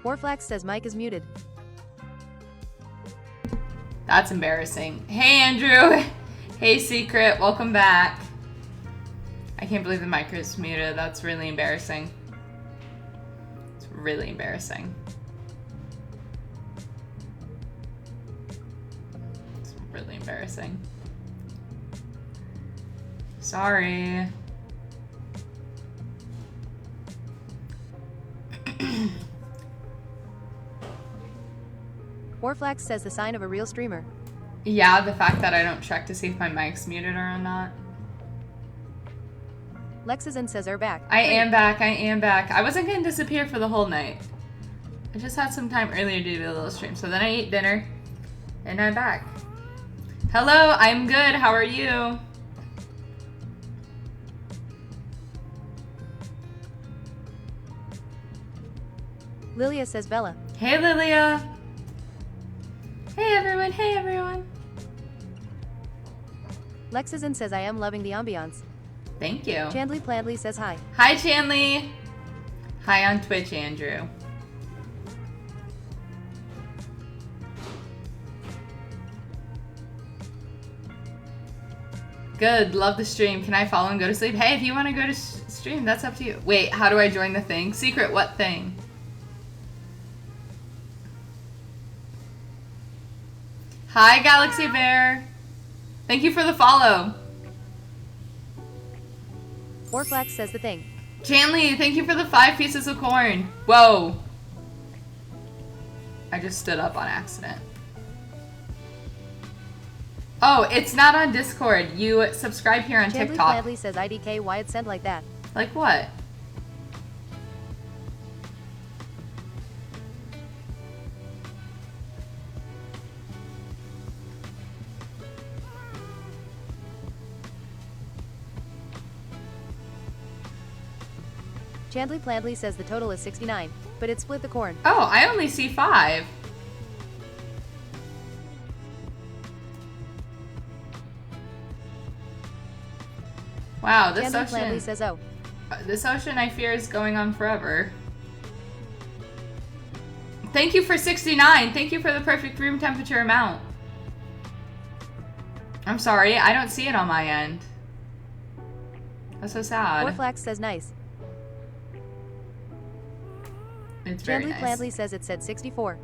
Warflax says mic is muted. That's embarrassing. Hey, Andrew. Hey, Secret. Welcome back. I can't believe the mic is muted. That's really embarrassing. It's really embarrassing. It's really embarrassing. Sorry. Warflax says the sign of a real streamer. Yeah, the fact that I don't check to see if my mic's muted or not. Lexazin says are back. I am back. I am back. I wasn't going to disappear for the whole night. I just had some time earlier to do a little stream. So then I ate dinner and I'm back. Hello, I'm good. How are you? Lilia says Bella. Hey, Lilia. Hey, everyone. Hey, everyone. Lexazin says I am loving the ambiance. Thank you. Chandley Plandley says hi. Hi, Chandley. Hi on Twitch, Andrew. Good. Love the stream. Can I follow and go to sleep? Hey, if you want to go to stream, that's up to you. Wait, how do I join the thing? Secret, what thing? Hi, Galaxy Bear. Thank you for the follow. Warflax says the thing. Chanley, thank you for the 5 pieces of corn. Whoa. I just stood up on accident. Oh, it's not on Discord. You subscribe here on Chandley TikTok. Plandley says IDK, why it sent like that? Like what? Chandley Plandley says the total is 69, but it split the corn. Oh, I only see 5. Wow, this Chandley Plandley ocean. says oh. This ocean, I fear, is going on forever. Thank you for 69. Thank you for the perfect room temperature amount. I'm sorry, I don't see it on my end. That's so sad. Warflax says nice. It's very Chandley nice. Plandley says it said 64.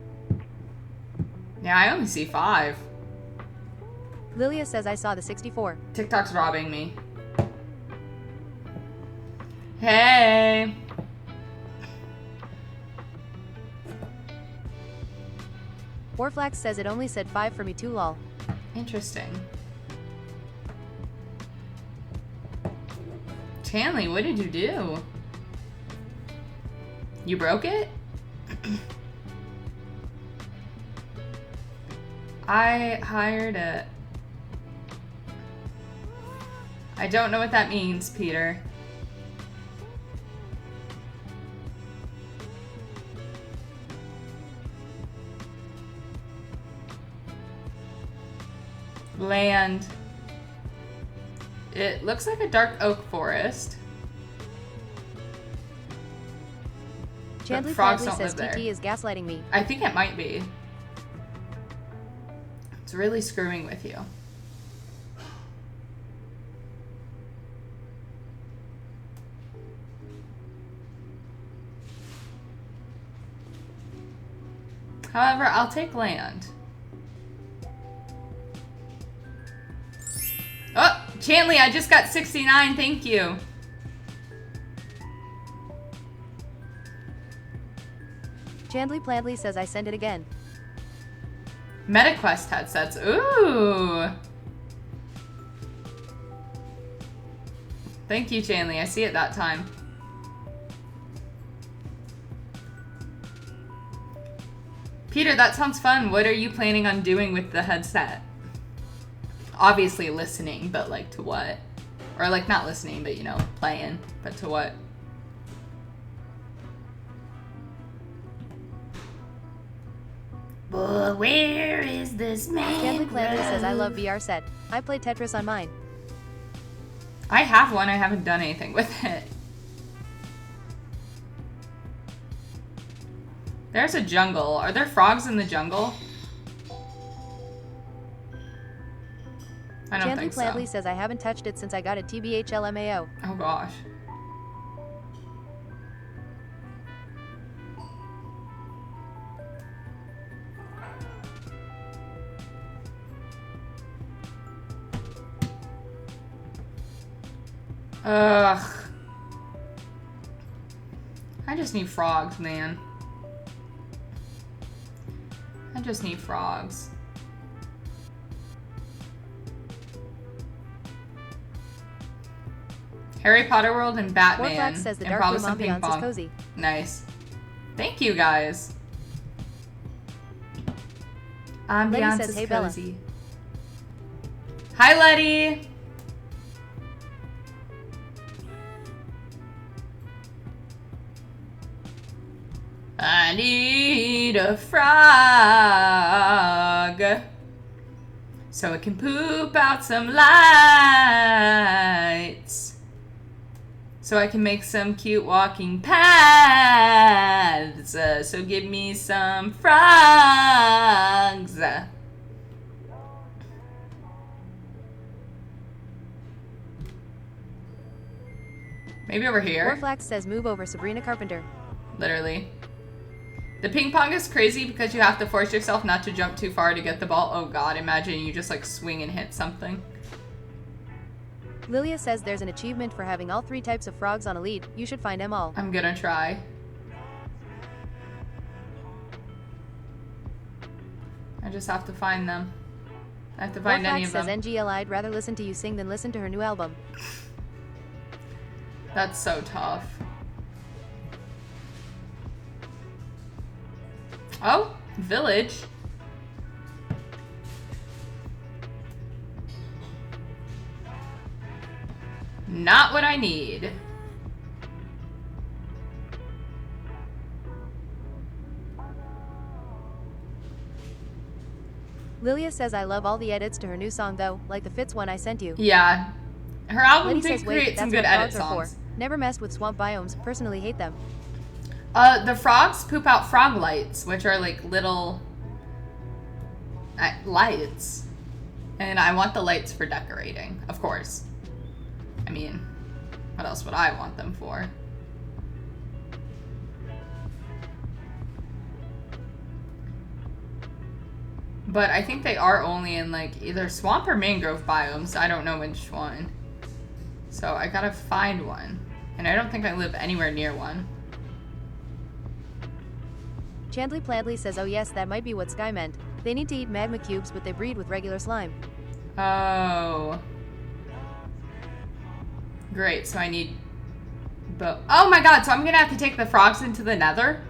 Yeah, I only see 5. Lilia says I saw the 64. TikTok's robbing me. Hey. Warflax says it only said 5 for me too lol. Interesting. Chanley, what did you do? You broke it? I hired it. I don't know what that means, Peter. Land. It looks like a dark oak forest. Chandley frogs Plandley don't says live there. TT is gaslighting me. I think it might be. It's really screwing with you. However, I'll take land. Oh, Chanley, I just got 69. Thank you. Chandley Plandley says I send it again. MetaQuest headsets. Ooh. Thank you, Chanley. I see it that time. Peter, that sounds fun. What are you planning on doing with the headset? Obviously listening, but like to what? Or like not listening, but you know, playing. But to what? But where is this man? Chandley Plandley says I love VR set. I play Tetris on mine. I have one. I haven't done anything with it. There's a jungle. Are there frogs in the jungle? I don't Chandler think so. Pladley says I haven't touched it since I got a TBH LMAO. Oh gosh. Ugh. I just need frogs, man. I just need frogs. Harry Potter World and Batman. Warflax says the and dark probably room some ping ambiance is pong. cozy. Nice. Thank you, guys. Letty Ambiance says, is "Hey, Bella." cozy. Hi, Letty. I need a frog so it can poop out some lights. So I can make some cute walking paths. So give me some frogs. Maybe over here. Warflax says move over Sabrina Carpenter. Literally. The ping pong is crazy because you have to force yourself not to jump too far to get the ball. Oh god, imagine you just like swing and hit something. Lilia says there's an achievement for having all 3 types of frogs on a lead. You should find them all. I'm gonna try. I just have to find them. I have to find any Warflax of says them. NGL I'd rather listen to you sing than listen to her new album. That's so tough. Oh, village. Not what I need. Lilia says I love all the edits to her new song though, like the Fitz one I sent you. Yeah. Her album Liddy did says wait, create some that's good what edit frogs are songs. for. Never messed with swamp biomes, personally hate them. The frogs poop out frog lights, which are like little lights. And I want the lights for decorating, of course. I mean, what else would I want them for? But I think they are only in like either swamp or mangrove biomes. I don't know which one. So I gotta find one. And I don't think I live anywhere near one. Chandley Pladley says oh yes, that might be what Sky meant. They need to eat magma cubes but they breed with regular slime. Oh. Great, so I need... Oh my god, so I'm gonna have to take the frogs into the nether?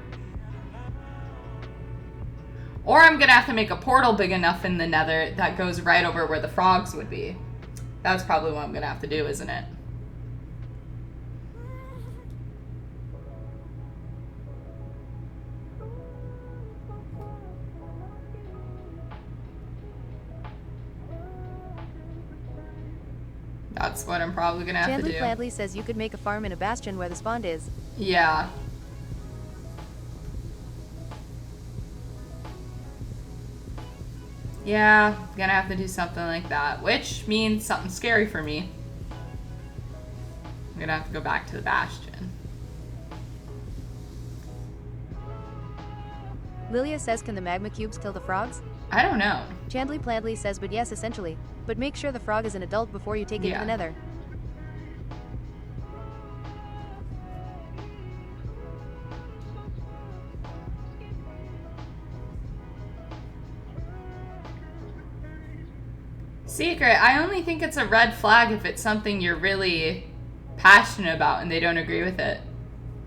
Or I'm gonna have to make a portal big enough in the nether that goes right over where the frogs would be. That's probably what I'm gonna have to do, isn't it? That's what I'm probably gonna have to Chandley do. Pladley says you could make a farm in a bastion where the spawn is. Yeah. Yeah, gonna have to do something like that, which means something scary for me. I'm gonna have to go back to the bastion. Lilia says can the magma cubes kill the frogs? I don't know. Chandley Pladley says but yes essentially. But make sure the frog is an adult before you take it to Yeah. the nether. Secret, I only think it's a red flag if it's something you're really passionate about and they don't agree with it.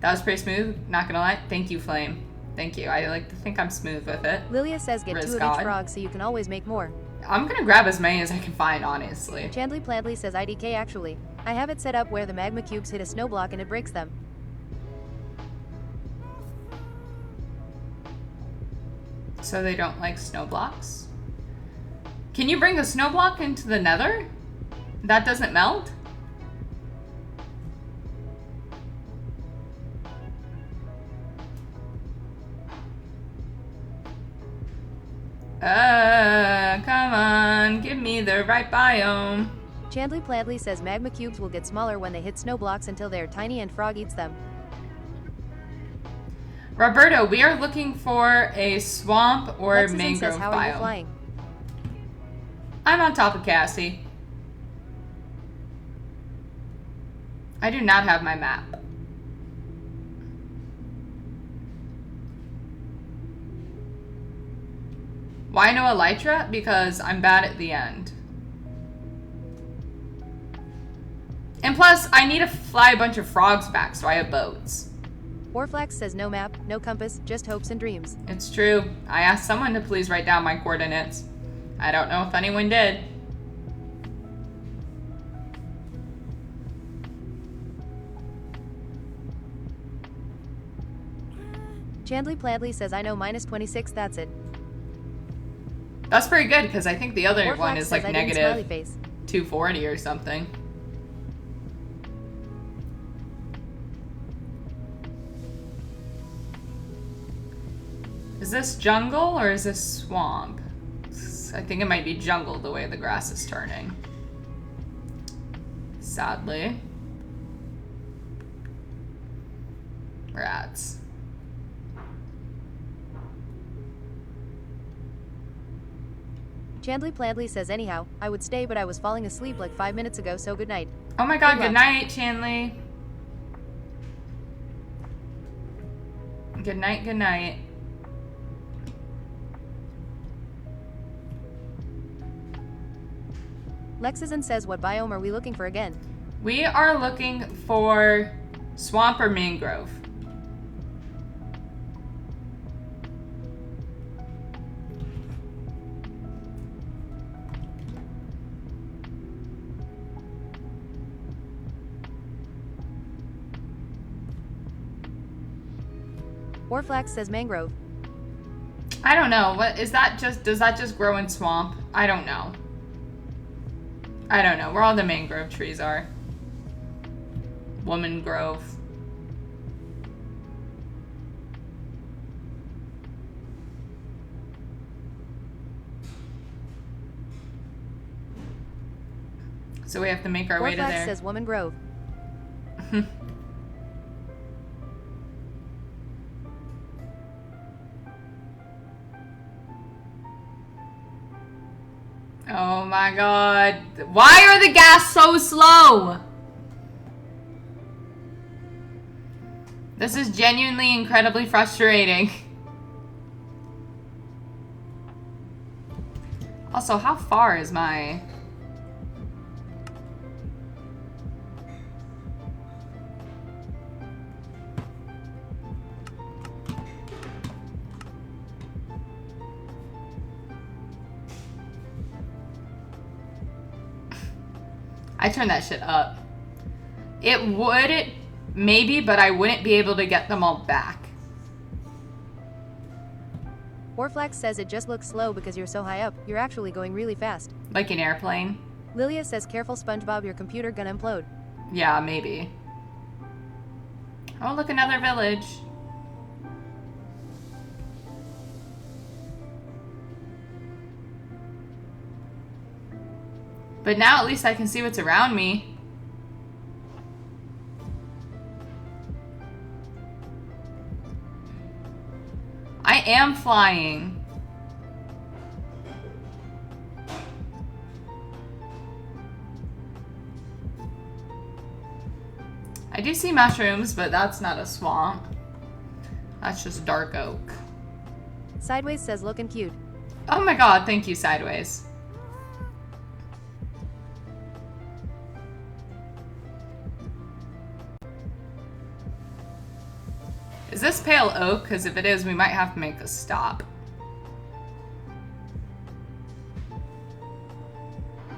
That was pretty smooth, not gonna lie. Thank you, Flame. Thank you. I like to think I'm smooth with it. Lilia says get Riz 2 of God. each frog so you can always make more. I'm gonna grab as many as I can find, honestly. Chandley Pladley says IDK actually. I have it set up where the magma cubes hit a snow block and it breaks them. So they don't like snow blocks? Can you bring a snow block into the nether? That doesn't melt? Come on, give me the right biome. Chandley Pladley says magma cubes will get smaller when they hit snow blocks until they are tiny and Frog eats them. Roberto, we are looking for a swamp or Lexison mangrove says, how are you biome. flying? I'm on top of Cassie. I do not have my map. Why no elytra? Because I'm bad at the end. And plus, I need to fly a bunch of frogs back, so I have boats. Warflax says no map, no compass, just hopes and dreams. It's true. I asked someone to please write down my coordinates. I don't know if anyone did. Chandley Pladley says I know minus 26, that's it. That's pretty good, because I think the other Warflax one is says like I didn't smiley negative face. 240 or something. Is this jungle or is this swamp? I think it might be jungle the way the grass is turning. Sadly. Rats. Chandley Pladley says anyhow, I would stay but I was falling asleep like 5 minutes ago, so good night. Oh my god, Good good luck. night, Chandley. Good night, good night. Lexison says what biome are we looking for again? We are looking for swamp or mangrove. Warflax says mangrove. I don't know. What is that just does that just grow in swamp? I don't know. I don't know where all the mangrove trees are. Woman Grove. So we have to make our way to Warflax there. says woman grove. Oh my god. Why are the gas so slow? This is genuinely incredibly frustrating. Also, how far is my... I turned that shit up. It would, maybe, but I wouldn't be able to get them all back. Warflax says it just looks slow because you're so high up, you're actually going really fast. Like an airplane. Lilia says careful SpongeBob, your computer gonna implode. Yeah, maybe. Oh, look, another village. But now at least I can see what's around me. I am flying. I do see mushrooms, but that's not a swamp. That's just dark oak. Sideways says looking cute. Oh my god, thank you, Sideways. Is this pale oak? Because if it is, we might have to make a stop.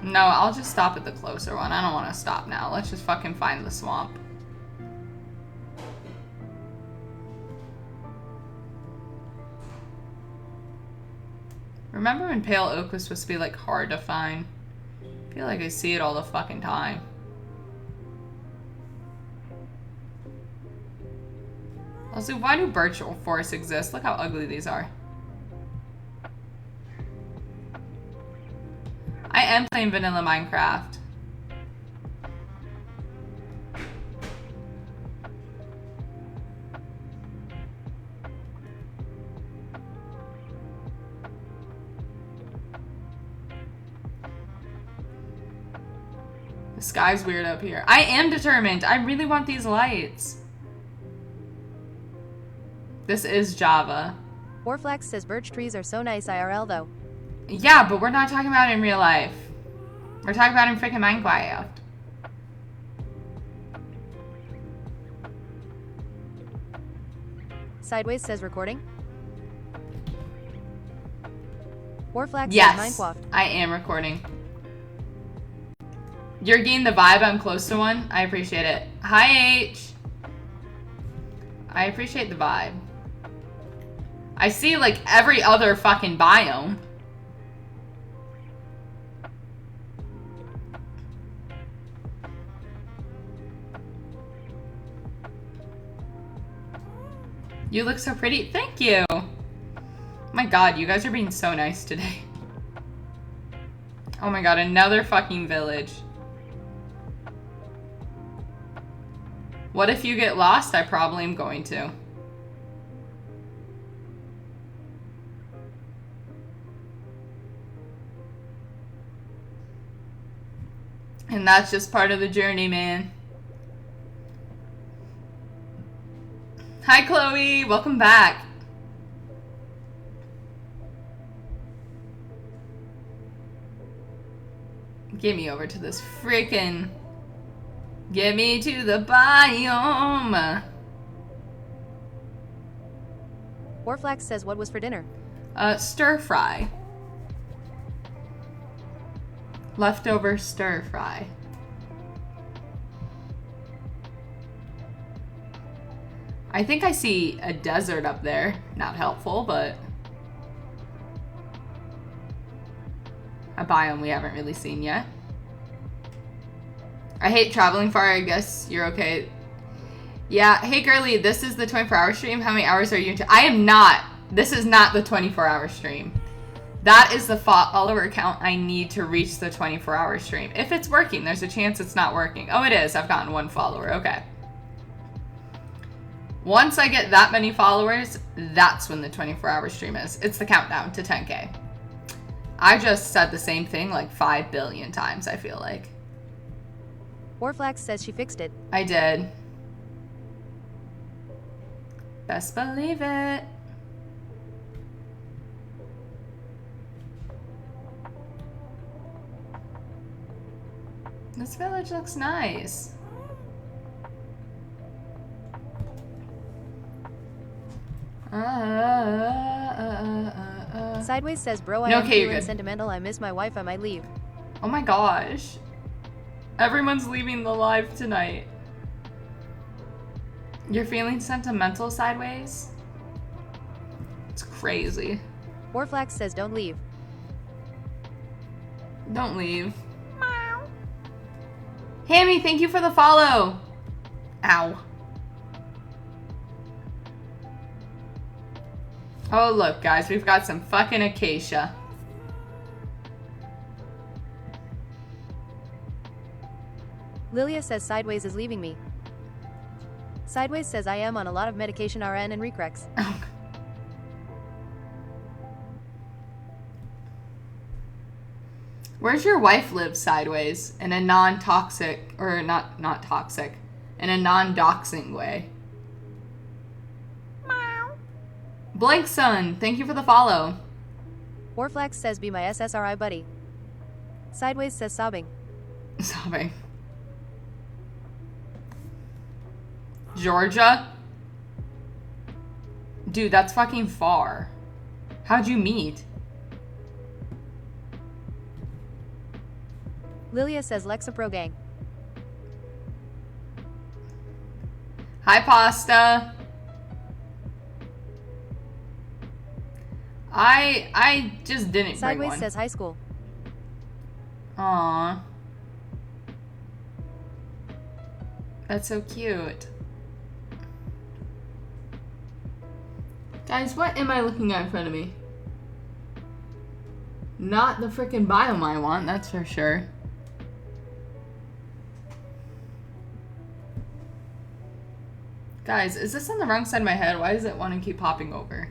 No, I'll just stop at the closer one. I don't want to stop now. Let's just fucking find the swamp. Remember when pale oak was supposed to be like hard to find? I feel like I see it all the fucking time. Also, why do birch forests exist? Look how ugly these are. I am playing vanilla Minecraft. The sky's weird up here. I am determined. I really want these lights. This is Java. Warflax says birch trees are so nice IRL though. Yeah, but we're not talking about it in real life. We're talking about it in freaking Minecraft. Sideways says recording. Warflax Yes, says Minecraft. I am recording. You're getting the vibe. I'm close to one. I appreciate it. Hi, H. I appreciate the vibe. I see like every other fucking biome. You look so pretty. Thank you. My god, you guys are being so nice today. Oh my god, another fucking village. What if you get lost? I probably am going to. And that's just part of the journey, man. Hi, Chloe. Welcome back. Get me over to this freaking... Get me to the biome. Warflax says what was for dinner? Stir fry. Leftover stir fry. I think I see a desert up there. Not helpful, but a biome we haven't really seen yet. I hate traveling far. I guess you're okay. Yeah. Hey, girly, this is the 24-hour stream. How many hours are you into? I am not. This is not the 24-hour stream. That is the follower count I need to reach the 24-hour stream. If it's working, there's a chance it's not working. Oh, it is. I've gotten 1 follower. Okay. Once I get that many followers, that's when the 24-hour stream is. It's the countdown to 10K. I just said the same thing like 5 billion times, I feel like. Warflax says she fixed it. I did. Best believe it. This village looks nice. Sideways says, bro, No, I am okay, you're feeling good. sentimental. I miss my wife. I might leave. Oh my gosh. Everyone's leaving the live tonight. You're feeling sentimental, Sideways? It's crazy. Warflax says don't leave. Don't leave. Hammy, thank you for the follow. Ow. Oh, look, guys, we've got some fucking acacia. Lilia says Sideways is leaving me. Sideways says I am on a lot of medication RN and Recrex. Where's your wife live, Sideways? In a non-toxic, or not toxic, in a non-doxing way. Blank Sun, thank you for the follow. Warflax says be my SSRI buddy. Sideways says sobbing. Sobbing. Georgia? Dude, that's fucking far. How'd you meet? Lilia says Lexapro gang. Hi, Pasta. I just didn't bring Sideways one. says high school. Aww. That's so cute. Guys, what am I looking at in front of me? Not the freaking biome I want, that's for sure. Guys, is this on the wrong side of my head? Why does it want to keep popping over?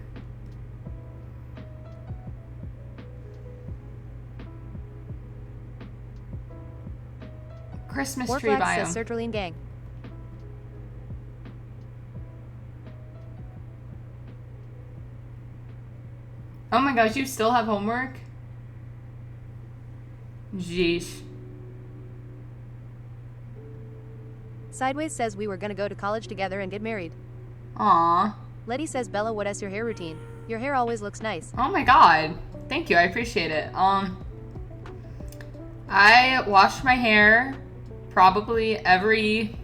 Christmas tree Warflax biome. says Sertraline gang. Oh my gosh, you still have homework? Jeesh. Sideways says we were gonna go to college together and get married. Aww. Letty says Bella, what is your hair routine? Your hair always looks nice. Oh my god. Thank you, I appreciate it. I wash my hair probably every...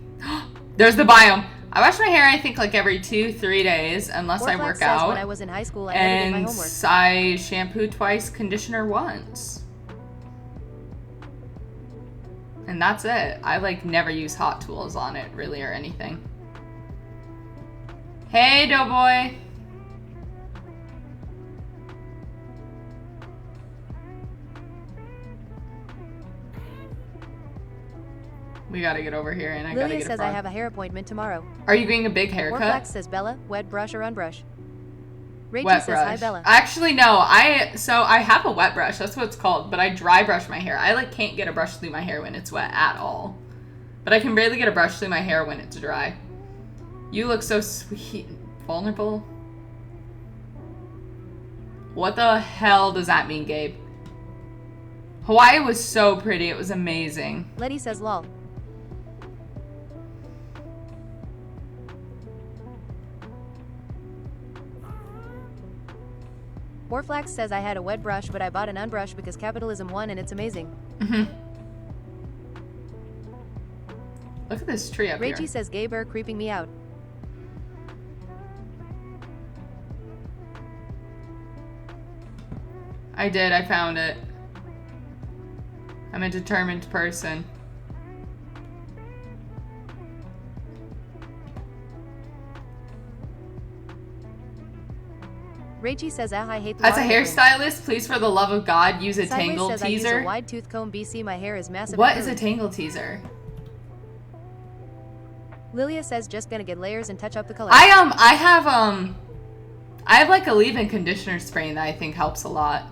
There's the biome. I wash my hair, I think, like every 2-3 days, unless I Warflax work says out. when I was in high school, I edited my And homework. I shampoo twice, conditioner once. And that's it. I like never use hot tools on it, really, or anything. Hey, Doughboy. We gotta get over here, and I gotta Lilia get a says I frog. have a hair appointment tomorrow. Are you getting a big haircut? Warflax says Bella, wet brush or unbrush. Reggie Wet says brush. hi Bella. Actually, no. I have a wet brush. That's what it's called. But I dry brush my hair. I like can't get a brush through my hair when it's wet at all. But I can barely get a brush through my hair when it's dry. You look so sweet. Vulnerable. What the hell does that mean, Gabe? Hawaii was so pretty. It was amazing. Letty says lol. Warflax says I had a wet brush, but I bought an unbrush because capitalism won and it's amazing. Look at this tree up Reggie here. says gay bear creeping me out. I did. I found it. I'm a determined person. Reggie says I hate the As a water movement. hairstylist, please for the love of God, use a Sideways tangle says I use a teaser. wide tooth comb BC, my hair is massive. What and is a curly. tangle teaser? Lilia says just gonna get layers and touch up the color. I have like a leave-in conditioner spray that I think helps a lot.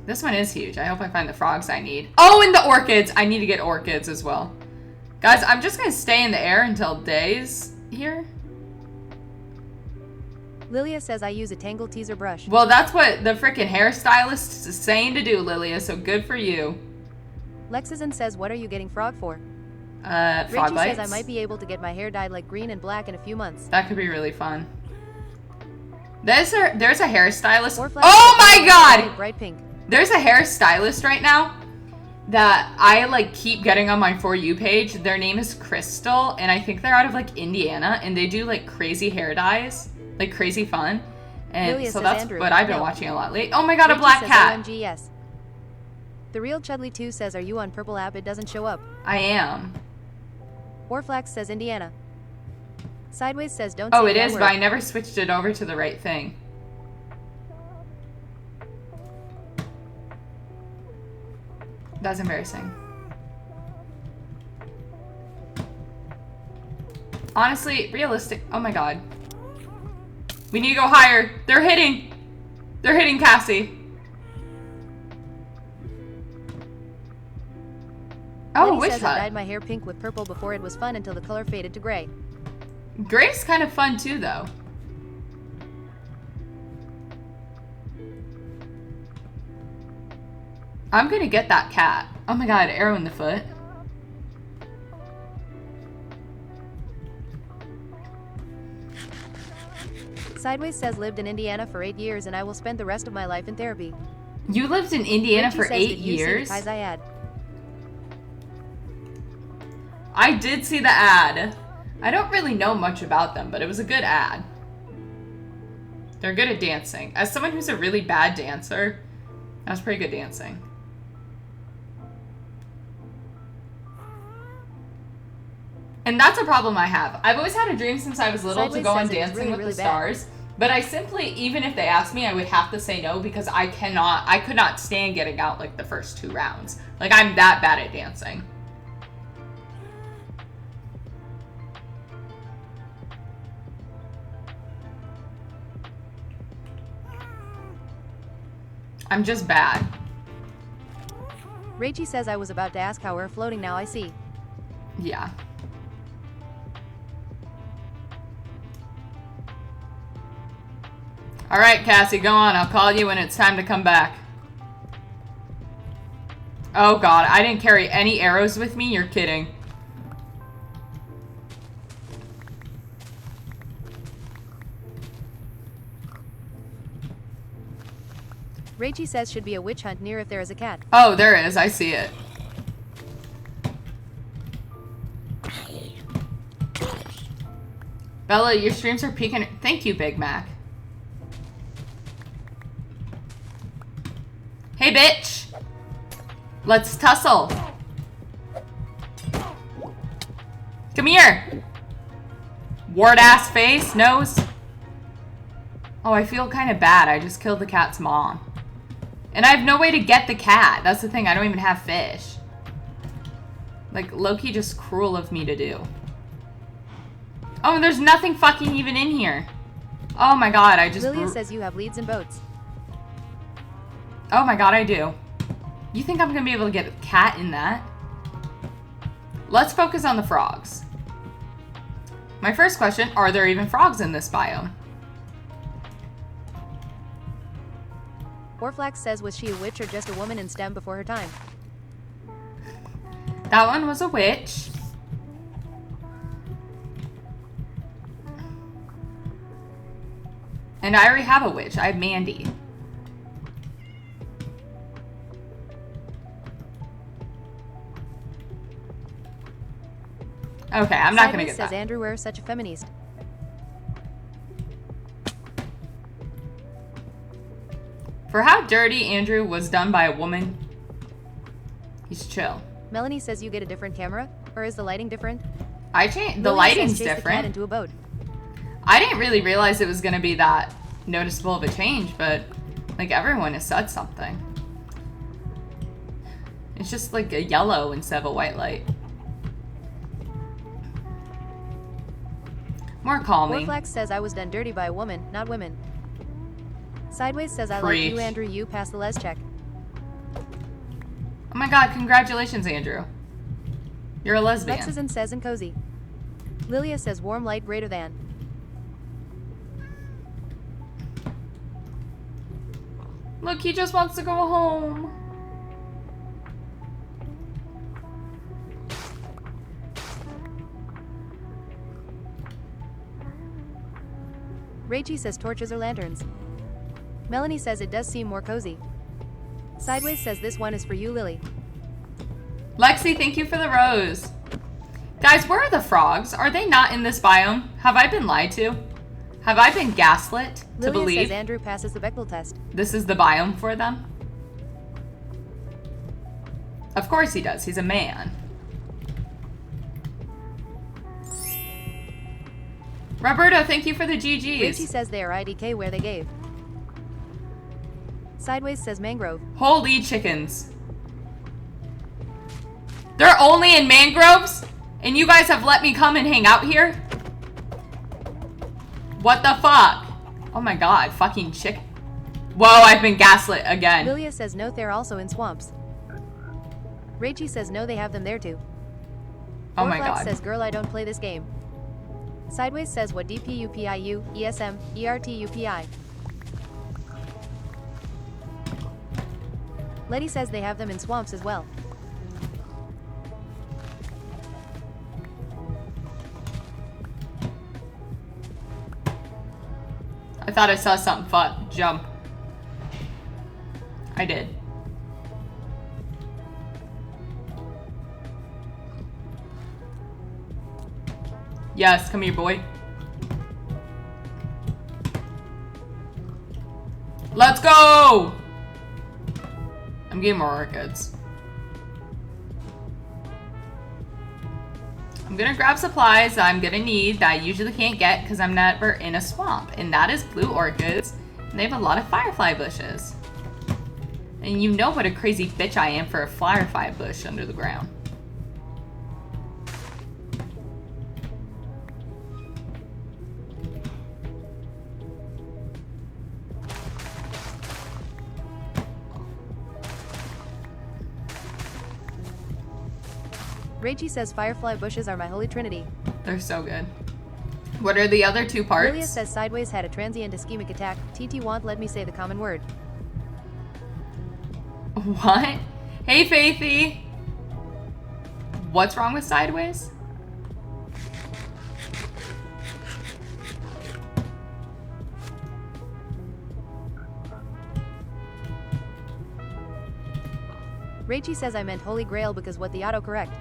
This one is huge. I hope I find the frogs I need. Oh, and the orchids. I need to get orchids as well. Guys, I'm just gonna stay in the air until day's here. Lilia says I use a tangle teaser brush. Well, that's what the freaking hairstylist is saying to do, Lilia, so good for you. Lexizan says what are you getting frog for? Frog Reggie bites. says I might be able to get my hair dyed like green and black in a few months. That could be really fun. There's a hairstylist. Warflax Oh says my god! bright pink. There's a hairstylist right now that I like keep getting on my For You page. Their name is Crystal, and I think they're out of like Indiana, and they do like crazy hair dyes, like crazy fun. And Lilia so says that's Andrew. what I've been No. watching a lot lately. Oh my god, a Reggie black says cat. OMG, yes. The real Chudley 2 says are you on purple app? It doesn't show up. I am. Warflax says Indiana. Sideways says don't Oh, say it that is, word. but I never switched it over to the right thing. That's embarrassing. Honestly, realistic. Oh my god. We need to go higher. They're hitting. They're hitting Cassie. Oh, Letty witch says I dyed hut. my hair pink with purple before it was fun until the color faded to gray. Gray's kind of fun too, though. I'm gonna get that cat. Oh my god, arrow in the foot. Sideways says lived in Indiana for 8 years and I will spend the rest of my life in therapy. You lived in Indiana Reggie for says, 8 did you see the years? ties I had? I did see the ad. I don't really know much about them, but it was a good ad. They're good at dancing. As someone who's a really bad dancer, that was pretty good dancing. And that's a problem I have. I've always had a dream since I was little to Sideways go on says it was Dancing really, with really the bad. Stars. But I simply, even if they asked me, I would have to say no because I could not stand getting out like the first 2 rounds. Like, I'm that bad at dancing. I'm just bad. Rachie says I was about to ask how we're floating now I see. Yeah. All right, Cassie, go on. I'll call you when it's time to come back. Oh god, I didn't carry any arrows with me? You're kidding. Rachie says should be a witch hunt near if there is a cat. Oh, there is. I see it. Bella, your streams are peaking. Thank you, Big Mac. Hey, bitch. Let's tussle. Come here. Wart ass face, nose. Oh, I feel kind of bad. I just killed the cat's mom. And I have no way to get the cat. That's the thing. I don't even have fish. Like, low-key just cruel of me to do. Oh, and there's nothing fucking even in here. Oh my god, I just... Lilia says you have leads and boats. Oh my god, I do. You think I'm gonna be able to get a cat in that? Let's focus on the frogs. My first question, are there even frogs in this biome? Orflax says was she a witch or just a woman in STEM before her time? That one was a witch. And I already have a witch. I have Mandy. Okay, I'm not gonna get says that. Andrew we're such a feminist. For how dirty Andrew was done by a woman, he's chill. Melanie says you get a different camera, or is the lighting different? I changed. The Lilia lighting's says chase the cat different. into a boat. I didn't really realize it was gonna be that noticeable of a change, but like everyone has said something. It's just like a yellow instead of a white light. More calming. Orflax says I was done dirty by a woman, not women. Sideways says I like Preach. you, Andrew. You pass the les check. Oh my god, congratulations, Andrew. You're a lesbian. Lexison says and cozy. Lilia says warm light greater than. Look, he just wants to go home. Rachie says torches or lanterns. Melanie says it does seem more cozy. Sideways says this one is for you, Lily. Lexi, thank you for the rose. Guys, where are the frogs? Are they not in this biome? Have I been lied to? Have I been gaslit to Lilia believe says Andrew passes the Bechdel test. this is the biome for them? Of course he does. He's a man. Roberto, thank you for the GGs. Rachie says they are IDK where they gave. Sideways says mangrove. Holy chickens. They're only in mangroves? And you guys have let me come and hang out here? What the fuck? Oh my god, fucking chicken. Whoa, I've been gaslit again. Lilia says no, they're also in swamps. Rachie says no, they have them there too. Oh my Orflax god. says girl, I don't play this game. Sideways says what DPUPIU, ESM, ERTUPI. Letty says they have them in swamps as well. I thought I saw something jump. I did. Yes, come here, boy. Let's go! I'm getting more orchids. I'm gonna grab supplies that I'm gonna need that I usually can't get because I'm never in a swamp. And that is blue orchids. And they have a lot of firefly bushes. And you know what a crazy bitch I am for a firefly bush under the ground. Rachie says firefly bushes are my holy trinity. They're so good. What are the other two parts? Lilia says Sideways had a transient ischemic attack. TT won't let me say the common word. What? Hey, Faithy. What's wrong with Sideways? Rachie says I meant holy grail because what the autocorrect.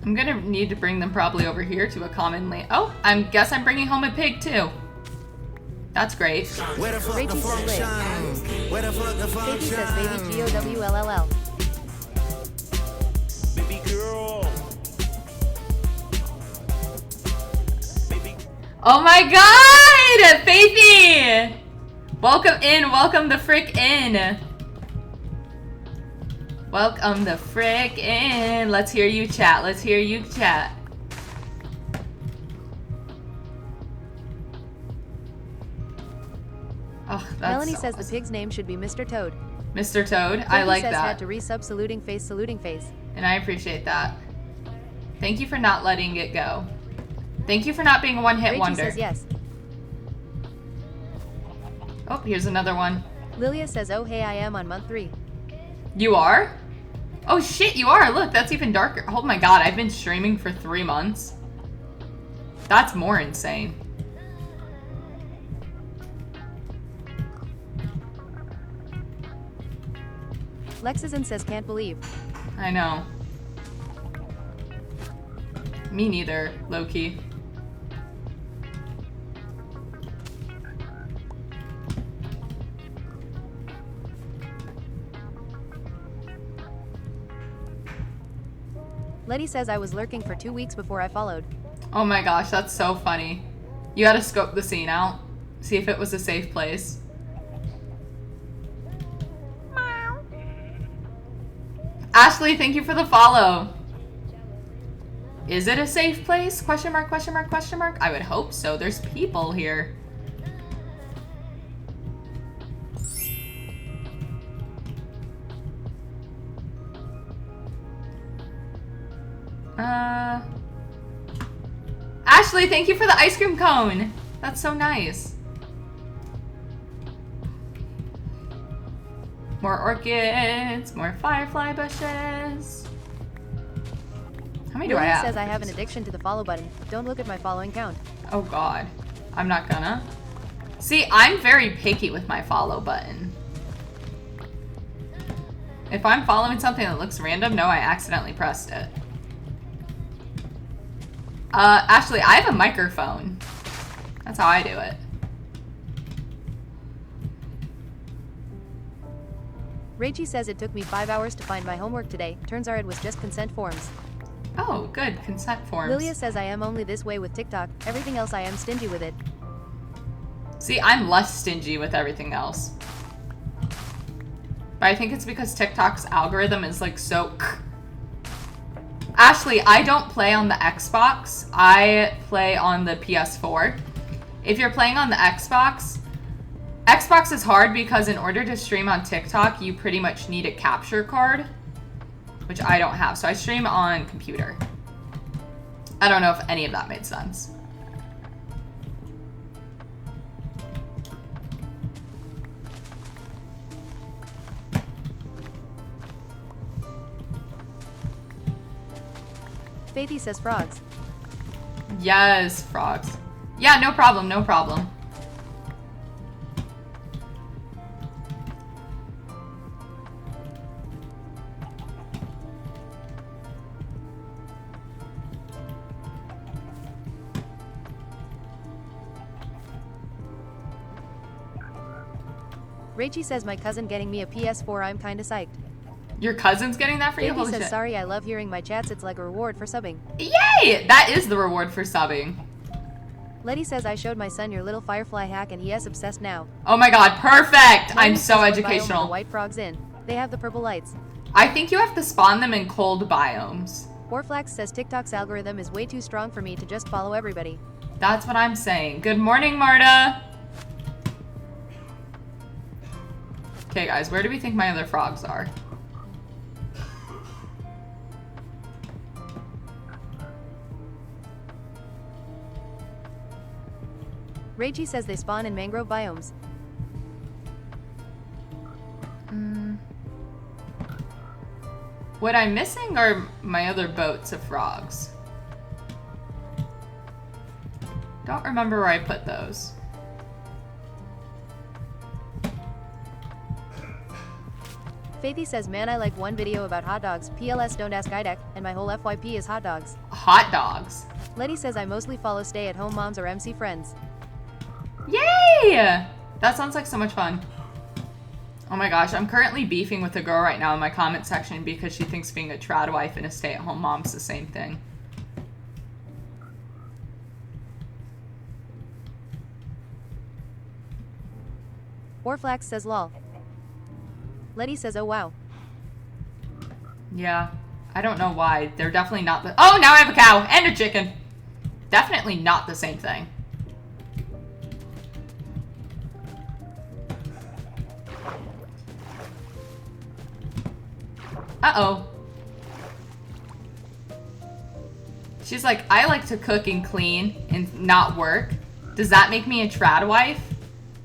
I'm gonna need to bring them probably over here to a common land. Oh, I guess I'm bringing home a pig too. That's great. Rachie says lit. Baby says baby G-O-W-L-L-L. Baby girl. Baby. Oh my god! Faithy! Welcome in, welcome the frick in. Welcome the frick in. Let's hear you chat, let's hear you chat. Oh, that's Melanie so says the awesome. pig's name should be Mr. Toad. Mr. Toad, I Sophie like says that. had to resub saluting face. And I appreciate that. Thank you for not letting it go. Thank you for not being a one-hit Rachie wonder. says yes. Oh, here's another one. Lilia says oh hey I am on month 3. You are? Oh shit, you are. Look, that's even darker. Oh my god, I've been streaming for 3 months. That's more insane. Lexison says can't believe. I know. Me neither, low-key. Letty says I was lurking for 2 weeks before I followed. Oh my gosh, that's so funny. You gotta scope the scene out. See if it was a safe place. Ashley, thank you for the follow. Is it a safe place? Question mark, question mark, question mark? I would hope so. There's people here. Ashley, thank you for the ice cream cone. That's so nice. More orchids, more firefly bushes. How many do I Lilia have? says I have an addiction to the follow button. Don't look at my following count. Oh god. I'm not gonna. See, I'm very picky with my follow button. If I'm following something that looks random, no, I accidentally pressed it. Ashley, I have a microphone. That's how I do it. Rachie says it took me 5 hours to find my homework today. Turns out it was just consent forms. Oh, good. Consent forms. Lilia says I am only this way with TikTok. Everything else I am stingy with it. See, I'm less stingy with everything else. But I think it's because TikTok's algorithm is like so... Ashley, I don't play on the Xbox. I play on the PS4. If you're playing on the Xbox is hard because in order to stream on TikTok, you pretty much need a capture card, which I don't have. So I stream on computer. I don't know if any of that made sense. Faithy says frogs. Yes, frogs. Yeah, no problem, no problem. Rachie says my cousin getting me a PS4 I'm kinda psyched. Your cousin's getting that for you? Baby Holy says, shit. sorry, I love hearing my chats. It's like a reward for subbing. Yay! That is the reward for subbing. Letty says, I showed my son your little firefly hack and he is obsessed now. Oh my god, perfect! I'm Morgan so says, what biome are educational. the white frogs in. They have the purple lights. I think you have to spawn them in cold biomes. Orflax says TikTok's algorithm is way too strong for me to just follow everybody. That's what I'm saying. Good morning, Marta. Okay, guys, where do we think my other frogs are? Reiji says they spawn in mangrove biomes. What I'm missing are my other boats of frogs. Don't remember where I put those. Faithy says, man, I like one video about hot dogs. PLS don't ask IDEC, and my whole FYP is hot dogs. Hot dogs. Letty says, I mostly follow stay-at-home moms or MC friends. Yay! That sounds like so much fun. Oh my gosh, I'm currently beefing with a girl right now in my comment section because she thinks being a trad wife and a stay-at-home mom's the same thing. Orflax says, lol. Letty says, oh wow. Yeah, I don't know why. They're definitely not the— oh, now I have a cow and a chicken. Definitely not the same thing. Uh-oh. She's like, I like to cook and clean and not work. Does that make me a trad wife?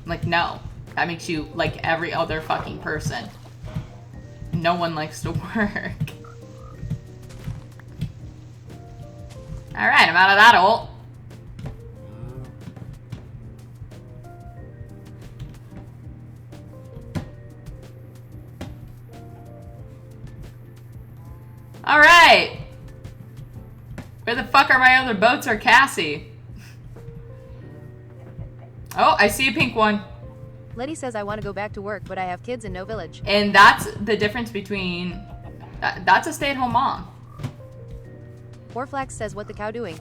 I'm like, no. That makes you like every other fucking person. No one likes to work. Alright, I'm out of that ult. Alright. Where the fuck are my other boats or Cassie? Oh, I see a pink one. Letty says, I want to go back to work, but I have kids and no village. And that's the difference between... that's a stay-at-home mom. Orflax says, what the cow doing?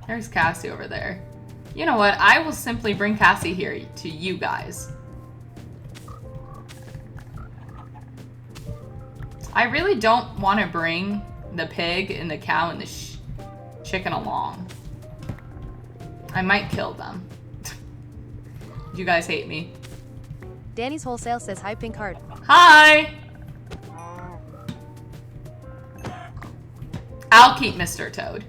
There's Cassie over there. You know what? I will simply bring Cassie here to you guys. I really don't want to bring the pig and the cow and the chicken along. I might kill them. You guys hate me. Danny's Wholesale says, hi pink heart. Hi! I'll keep Mr. Toad.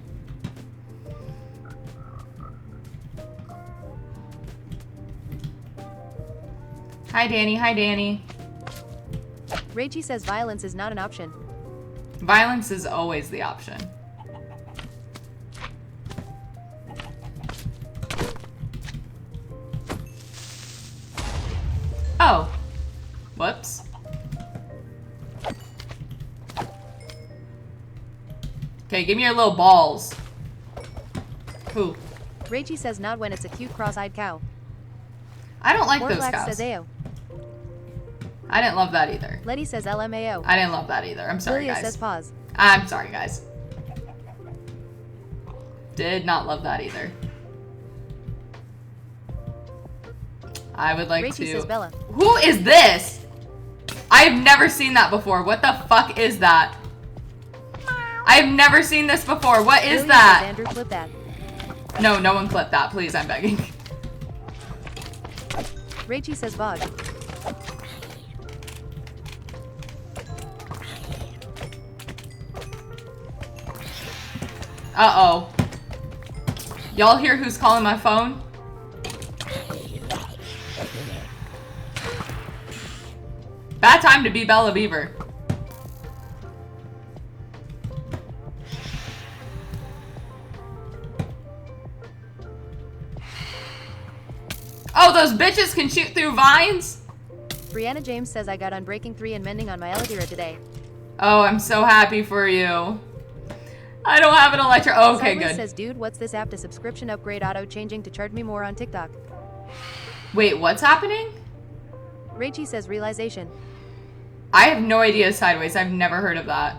Hi, Danny. Hi, Danny. Reiji says, violence is not an option. Violence is always the option. Oh. Whoops. Okay, give me your little balls. Who? Reiji says, not when it's a cute cross-eyed cow. I don't like those Orflax cows. says, ayo. I didn't love that either. Letty says, LMAO. I didn't love that either. I'm sorry, Julia guys. says, pause. I'm sorry, guys. Did not love that either. I would like Reiji to... says, Bella. Who is this? I've never seen that before. What the fuck is that? I've never seen this before. What is Julia that? says, Andrew, clip that. No, no one clip that. Please, I'm begging. Reiji says, Vog. Uh-oh. Y'all hear who's calling my phone? Bad time to be Bella Beaver. Oh, those bitches can shoot through vines? Brianna James says, I got Unbreaking 3 and mending on my Elidira today. Oh, I'm so happy for you. I don't have an electric. Oh, okay, Sideways good. says, dude, what's this app to subscription upgrade auto changing to charge me more on TikTok? Wait, what's happening? Rachie says realization. I have no idea, Sideways. I've never heard of that.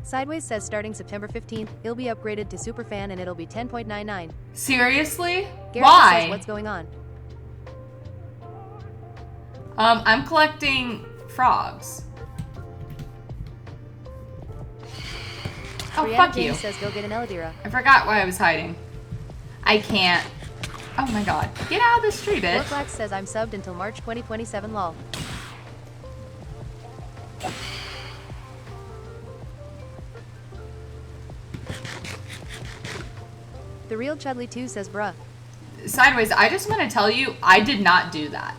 Sideways says starting September 15th, it'll be upgraded to Superfan and it'll be 10.99. Seriously? Garrett Why? says what's going on? I'm collecting frogs. Oh, Brianna fuck James you. says go get an Eladira. I forgot why I was hiding. I can't. Oh my god. Get out of this tree, bitch. Warflax says I'm subbed until March 2027 lol. The real Chudley 2 says bruh. Sideways, I just want to tell you, I did not do that.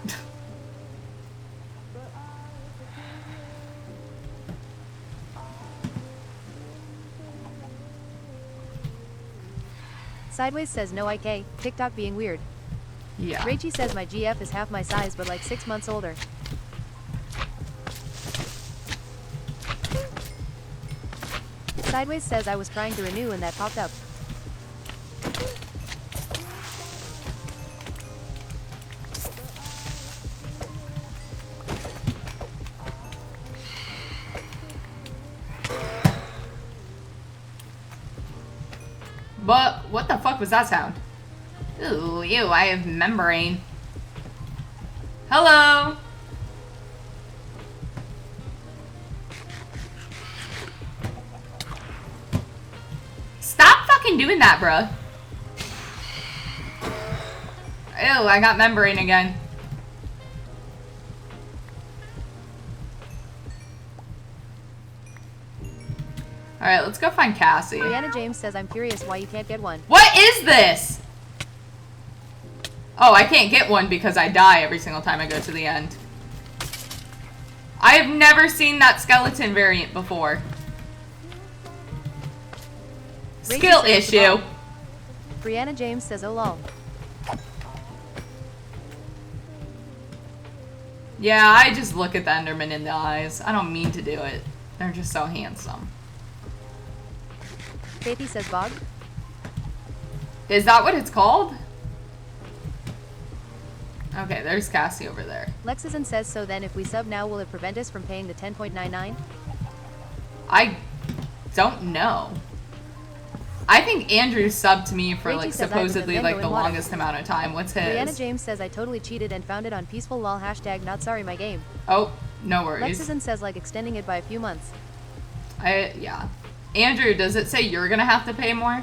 Sideways says no IK, TikTok being weird. Yeah. Rachie says my GF is half my size but like 6 months older. Sideways says I was trying to renew and that popped up. But what the fuck was that sound? Ooh, ew, I have membrane. Hello? Stop fucking doing that, bruh. Ew, I got membrane again. Alright, let's go find Cassie. Brianna James says I'm curious why you can't get one. What is this? Oh, I can't get one because I die every single time I go to the end. I have never seen that skeleton variant before. Rachel Skill says the issue. bomb. Brianna James says oh lol. Yeah, I just look at the Enderman in the eyes. I don't mean to do it. They're just so handsome. Faithy says bog. Is that what it's called? Okay, there's Cassie over there. Lexison says so then if we sub now will it prevent us from paying the 10.99? I don't know. I think Andrew subbed to me for Rachie like says I have supposedly been like the in water. longest amount of time. What's his? Brianna James says I totally cheated and found it on peaceful lol hashtag not sorry my game. Oh, no worries. Lexison says like extending it by a few months. Yeah. Andrew, does it say you're gonna have to pay more?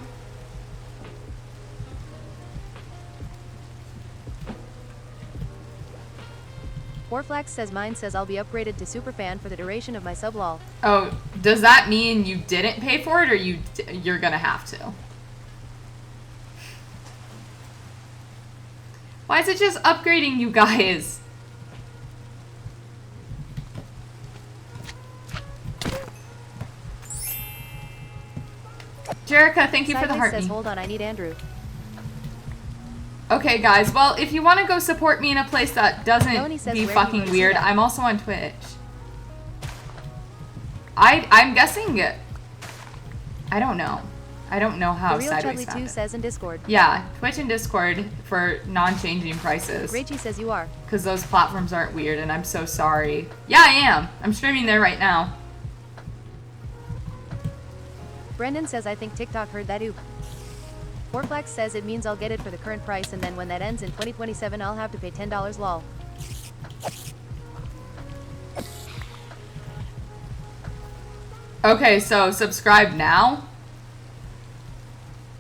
Warflax says mine says I'll be upgraded to Superfan for the duration of my sub lol. Oh, does that mean you didn't pay for it or you're gonna have to? Why is it just upgrading you guys? Jerica, thank you for the Sideways heart. says hold on I need Andrew. Okay, guys. Well, if you want to go support me in a place that doesn't Melanie says, be where do you fucking wanna see weird, that? I'm also on Twitch. I'm guessing. I don't know. I don't know how The real Sideways Chudley found 2 it. says in Discord. Yeah, Twitch and Discord for non-changing prices. Rachie says you are. Because those platforms aren't weird, and I'm so sorry. Yeah, I am. I'm streaming there right now. Brendan says I think TikTok heard that oop. Warflax says it means I'll get it for the current price and then when that ends in 2027 I'll have to pay $10 lol. Okay, so subscribe now.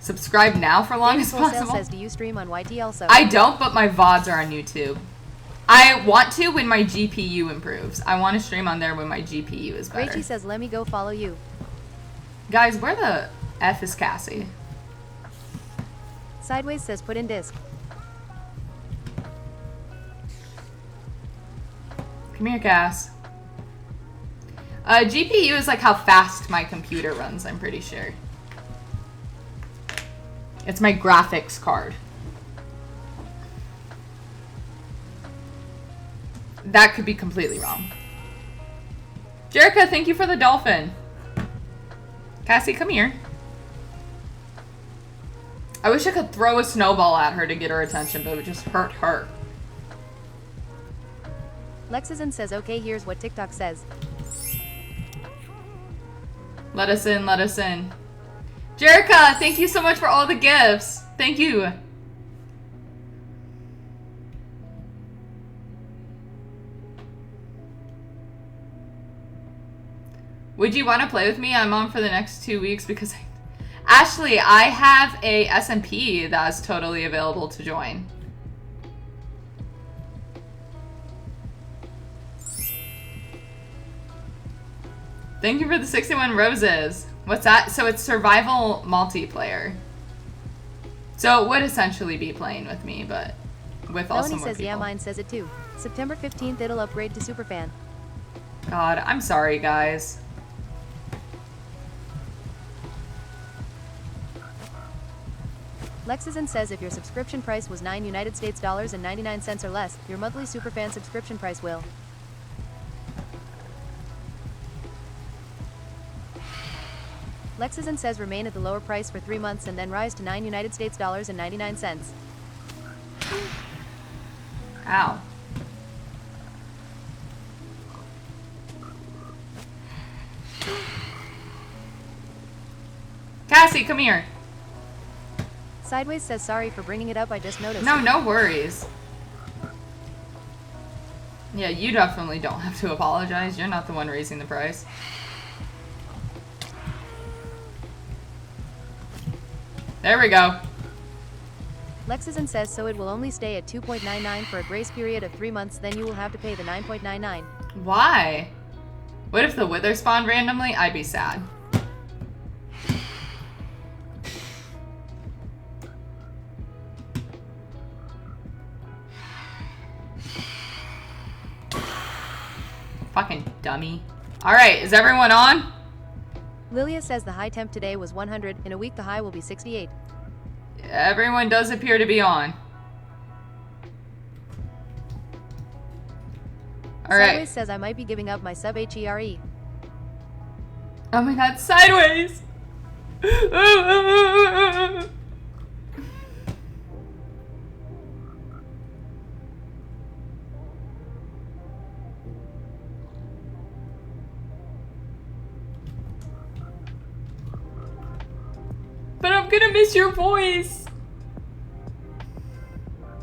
Subscribe now for long as David Wholesale possible. says do you stream on YT also? I don't, but my VODs are on YouTube. I want to when my GPU improves. I want to stream on there when my GPU is better. Rachie says let me go follow you. Guys, where the F is Cassie? Sideways says put in disc. Come here, Cass. GPU is like how fast my computer runs, I'm pretty sure. It's my graphics card. that could be completely wrong. Jerica, thank you for the dolphin. Cassie, come here. I wish I could throw a snowball at her to get her attention, but it would just hurt her. Lexison says, okay, here's what TikTok says. Let us in, let us in. Jerica, thank you so much for all the gifts. Thank you. Would you want to play with me? I'm on for the next 2 weeks because Ashley, I have a SMP that's totally available to join. Thank you for the 61 roses. What's that? So it's survival multiplayer. So it would essentially be playing with me, but with also Melanie more says, people. yeah, mine says it too. September 15th, it'll upgrade to Superfan. God, I'm sorry, guys. Lexison says if your subscription price was $9 United States dollars and 99 cents or less, your monthly Superfan subscription price will. Lexison says remain at the lower price for 3 months and then rise to $9 United States dollars and 99 cents. Ow. Cassie, come here. Sideways says sorry for bringing it up, I just noticed. No, no worries. Yeah, you definitely don't have to apologize. You're not the one raising the price. There we go. Lexison says so it will only stay at 2.99 for a grace period of 3 months, then you will have to pay the 9.99. Why? What if the wither spawned randomly? I'd be sad. Fucking dummy. Alright, is everyone on? Lilia says the high temp today was 100, in a week the high will be 68. Everyone does appear to be on. Alright. Sideways says I might be giving up my sub HERE. Oh my god, sideways! But I'm gonna miss your voice!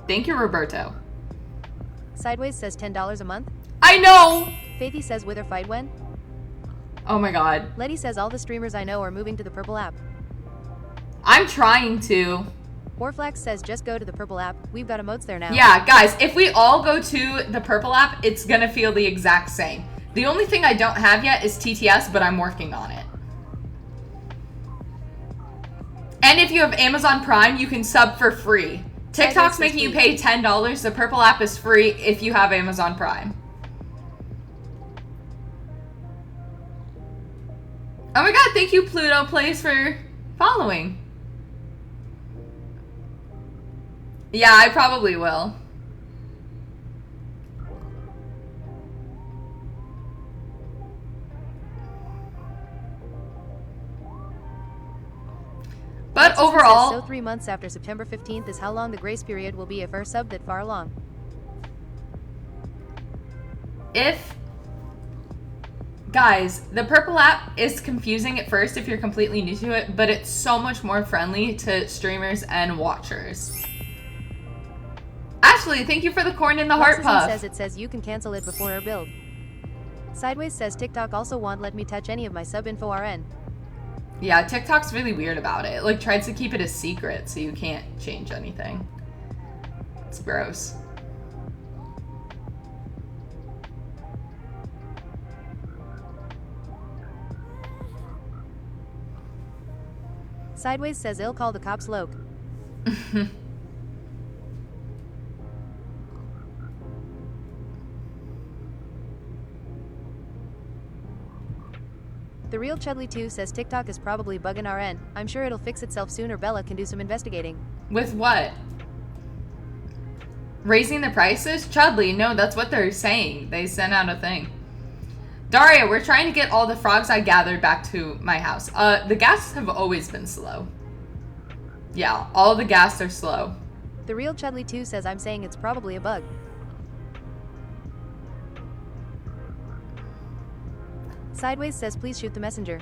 Thank you, Roberto. Sideways says $10 a month. I know! Faithy says Wither fight when? Oh my god. Letty says all the streamers I know are moving to the purple app. I'm trying to. Warflax says just go to the purple app, we've got emotes there now. Yeah, guys, if we all go to the purple app, it's gonna feel the exact same. The only thing I don't have yet is TTS, but I'm working on it. And if you have Amazon Prime, you can sub for free. TikTok's making you pay $10. The purple app is free if you have Amazon Prime. Oh my god, thank you Pluto Plays for following. Yeah, I probably will. But Lexison overall, says, so 3 months after September 15th is how long the grace period will be if our sub that far along. if guys, the purple app is confusing at first if you're completely new to it, but it's so much more friendly to streamers and watchers. Ashley, thank you for the corn in the heart Lexison puff. says it says you can cancel it before our build. Sideways says TikTok also won't let me touch any of my sub info RN. Yeah, TikTok's really weird about it. Like, tries to keep it a secret so you can't change anything. It's gross. Sideways says ill call the cops Loke. The real Chudley 2 says TikTok is probably bugging RN. I'm sure it'll fix itself soon or Bella can do some investigating. With what? Raising the prices? Chudley, no, that's what they're saying. They sent out a thing. Daria, we're trying to get all the frogs I gathered back to my house. The ghasts have always been slow. Yeah, all the ghasts are slow. The real Chudley 2 says I'm saying it's probably a bug. Sideways says please shoot the messenger.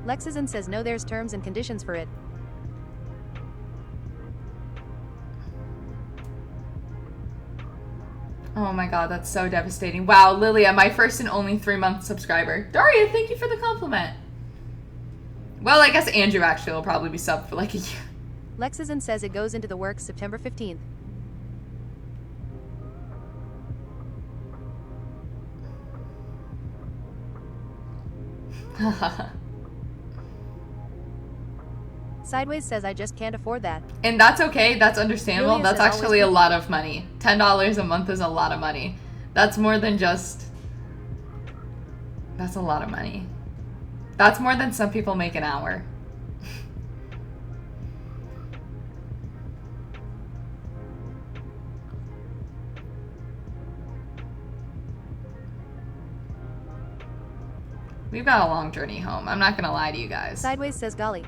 Lexizan says no, there's terms and conditions for it. Oh my god, that's so devastating. Wow, Lilia, my first and only 3-month subscriber. Daria, thank you for the compliment. Well, I guess Andrew actually will probably be subbed for like a year. Lexizan says it goes into the works September 15th. Sideways says I just can't afford that. And that's okay, that's understandable. Lilia That's says actually a always lot of money. $10 a month is a lot of money. That's more than just... That's a lot of money. That's more than some people make an hour. We've got a long journey home. I'm not gonna lie to you guys. Sideways says golly.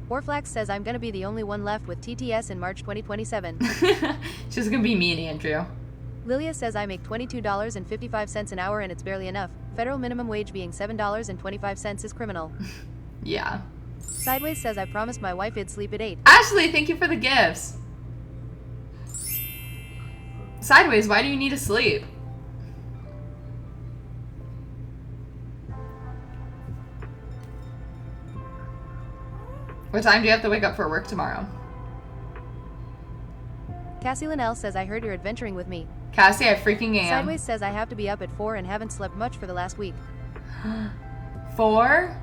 Orflax says I'm gonna be the only one left with TTS in March 2027. She's gonna be me and Andrew. Lilia says I make $22.55 an hour and it's barely enough. Federal minimum wage being $7.25 is criminal. Yeah. Sideways says I promised my wife I'd sleep at 8. Ashley, thank you for the gifts. Sideways, why do you need to sleep? What time do you have to wake up for work tomorrow? Cassie Linnell says I heard you're adventuring with me. Cassie, I freaking am. Sideways says I have to be up at 4 and haven't slept much for the last week. 4?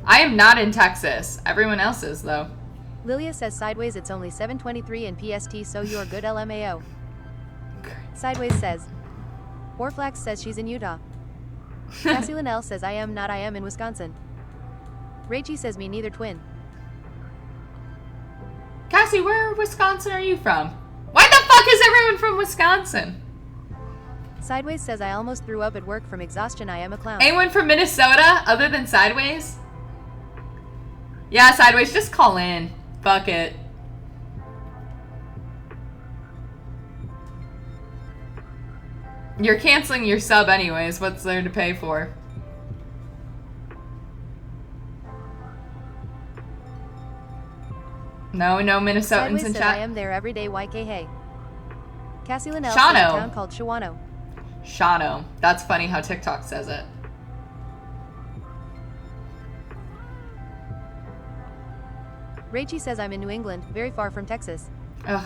I am not in Texas. Everyone else is, though. Lilia says Sideways it's only 7:23 in PST, so you're good LMAO. Sideways says. Orflax says she's in Utah. Cassie Linnell says I am in Wisconsin. Rachie says me neither twin. Cassie, where in Wisconsin are you from? Why the fuck is everyone from Wisconsin? Sideways says I almost threw up at work from exhaustion. I am a clown. Anyone from Minnesota other than Sideways? Yeah, Sideways, just call in. Fuck it. You're canceling your sub anyways. What's there to pay for? No Minnesotans Sideways in says I chat. am there every day. YK hey. Cassie Linnell Shawano. says a town called Shawano. Shawano. That's funny how TikTok says it. Rachie says I'm in New England, very far from Texas. Ugh.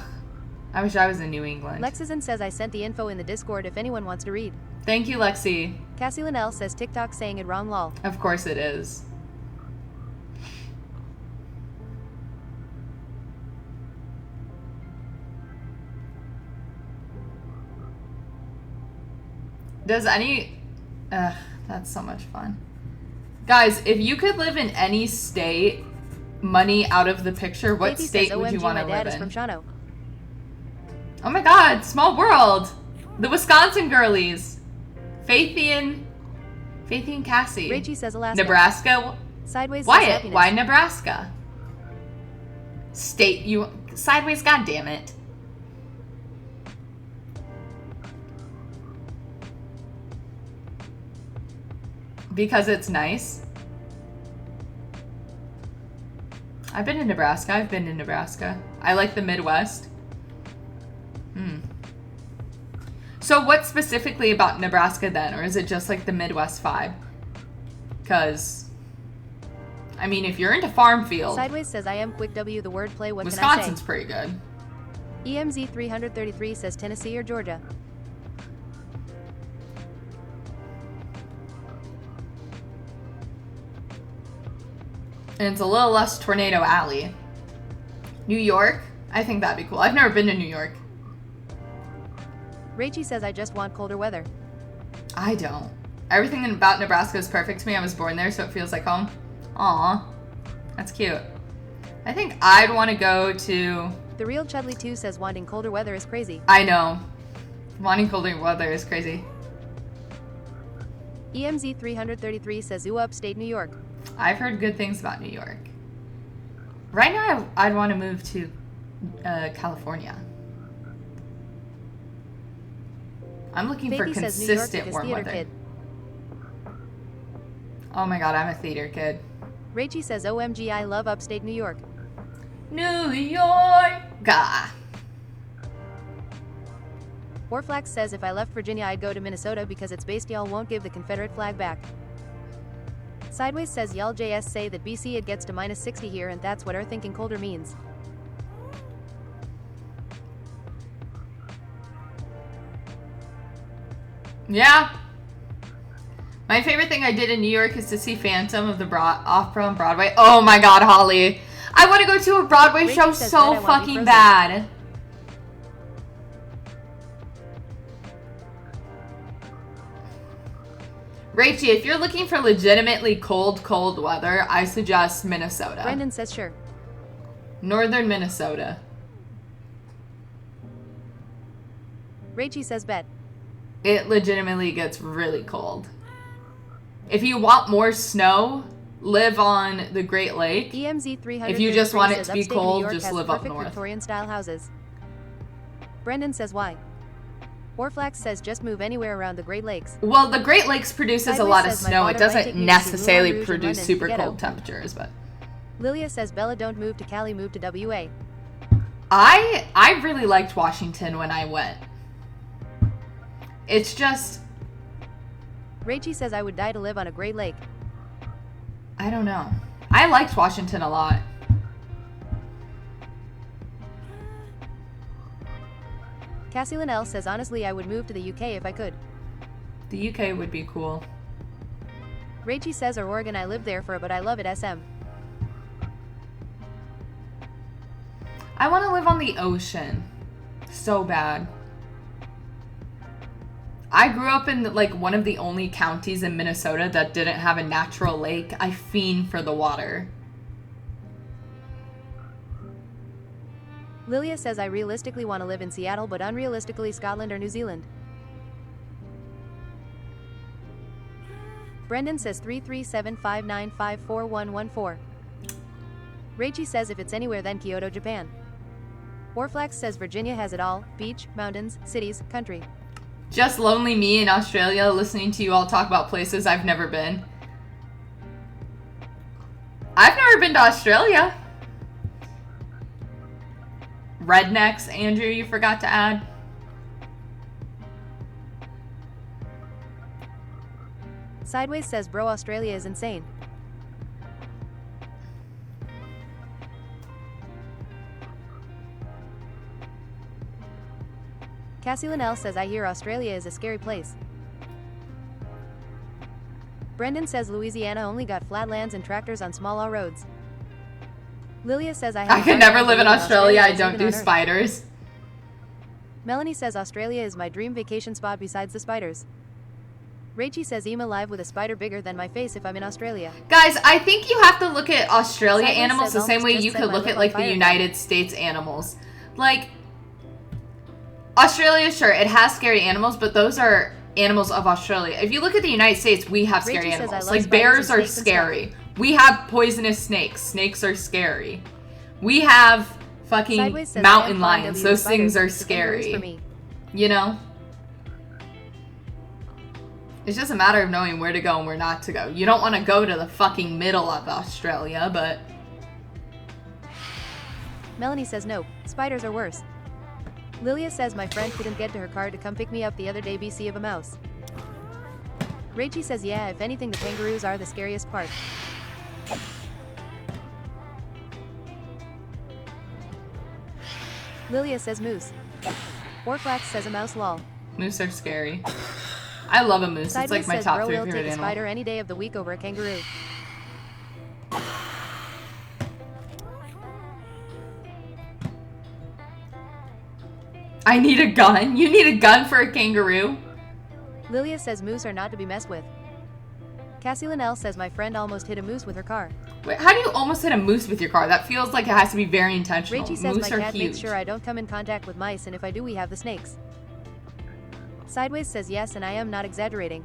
I wish I was in New England. Lexizan says I sent the info in the Discord if anyone wants to read. Thank you, Lexi. Cassie Linnell says TikTok saying it wrong lol. Of course it is. Does any... Ugh, that's so much fun. Guys, if you could live in any state, money out of the picture, what Faithy state says, would you OMG, want to my dad live is in? from Shawano. Oh my god, small world! The Wisconsin girlies. Faithy and Cassie. Rachie says Alaska. Nebraska? Sideways says Wyatt, happiness. why Nebraska? State you... Sideways, goddammit. Because it's nice. I've been to Nebraska. I like the Midwest. So what specifically about Nebraska then? Or is it just like the Midwest vibe? Because, I mean, if you're into farm field, Sideways says I am quick W the wordplay. What Wisconsin's can pretty good. I say? EMZ 333 says Tennessee or Georgia. And it's a little less Tornado Alley. New York? I think that'd be cool. I've never been to New York. Rachie says I just want colder weather. I don't. Everything about Nebraska is perfect to me. I was born there, so it feels like home. Aw. That's cute. I think I'd want to go to... The real Chudley 2 says wanting colder weather is crazy. I know. Wanting colder weather is crazy. EMZ 333 says ooh, upstate New York. I've heard good things about New York. Right now, I'd want to move to California. I'm looking for Baby says New York consistent because warm theater weather. kid. Oh my god, I'm a theater kid. Rachie says OMG I love upstate New York. New York! Gah. Warflax says if I left Virginia I'd go to Minnesota because it's based y'all won't give the Confederate flag back. Sideways says y'all JS say that BC it gets to minus 60 here and that's what our thinking colder means. Yeah. My favorite thing I did in New York is to see Phantom of the Opera on Broadway. Oh my god, Holly. I want to go to a Broadway Rachel show says so that I want to be fucking Frozen. bad. Rachie, if you're looking for legitimately cold weather, I suggest Minnesota. Brendan says sure. Northern Minnesota. Rachie says bet. It legitimately gets really cold. If you want more snow, live on the Great Lake. EMZ 300. If you just want it to be upstate New cold, York just has live up perfect north. Victorian style houses. Brendan says why. Warflax says just move anywhere around the Great Lakes. Well, the Great Lakes produces a Sideways lot of says my snow. It father might doesn't take me to see necessarily Moulin Rouge in produce London, super ghetto. cold temperatures, but Lilia says Bella don't move to Cali, move to WA. I really liked Washington when I went. It's just, Rachie says I would die to live on a Great Lake. I don't know. I liked Washington a lot. Cassie Linnell says honestly I would move to the UK if I could. The UK would be cool. Rachie says or Oregon I lived there for but I love it SM. I want to live on the ocean. So bad. I grew up in like one of the only counties in Minnesota that didn't have a natural lake. I fiend for the water. Lilia says I realistically want to live in Seattle but unrealistically Scotland or New Zealand. Brendan says 33759544114. Rachie says if it's anywhere then Kyoto, Japan. Warflax says Virginia has it all, beach, mountains, cities, country. Just lonely me in Australia listening to you all talk about places I've never been. I've never been to Australia. Rednecks, Andrew, you forgot to add. Sideways says bro Australia is insane. Cassie Linnell says I hear Australia is a scary place. Brendan says Louisiana only got flatlands and tractors on small roads. Lilia says I could never live in Australia. I don't do spiders. spiders. Melanie says Australia is my dream vacation spot besides the spiders. Rachie says I'm alive with a spider bigger than my face if I'm in Australia. Guys, I think you have to look at Australia Sideways animals the says same way almost you just could said my look at lip like on the fire. United States animals. Like, Australia, sure, it has scary animals, but those are animals of Australia. If you look at the United States, we have scary Rachie says, "I animals. love Like, spiders bears and are snakes and scary. We have poisonous snakes. Snakes are scary. We have fucking Sideways says, mountain I am fond lions. of Those spiders, things are the kangaroos scary. For me. You know? It's just a matter of knowing where to go and where not to go. You don't want to go to the fucking middle of Australia, but... Melanie says nope, spiders are worse. Lilia says my friend couldn't get to her car to come pick me up the other day BC of a mouse. Rachie says yeah, if anything the kangaroos are the scariest part. Lilia says moose. Warflax says a mouse lol. Moose are scary. I love a moose. Sideways It's like my says top bro 3 will favorite take a animal. spider any day of the week over a kangaroo. I need a gun? You need a gun for a kangaroo? Lilia says moose are not to be messed with. Cassie Linnell says my friend almost hit a moose with her car. Wait, how do you almost hit a moose with your car? That feels like it has to be very intentional. Rachie says Moose my are cat huge. makes sure I don't come in contact with mice, and if I do, we have the snakes. Sideways says yes, and I am not exaggerating.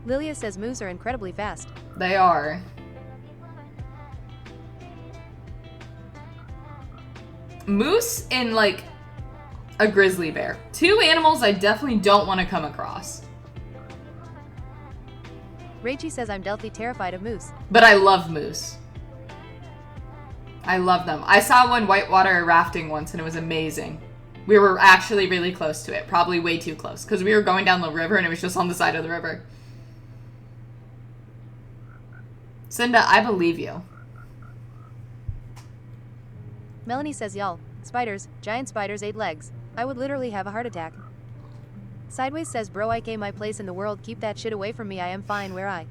Lilia says moose are incredibly fast. They are. Moose and like a grizzly bear. Two animals I definitely don't want to come across. Rachie says I'm deathly terrified of moose. But I love moose. I love them. I saw one whitewater rafting once and it was amazing. We were actually really close to it. Probably way too close. Because we were going down the river and it was just on the side of the river. Cinda, I believe you. Melanie says y'all, spiders, giant spiders, 8 legs. I would literally have a heart attack. Sideways says bro, I came my place in the world, keep that shit away from me, I am fine where I.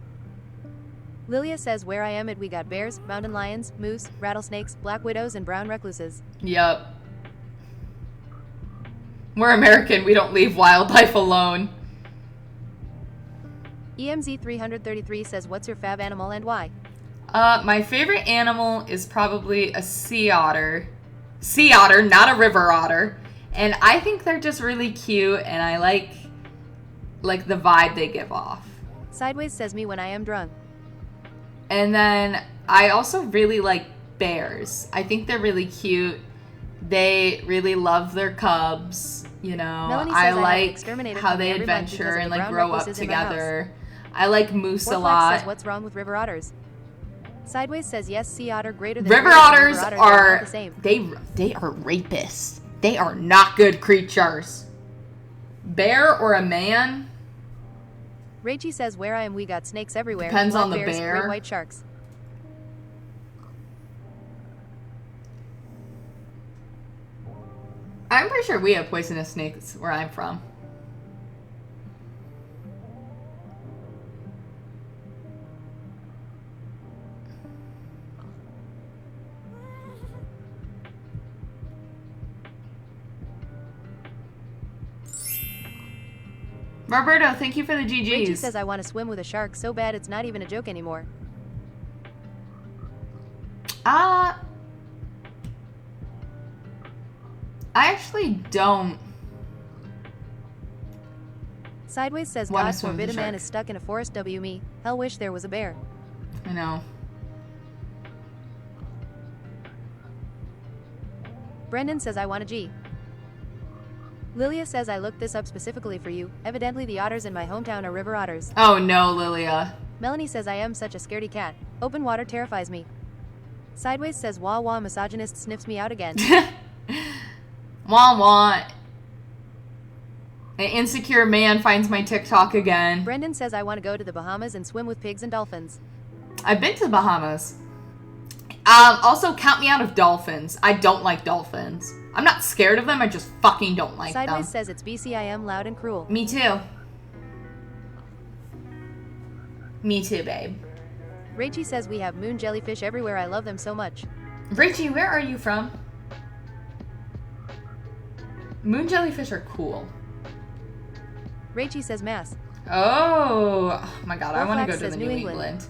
Lilia says where I am we got bears, mountain lions, moose, rattlesnakes, black widows, and brown recluses. Yup. We're American, we don't leave wildlife alone. EMZ 333 says what's your fave animal and why? My favorite animal is probably a sea otter. Sea otter, not a river otter. And I think they're just really cute and I like the vibe they give off. Sideways says me when I am drunk. And then I also really like bears. I think they're really cute. They really love their cubs, you know. Melanie I says I have like exterminated how from they every month because adventure of and the like brown grow up recluses in my house. together. I like moose a Warflex lot. says what's wrong with river otters? Sideways says yes, sea otter greater than River greater than otters river are not the same. they are rapists. They are not good creatures. Bear or a man? Rachie says where I am we got snakes everywhere. Depends black on the bears, bear. great white sharks. I'm pretty sure we have poisonous snakes where I'm from. Roberto, thank you for the Rachie GGs. says I want to swim with a shark so bad it's not even a joke anymore. I actually don't. Sideways says Wanna God swim with forbid a a man shark. is stuck in a forest. W me. Hell wish there was a bear. I know. Brendan says I want a G. Lilia says I looked this up specifically for you. Evidently the otters in my hometown are river otters. Oh no, Lilia. Melanie says I am such a scaredy cat. Open water terrifies me. Sideways says wah wah misogynist sniffs me out again. Wah wah. An insecure man finds my TikTok again. Brendan says I want to go to the Bahamas and swim with pigs and dolphins. I've been to the Bahamas. Also, count me out of dolphins. I don't like dolphins. I'm not scared of them, I just fucking don't like Sideways them. says it's BC I am loud and cruel. Me too. Me too, babe. Rachie says we have moon jellyfish everywhere. I love them so much. Richie, where are you from? Moon jellyfish are cool. Rachie says mass. Oh my god, I want to Wolfwax go to says the New New England.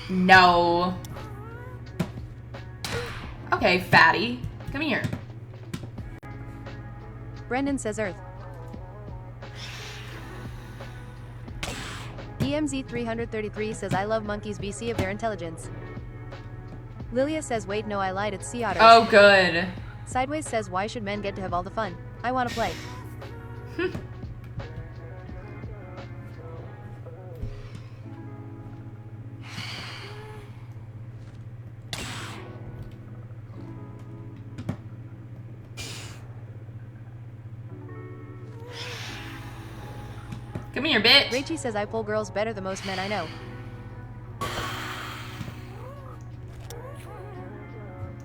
England. No. Okay, fatty. Come here. Brendan says Earth. EMZ 333 says I love monkeys BC of their intelligence. Lilia says wait no I lied it's sea otters. Oh, good. Sideways says why should men get to have all the fun? I want to play. Come here, bitch. Rachie says I pull girls better than most men I know.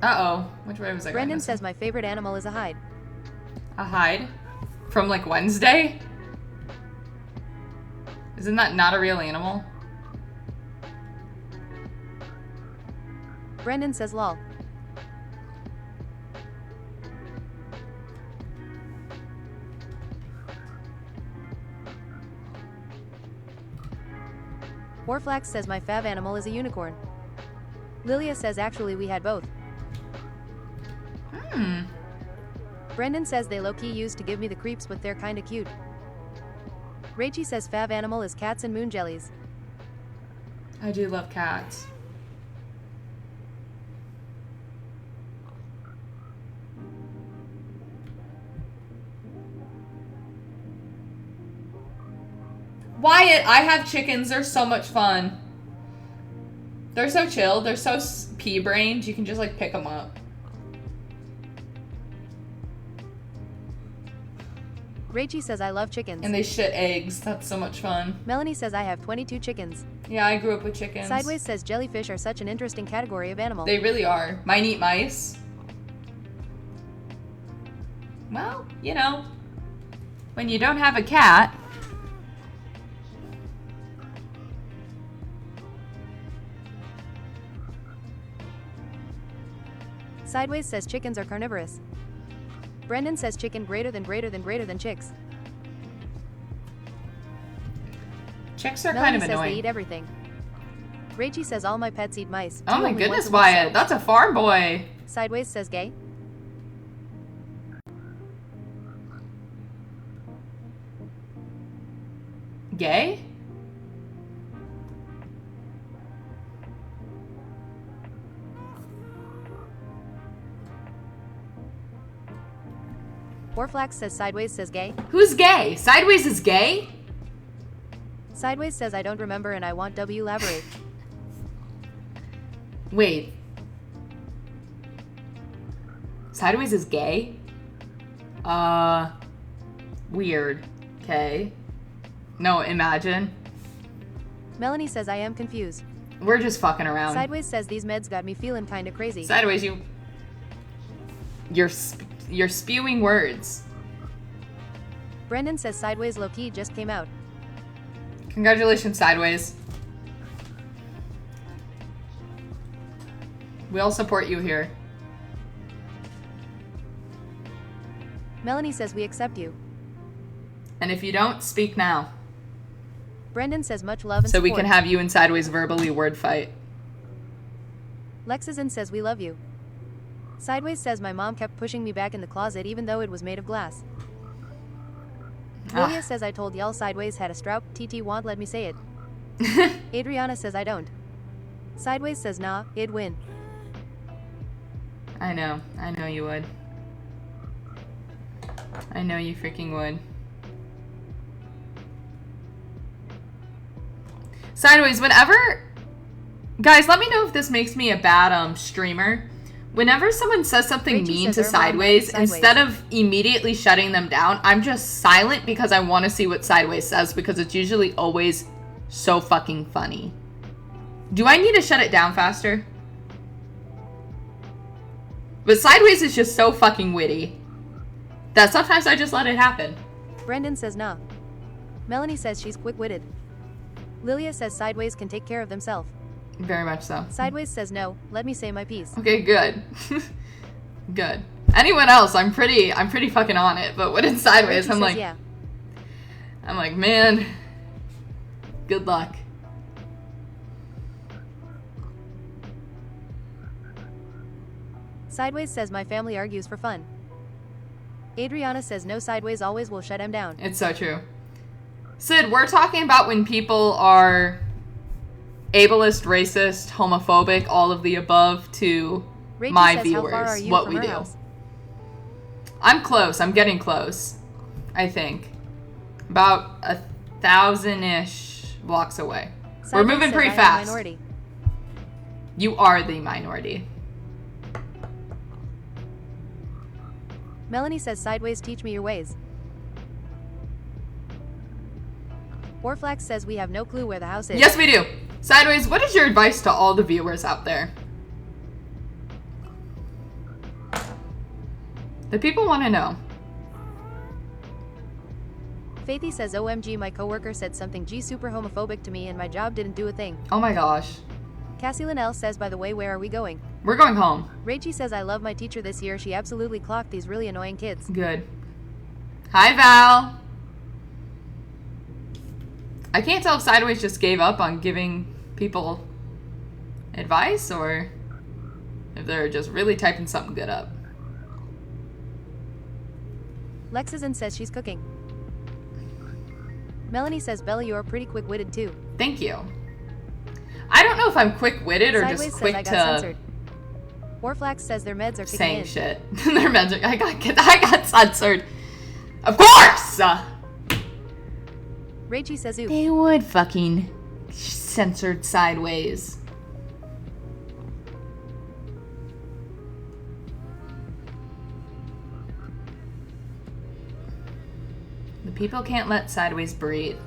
Uh-oh. Which way was I going? Brendan This says my favorite animal is a hide. way? A hide? From, like, Wednesday? Isn't that not a real animal? Brendan says lol. Warflax says my fav animal is a unicorn. Lilia says actually we had both. Brendan says they low-key used to give me the creeps but they're kinda cute. Rachie says fav animal is cats and moon jellies. I do love cats. Wyatt, I have chickens. They're so much fun. They're so chill. They're so pea-brained. You can just like pick them up. Rachie says I love chickens. And they shit eggs. That's so much fun. Melanie says I have 22 chickens. Yeah, I grew up with chickens. Sideways says jellyfish are such an interesting category of animal. They really are. Mine eat mice. Well, you know, when you don't have a cat. Sideways says chickens are carnivorous. Brendan says chicken greater than chicks. Chicks are Melanie kind of says annoying. they eat everything. Rachie says all my pets eat mice. Oh Two my only goodness, once a week, Wyatt. so- That's a farm boy. Sideways says gay. Gay? Warflax says sideways says gay. Who's gay? Sideways is gay? Sideways says I don't remember and I want W elaborate. Wait. Sideways is gay? Weird. Okay. No, imagine. Melanie says I am confused. We're just fucking around. Sideways says these meds got me feeling kinda crazy. Sideways, you're spewing words. Brendan says sideways low-key just came out. Congratulations, Sideways. We all support you here. Melanie says we accept you. And if you don't, speak now. Brendan says much love and So support. we can have you and Sideways verbally word fight. Lexazin says we love you. Sideways says my mom kept pushing me back in the closet even though it was made of glass. Lilia says I told y'all Sideways had a Strout, TT won't let me say it. Adriana says I don't. Sideways says nah, it'd win. I know you would. I know you freaking would. Sideways, whenever... Guys, let me know if this makes me a bad streamer. Whenever someone says something Rachie mean says to our mom Sideways, likes Sideways. instead of immediately shutting them down, I'm just silent because I want to see what Sideways says because it's usually always so fucking funny. Do I need to shut it down faster? But Sideways is just so fucking witty that sometimes I just let it happen. Brendan says nah. Melanie says she's quick-witted. Lilia says Sideways can take care of themselves. Very much so. Sideways says no, let me say my piece. Okay, good. Good. Anyone else, I'm pretty fucking on it, but when it's Sideways, Rachie I'm says like, yeah. I'm like, man, good luck. Sideways says my family argues for fun. Adriana says no, Sideways always will shut him down. It's so true. Sid, we're talking about when people are ableist, racist, homophobic, all of the above to Rachie my says viewers, how far are you what from we her do. house? I'm close. I'm getting close. I think. About 1,000-ish blocks away. We're Sideways moving says pretty I am fast. minority. You are the minority. Melanie says Sideways teach me your ways. Warflax says we have no clue where the house is. Yes, we do. Sideways, what is your advice to all the viewers out there? The people want to know. Faithy says OMG, my coworker said something super homophobic to me and my job didn't do a thing. Oh my gosh. Cassie Linnell says, by the way, where are we going? We're going home. Rachie says, I love my teacher this year. She absolutely clocked these really annoying kids. Good. Hi, Val. I can't tell if Sideways just gave up on giving people advice or if they're just really typing something good up. Lexizan says she's cooking. Melanie says, Bella, you're pretty quick-witted too. Thank you. I don't know if I'm quick-witted or Sideways just says quick I got to censored. Warflax says their meds are kicking saying in. shit. Their meds are, I got censored. Of course! Rachie says, ooh. They would fucking censored Sideways. The people can't let Sideways breathe.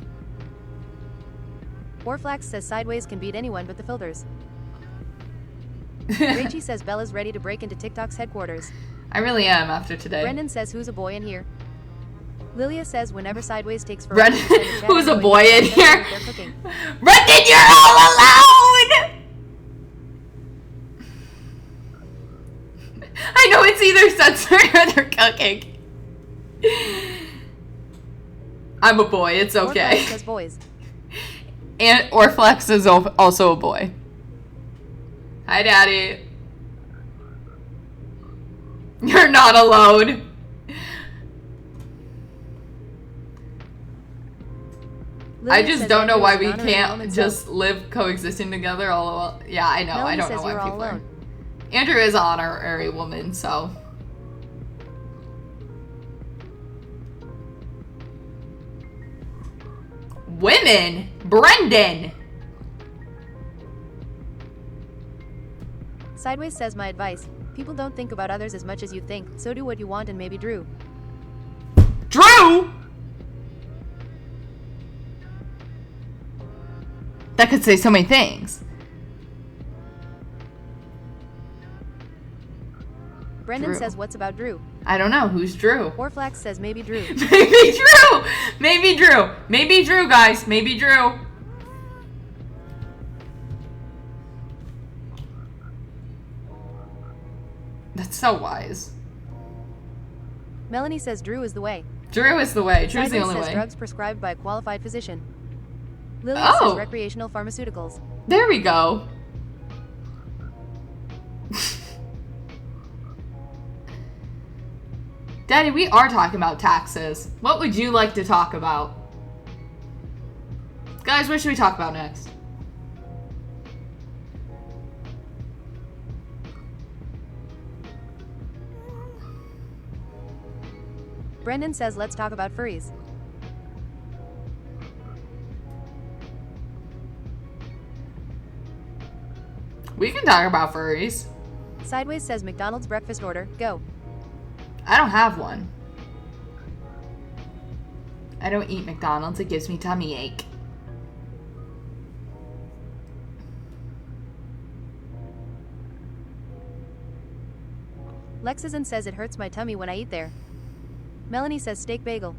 Warflax says Sideways can beat anyone but the filters. Rachie says Bella's ready to break into TikTok's headquarters. I really am after today. Brendan says, who's a boy in here? Lilia says, whenever Sideways takes for Brendan, who's a boy in here? They're cooking. Brendan, you're all alone! I know it's either censored or they're cooking. I'm a boy, it's okay. Warflax says boys. And Orflex is also a boy. Hi, Daddy. You're not alone. I Lilia just says don't know Andrew why is we an honorary can't woman, just so- live coexisting together all. Yeah, I know. Melanie I don't says know why you're all people are. alone. Andrew is an honorary woman, so. Women, Brendan. Sideways says my advice. People don't think about others as much as you think, so do what you want and maybe Drew. Drew. That could say so many things. Brendan Drew. says what's about Drew? I don't know. Who's Drew? Warflax says maybe Drew. Maybe Drew. Maybe Drew. Maybe Drew, guys. Maybe Drew. That's so wise. Melanie says Drew is the way. Drew is the way. Drew's the Sideways only says way. drugs prescribed by a qualified physician. Lilia Oh. says recreational pharmaceuticals. There we go. Daddy, we are talking about taxes. What would you like to talk about? Guys, what should we talk about next? Brendan says let's talk about furries. We can talk about furries. Sideways says McDonald's breakfast order, go. I don't have one. I don't eat McDonald's. It gives me tummy ache. Lexizan says it hurts my tummy when I eat there. Melanie says steak bagel.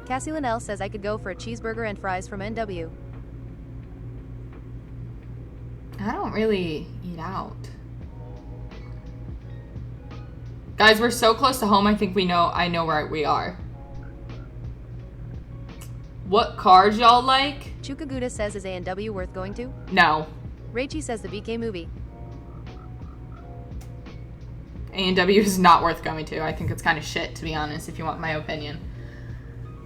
Cassie Linnell says I could go for a cheeseburger and fries from NW. I don't really eat out. Guys, we're so close to home. I think I know where we are. What cars y'all like? Chukaguda says is A&W worth going to? No. Rachie says the BK movie. A&W is not worth going to. I think it's kind of shit, to be honest, if you want my opinion.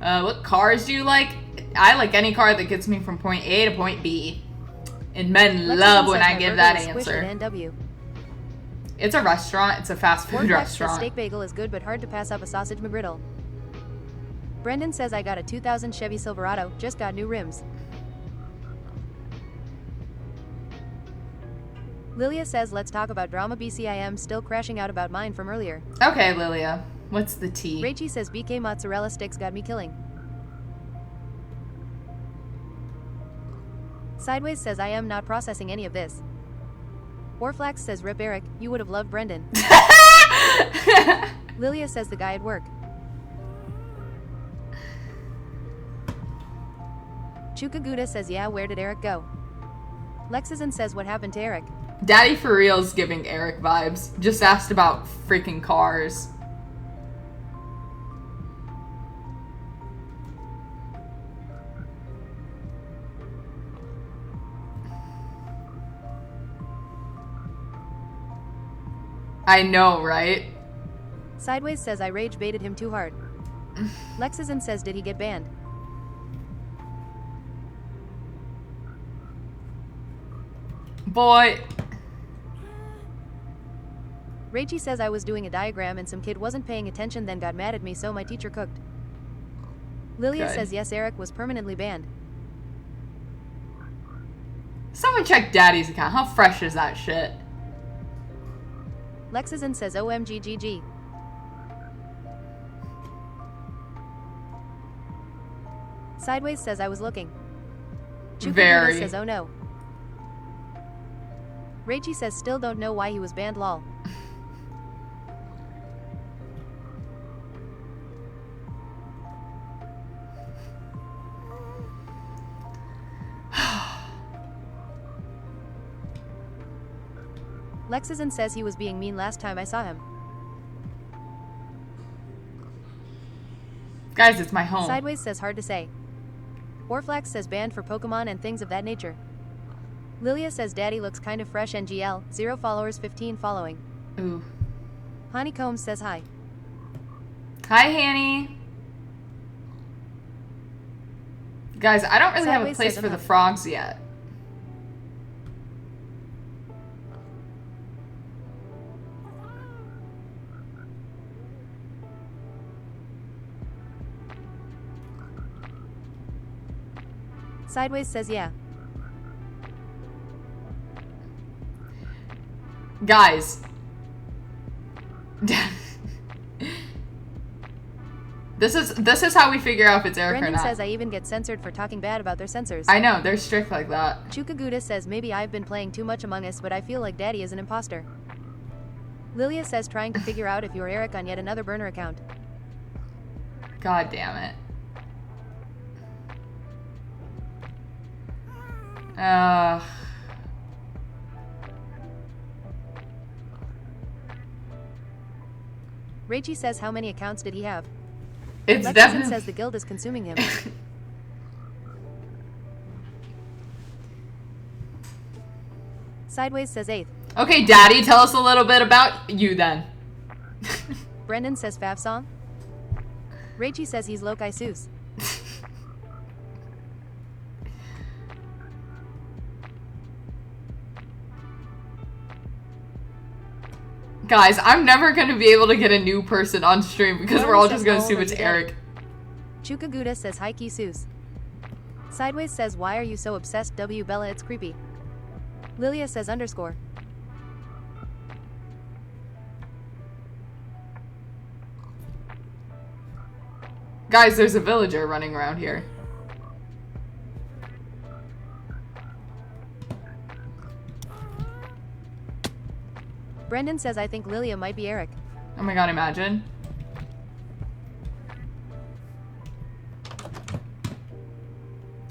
What cars do you like? I like any car that gets me from point A to point B. And men Lexington love when says I my give burger that is squished at answer. NW. It's a restaurant. It's a fast food Warflex says restaurant. steak bagel is good but hard to pass up a sausage McGriddle. Brendan says I got a 2000 Chevy Silverado, just got new rims. Lilia says let's talk about drama BCIM still crashing out about mine from earlier. Okay, Lilia. What's the tea? Rachie says BK mozzarella sticks got me killing. Sideways says I am not processing any of this. Warflax says rip Eric, you would have loved Brendan. Lilia says the guy at work. Chukaguda says yeah, where did Eric go? Lexizan says what happened to Eric? Daddy for real's giving Eric vibes. Just asked about freaking cars. I know, right? Sideways says I rage baited him too hard. Lexizan says did he get banned? Boy. Ragey says I was doing a diagram and some kid wasn't paying attention then got mad at me so my teacher cooked. Lilia Good. says yes, Eric was permanently banned. Someone check Daddy's account. How fresh is that shit? Lexizan says OMGGG. Sideways says I was looking. Chukaguda Very. says oh no. Ragey says still don't know why he was banned lol. Lexizan says he was being mean last time I saw him. Guys, it's my home. Sideways says hard to say. Orflax says banned for Pokemon and things of that nature. Lilia says daddy looks kind of fresh and GL, 0 followers 15 following. Ooh. Honeycombs says hi. Hi, Hanny. Guys, I don't really have a Sideways place says for I'm the up. frogs yet. Sideways says yeah. Guys. This is how we figure out if it's Eric or Brendan not. says I even get censored for talking bad about their censors. I know, they're strict like that. Chukaguda says maybe I've been playing too much Among Us but I feel like daddy is an imposter. Lilia says trying to figure out if you're Eric on yet another burner account. God damn it. Raichi says how many accounts did he have? It's Lexington definitely. says the guild is consuming him. Sideways says 8th. Okay, Daddy, tell us a little bit about you then. Brendan says Fav song. Raichi says he's Lokai Seuss. Guys, I'm never going to be able to get a new person on stream because we're all just going to assume it's Eric. Chukaguda says Haiki Seuss. Sideways says why are you so obsessed W Bella it's creepy. Lilia says underscore. Guys, there's a villager running around here. Brendan says I think Lilia might be Eric. Oh my god, imagine.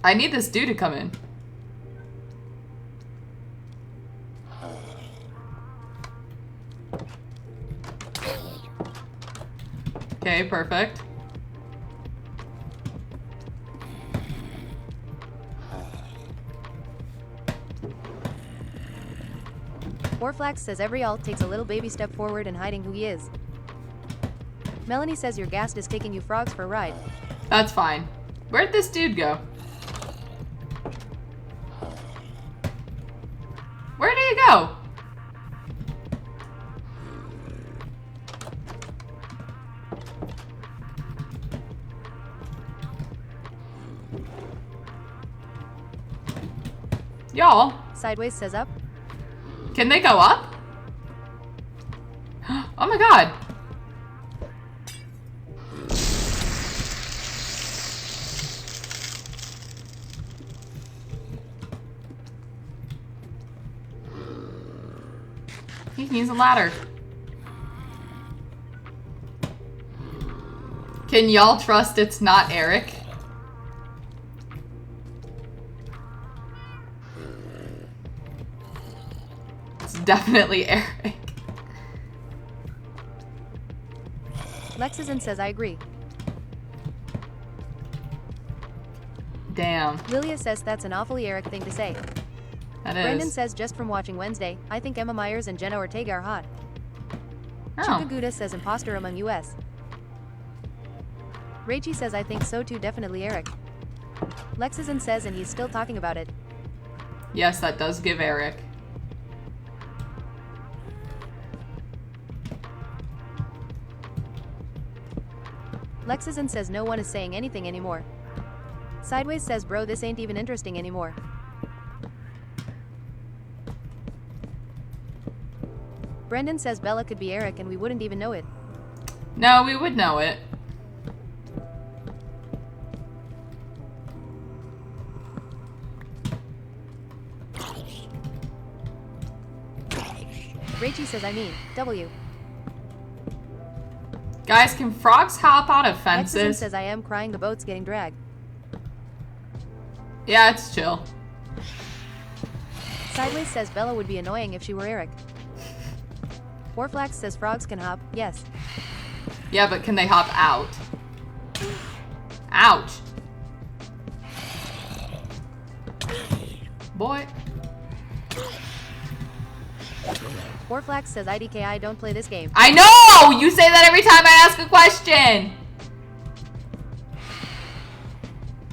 I need this dude to come in. Okay, perfect. Orflax says every alt takes a little baby step forward in hiding who he is. Melanie says your ghast is taking you frogs for a ride. That's fine. Where'd this dude go? Where did he go? Y'all, Sideways says up. can they go up? Oh my god. He needs a ladder. Can y'all trust it's not Eric? definitely Eric. Lexison says I agree. Damn. Lilia says that's an awfully Eric thing to say. That is. Brendan says just from watching Wednesday, I think Emma Myers and Jenna Ortega are hot. Oh. Chukaguda says imposter among US. Rachie says I think so too, definitely Eric. Lexison says and he's still talking about it. Yes, that does give Eric. Lexison says no one is saying anything anymore. Sideways says bro this ain't even interesting anymore. Brendan says Bella could be Eric and we wouldn't even know it. No, we would know it. Rachie says I mean, W. Guys, can frogs hop out of Lexison fences? says I am crying the boat's getting dragged. Yeah, it's chill. Sideways says Bella would be annoying if she were Eric. Warflax says frogs can hop, yes. Yeah, but can they hop out? Ouch. Boy. Warflax says IDKI don't play this game. I know! You say that every time I ask a question!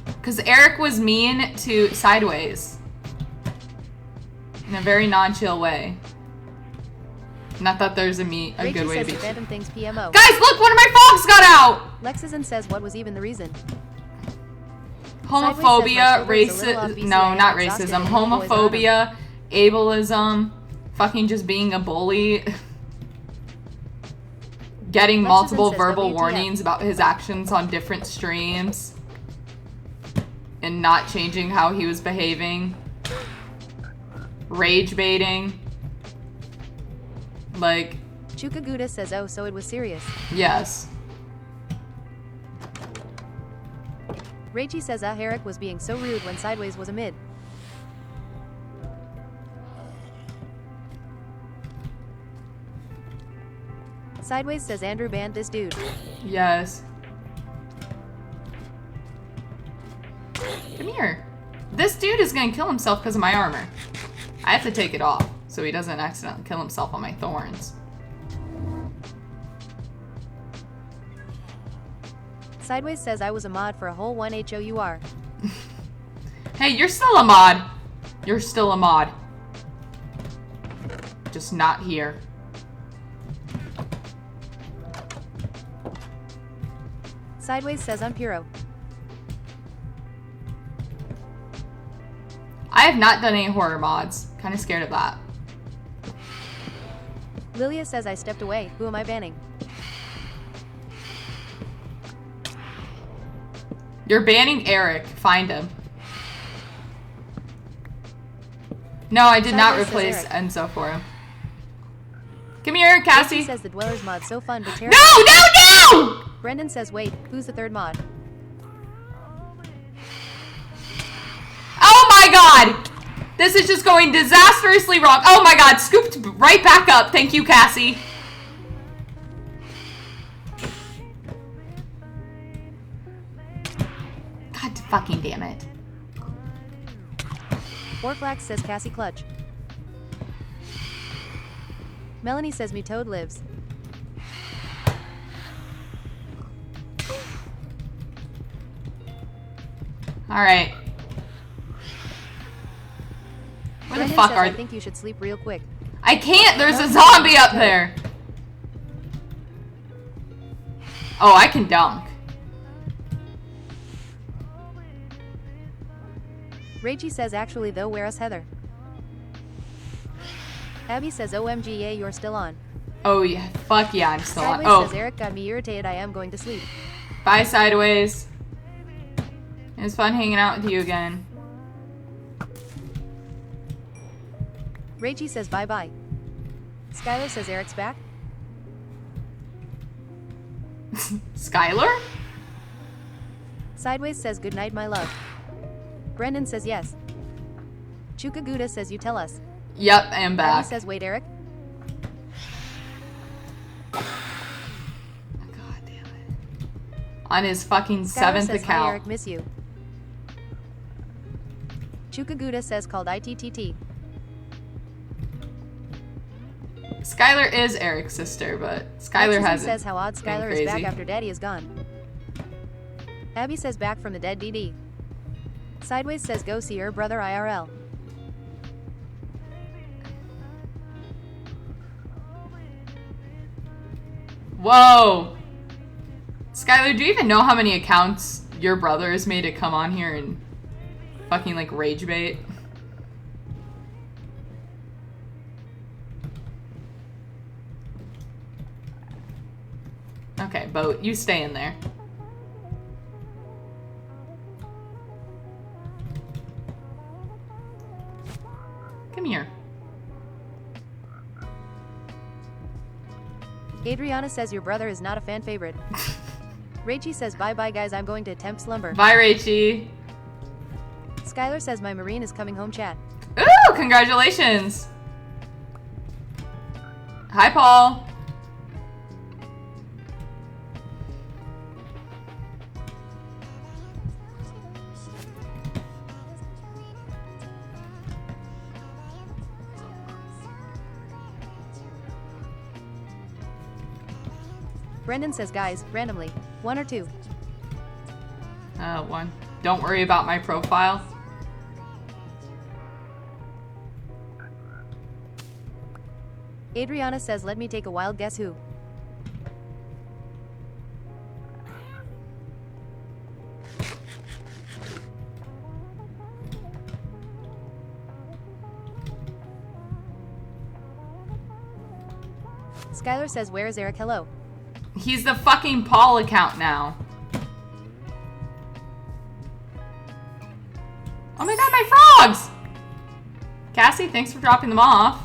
Because Eric was mean to Sideways. In a very non-chill way. Not that there's a good Rachie way to says be. if random things PMO. Guys, look! One of my frogs got out! Lexison says what was even the reason? Homophobia, Sideways says my shoulder is a little off racism, BCI, no, I'm not exhausted racism, and the boys are on 'em. homophobia, ableism, fucking just being a bully, getting Lexison multiple says verbal WTF. warnings about his actions on different streams, and not changing how he was behaving, rage baiting, like, Chukaguda says oh so it was serious. yes. Rachie says Eric was being so rude when Sideways was a mid. Sideways says Andrew banned this dude. Yes. Come here. This dude is gonna kill himself because of my armor. I have to take it off so he doesn't accidentally kill himself on my thorns. Sideways says I was a mod for a whole 1 HOUR. Hey, you're still a mod. You're still a mod. Just not here. Sideways says I'm Puro. I have not done any horror mods. Kind of scared of that. Lilia says I stepped away. Who am I banning? You're banning Eric. Find him. No, I did not Sideways says replace Eric. Enzo for him. Come here, Cassie. Rachie says the Dwellers mod so fun but terrible. No, no, no! Brendan says wait, who's the third mod? Oh my god! This is just going disastrously wrong. Oh my god, scooped right back up. Thank you, Cassie. God fucking damn it. Warflax says Cassie clutch. Melanie says me Toad lives. Alright. Where the Brendan fuck says are I think you should sleep real quick. I can't! There's a zombie up there! Oh, I can dunk. Rachie says actually though where us Heather. Abby says OMG yeah you're still on. Oh yeah, fuck yeah, I'm still on. Sideways Oh, says Eric got me irritated I am going to sleep. bye Sideways. It was fun hanging out with you again. Rachie says bye bye. Skylar says Eric's back. Skylar? Sideways says good night my love. Brendan says yes. Chukaguda says you tell us. Yep, I am Abby back. says, wait, Eric. God damn it. On his fucking Skylar 7th says, hi, account. Eric, miss you. Chukaguda says, called ITTT. Skylar is Eric's sister, but Skylar Lexington hasn't. says, how odd been Skylar is back crazy. after Daddy is gone. Abby says, back from the dead DD. Sideways says, go see her brother IRL. Whoa! Skylar, do you even know how many accounts your brother has made to come on here and fucking like rage bait? Okay, Boat, you stay in there. Come here. Adriana says, your brother is not a fan favorite. Rachie says, bye bye guys, I'm going to attempt slumber. Bye, Rachie. Skylar says, my Marine is coming home chat. Ooh, congratulations. Hi, Paul. Brendan says, guys, randomly, 1 or 2. 1. Don't worry about my profile. Adriana says, let me take a wild guess who. Skylar says, where is Eric? Hello. He's the fucking Paul account now. Oh my god, my frogs! Cassie, thanks for dropping them off.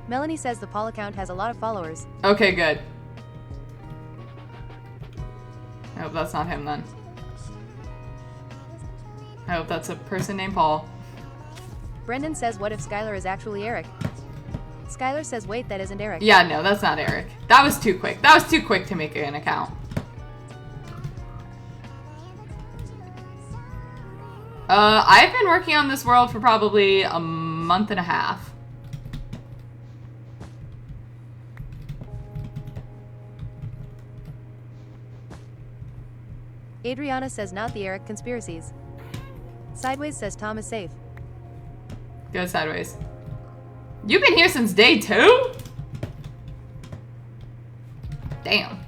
Melanie says the Paul account has a lot of followers. Okay, good. I hope that's not him then. I hope that's a person named Paul. Brendan says, what if Skylar is actually Eric? Skylar says, wait, that isn't Eric. Yeah, no, that's not Eric. That was too quick. That was too quick to make an account. I've been working on this world for probably a month and a half. Adriana says, not the Eric conspiracies. Sideways says, Tom is safe. Go sideways. You've been here since day 2? Damn.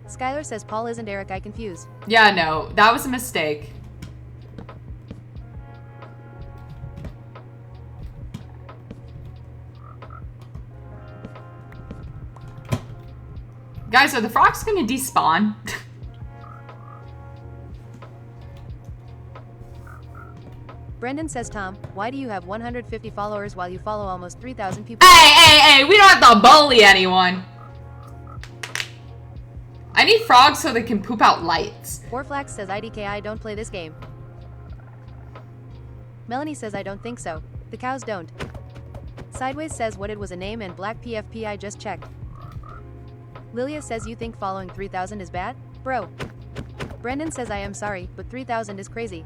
Skylar says, Paul isn't Eric, I confused. Yeah, no, that was a mistake. Guys, are the frogs gonna despawn? Brendan says, Tom, why do you have 150 followers while you follow almost 3,000 people? Hey, we don't have to bully anyone. I need frogs so they can poop out lights. Warflax says, IDKI don't play this game. Melanie says, I don't think so. The cows don't. Sideways says, what it was a name and Black PFP I just checked. Lilia says, you think following 3,000 is bad? Bro. Brendan says, I am sorry, but 3,000 is crazy.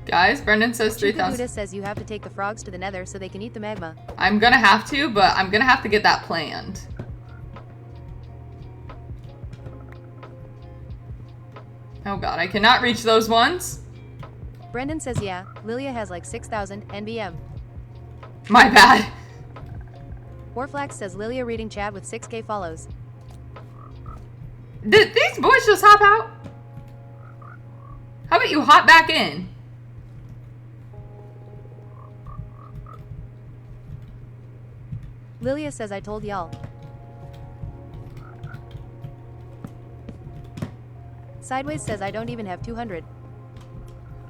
Guys, Brendan says 3,000. Chukaguda says you have to take the frogs to the nether so they can eat the magma. I'm gonna have to, but I'm gonna have to get that planned. Oh god, I cannot reach those ones. Brendan says, yeah, Lilia has like 6,000 NBM. My bad. Warflax says, Lilia reading chat with 6k follows. Did these boys just hop out? How about you hop back in? Lilia says, I told y'all. Sideways says, I don't even have 200.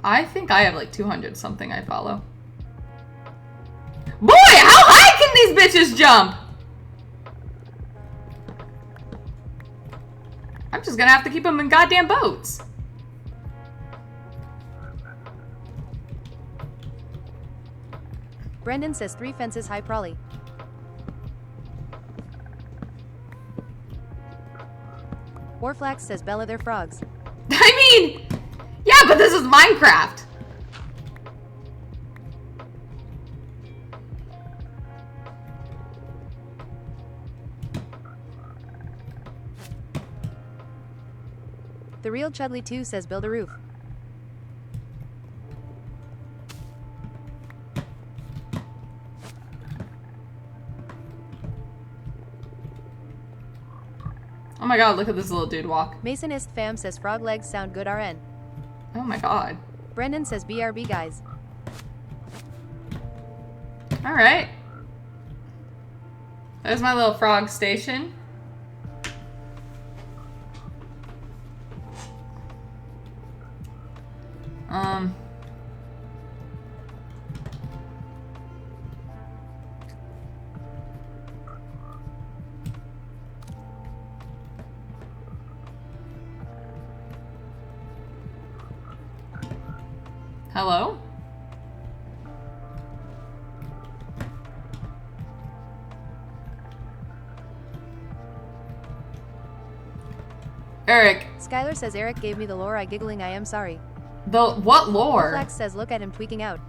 I think I have like 200 something I follow. Boy, how high can these bitches jump? I'm just gonna have to keep them in goddamn boats. Brendan says 3 fences high probably. Orflax says Bella they're frogs. I mean, yeah, but this is Minecraft. The real Chudley 2 says build a roof. Oh my god, look at this little dude walk. Masonist fam says frog legs sound good RN. Oh my god. Brendan says BRB guys. Alright. There's my little frog station. Hello? Eric. Skylar says Eric gave me the lore I giggling I am sorry. The what lore? Orflax says look at him tweaking out.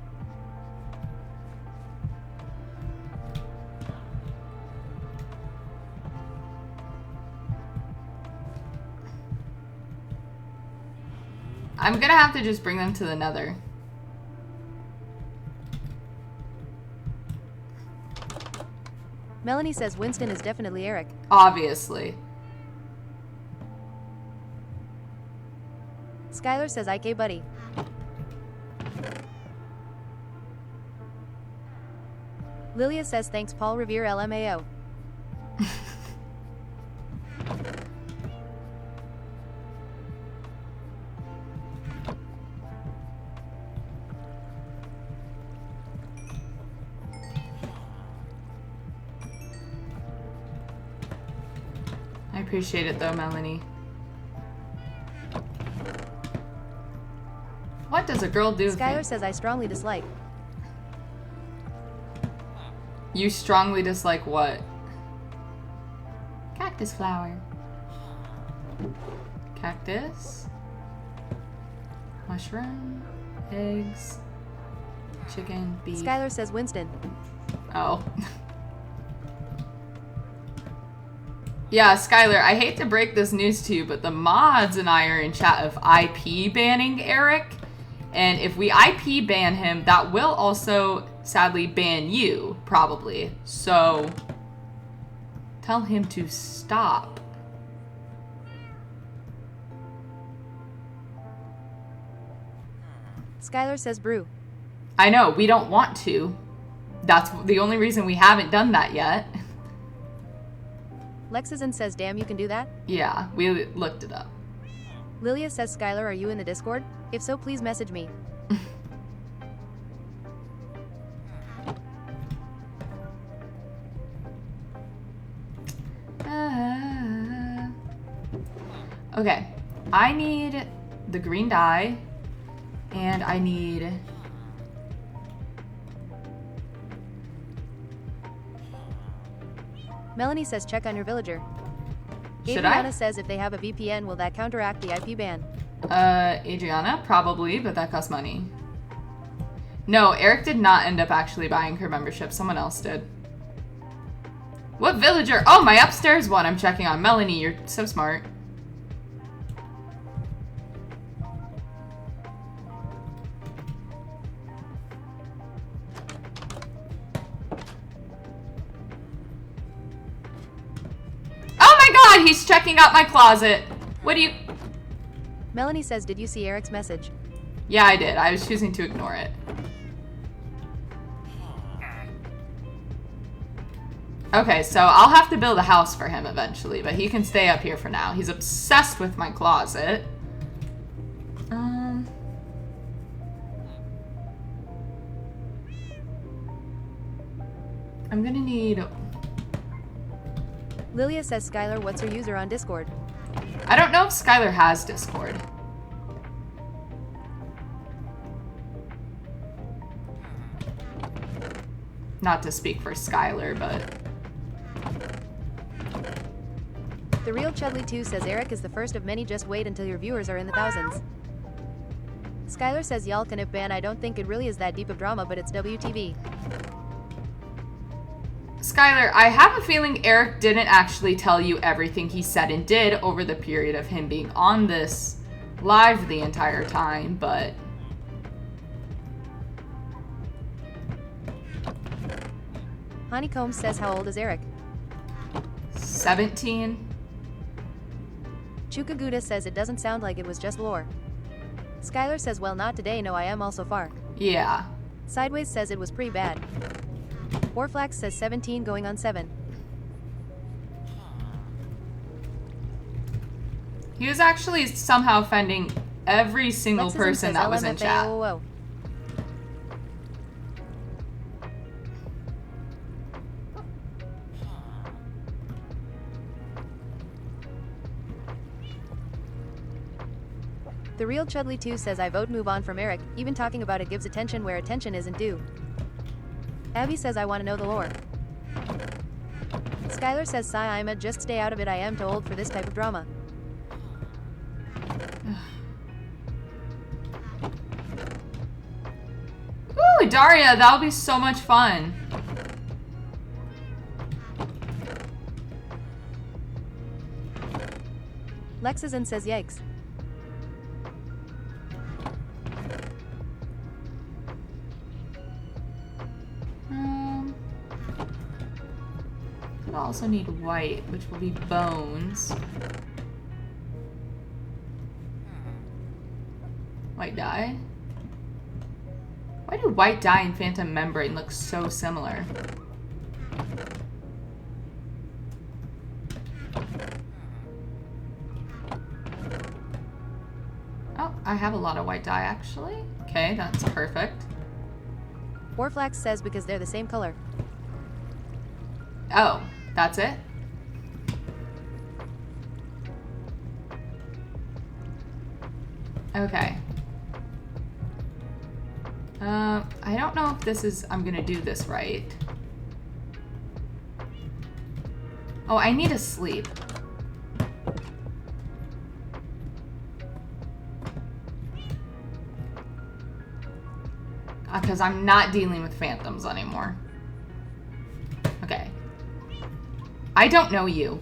I'm gonna have to just bring them to the Nether. Melanie says Winston is definitely Eric. Obviously. Skylar says IK buddy. Lilia says thanks Paul Revere LMAO. I appreciate it though, Melanie. What does a girl do? Skylar says I strongly dislike. You strongly dislike what? Cactus flower. Cactus. Mushroom. Eggs. Chicken. Beef. Skylar says Winston. Oh. Yeah, Skylar, I hate to break this news to you, but the mods and I are in chat of IP banning Eric. And if we IP ban him, that will also sadly ban you, probably. So, tell him to stop. Skylar says brew. I know, we don't want to. That's the only reason we haven't done that yet. Lexazin says damn you can do that? Yeah, we looked it up. Lilia says Skylar are you in the Discord? If so please message me. Okay, I need the green dye, and I need... Melanie says check on your villager. Should Adriana I? says if they have a VPN, will that counteract the IP ban? Adriana, probably, but that costs money. No, Eric did not end up actually buying her membership. Someone else did. What villager? Oh, my upstairs one I'm checking on. Melanie, you're so smart. Oh my god, he's checking out my closet. What do you... Melanie says did you see Eric's message? Yeah, I did. I was choosing to ignore it. Okay, so I'll have to build a house for him eventually, but he can stay up here for now. He's obsessed with my closet. I'm gonna need... Lilia says, Skylar, what's her user on Discord? I don't know if Skylar has Discord. Not to speak for Skylar, but... The Real Chudley2 says, Eric is the first of many, just wait until your viewers are in the thousands. Skylar says, y'all can if ban, I don't think it really is that deep of drama, but it's WTV. Skylar, I have a feeling Eric didn't actually tell you everything he said and did over the period of him being on this live the entire time, but... Honeycomb says, how old is Eric? 17? Chukaguda says, it doesn't sound like it was just lore. Skylar says, well, not today, no, I am also far. Yeah. Sideways says it was pretty bad. Warflax says 17 going on 7. He was actually somehow offending every single Lexism person says that was in chat. LMFAOO. The Real Chudley2 says, I vote move on from Eric, even talking about it gives attention where attention isn't due. Abby says, I want to know the lore. Skylar says, Sigh, I'ma just stay out of it, I am too old for this type of drama. Ooh, Daria, that'll be so much fun. Lexizan says, yikes. I'll also need white, which will be bones. White dye? Why do white dye and phantom membrane look so similar? Oh, I have a lot of white dye actually. Okay, that's perfect. Warflax says, because they're the same color. Oh, that's it? Okay. I don't know if this is... I'm gonna do this right. Oh, I need to sleep. Because I'm not dealing with phantoms anymore. Okay. I don't know you.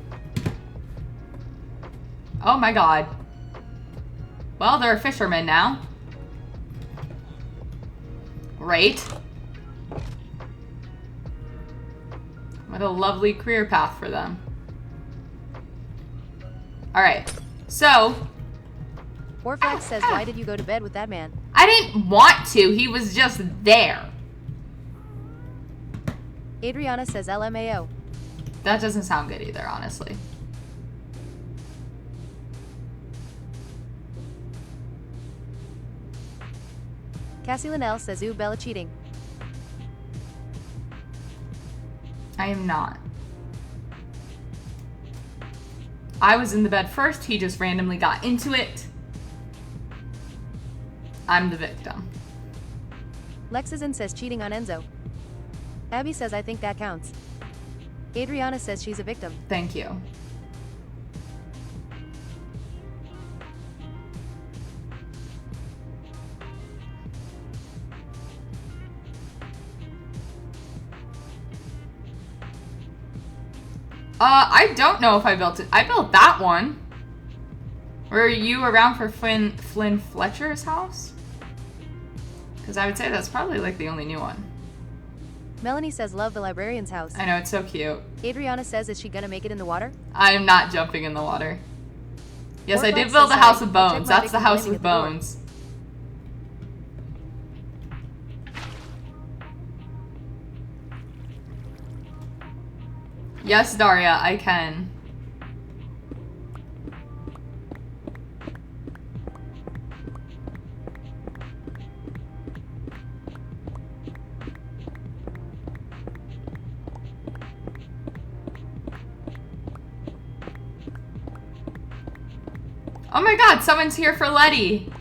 Oh my god. Well, they're fishermen now. Great. What a lovely career path for them. Alright. So. Warflax says, why did you go to bed with that man? I didn't want to. He was just there. Adriana says, LMAO. That doesn't sound good either, honestly. Cassie Linnell says, ooh, Bella cheating. I am not. I was in the bed first. He just randomly got into it. I'm the victim. Lexizan says, cheating on Enzo. Abby says, I think that counts. Adriana says she's a victim. Thank you. I don't know if I built it. I built that one. Were you around for Flynn Fletcher's house? Because I would say that's probably like the only new one. Melanie says, love the librarian's house. I know, it's so cute. Adriana says, is she gonna make it in the water? I'm not jumping in the water. Yes, I Warflax did build a says, house sorry, of I'll check bones. my That's the victim house blaming with at the door. bones. Yes, Daria, I can. Oh my god, someone's here for Letty.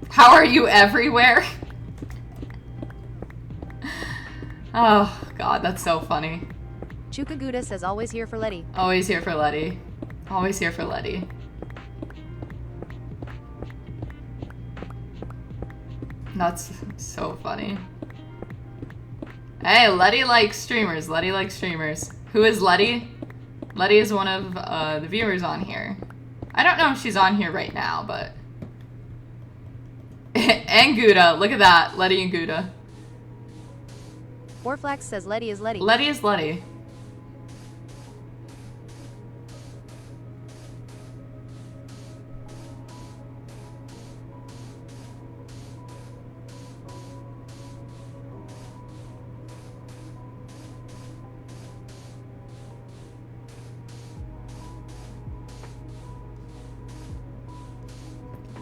How are you everywhere? Oh god, that's so funny. Chukaguda says always here for Letty. Always here for Letty. Always here for Letty. That's so funny. Hey, Letty likes streamers. Letty likes streamers. Who is Letty? Letty is one of the viewers on here. I don't know if she's on here right now, but... and Gouda. Look at that. Letty and Gouda. Warflax says Letty is Letty. Letty is Letty.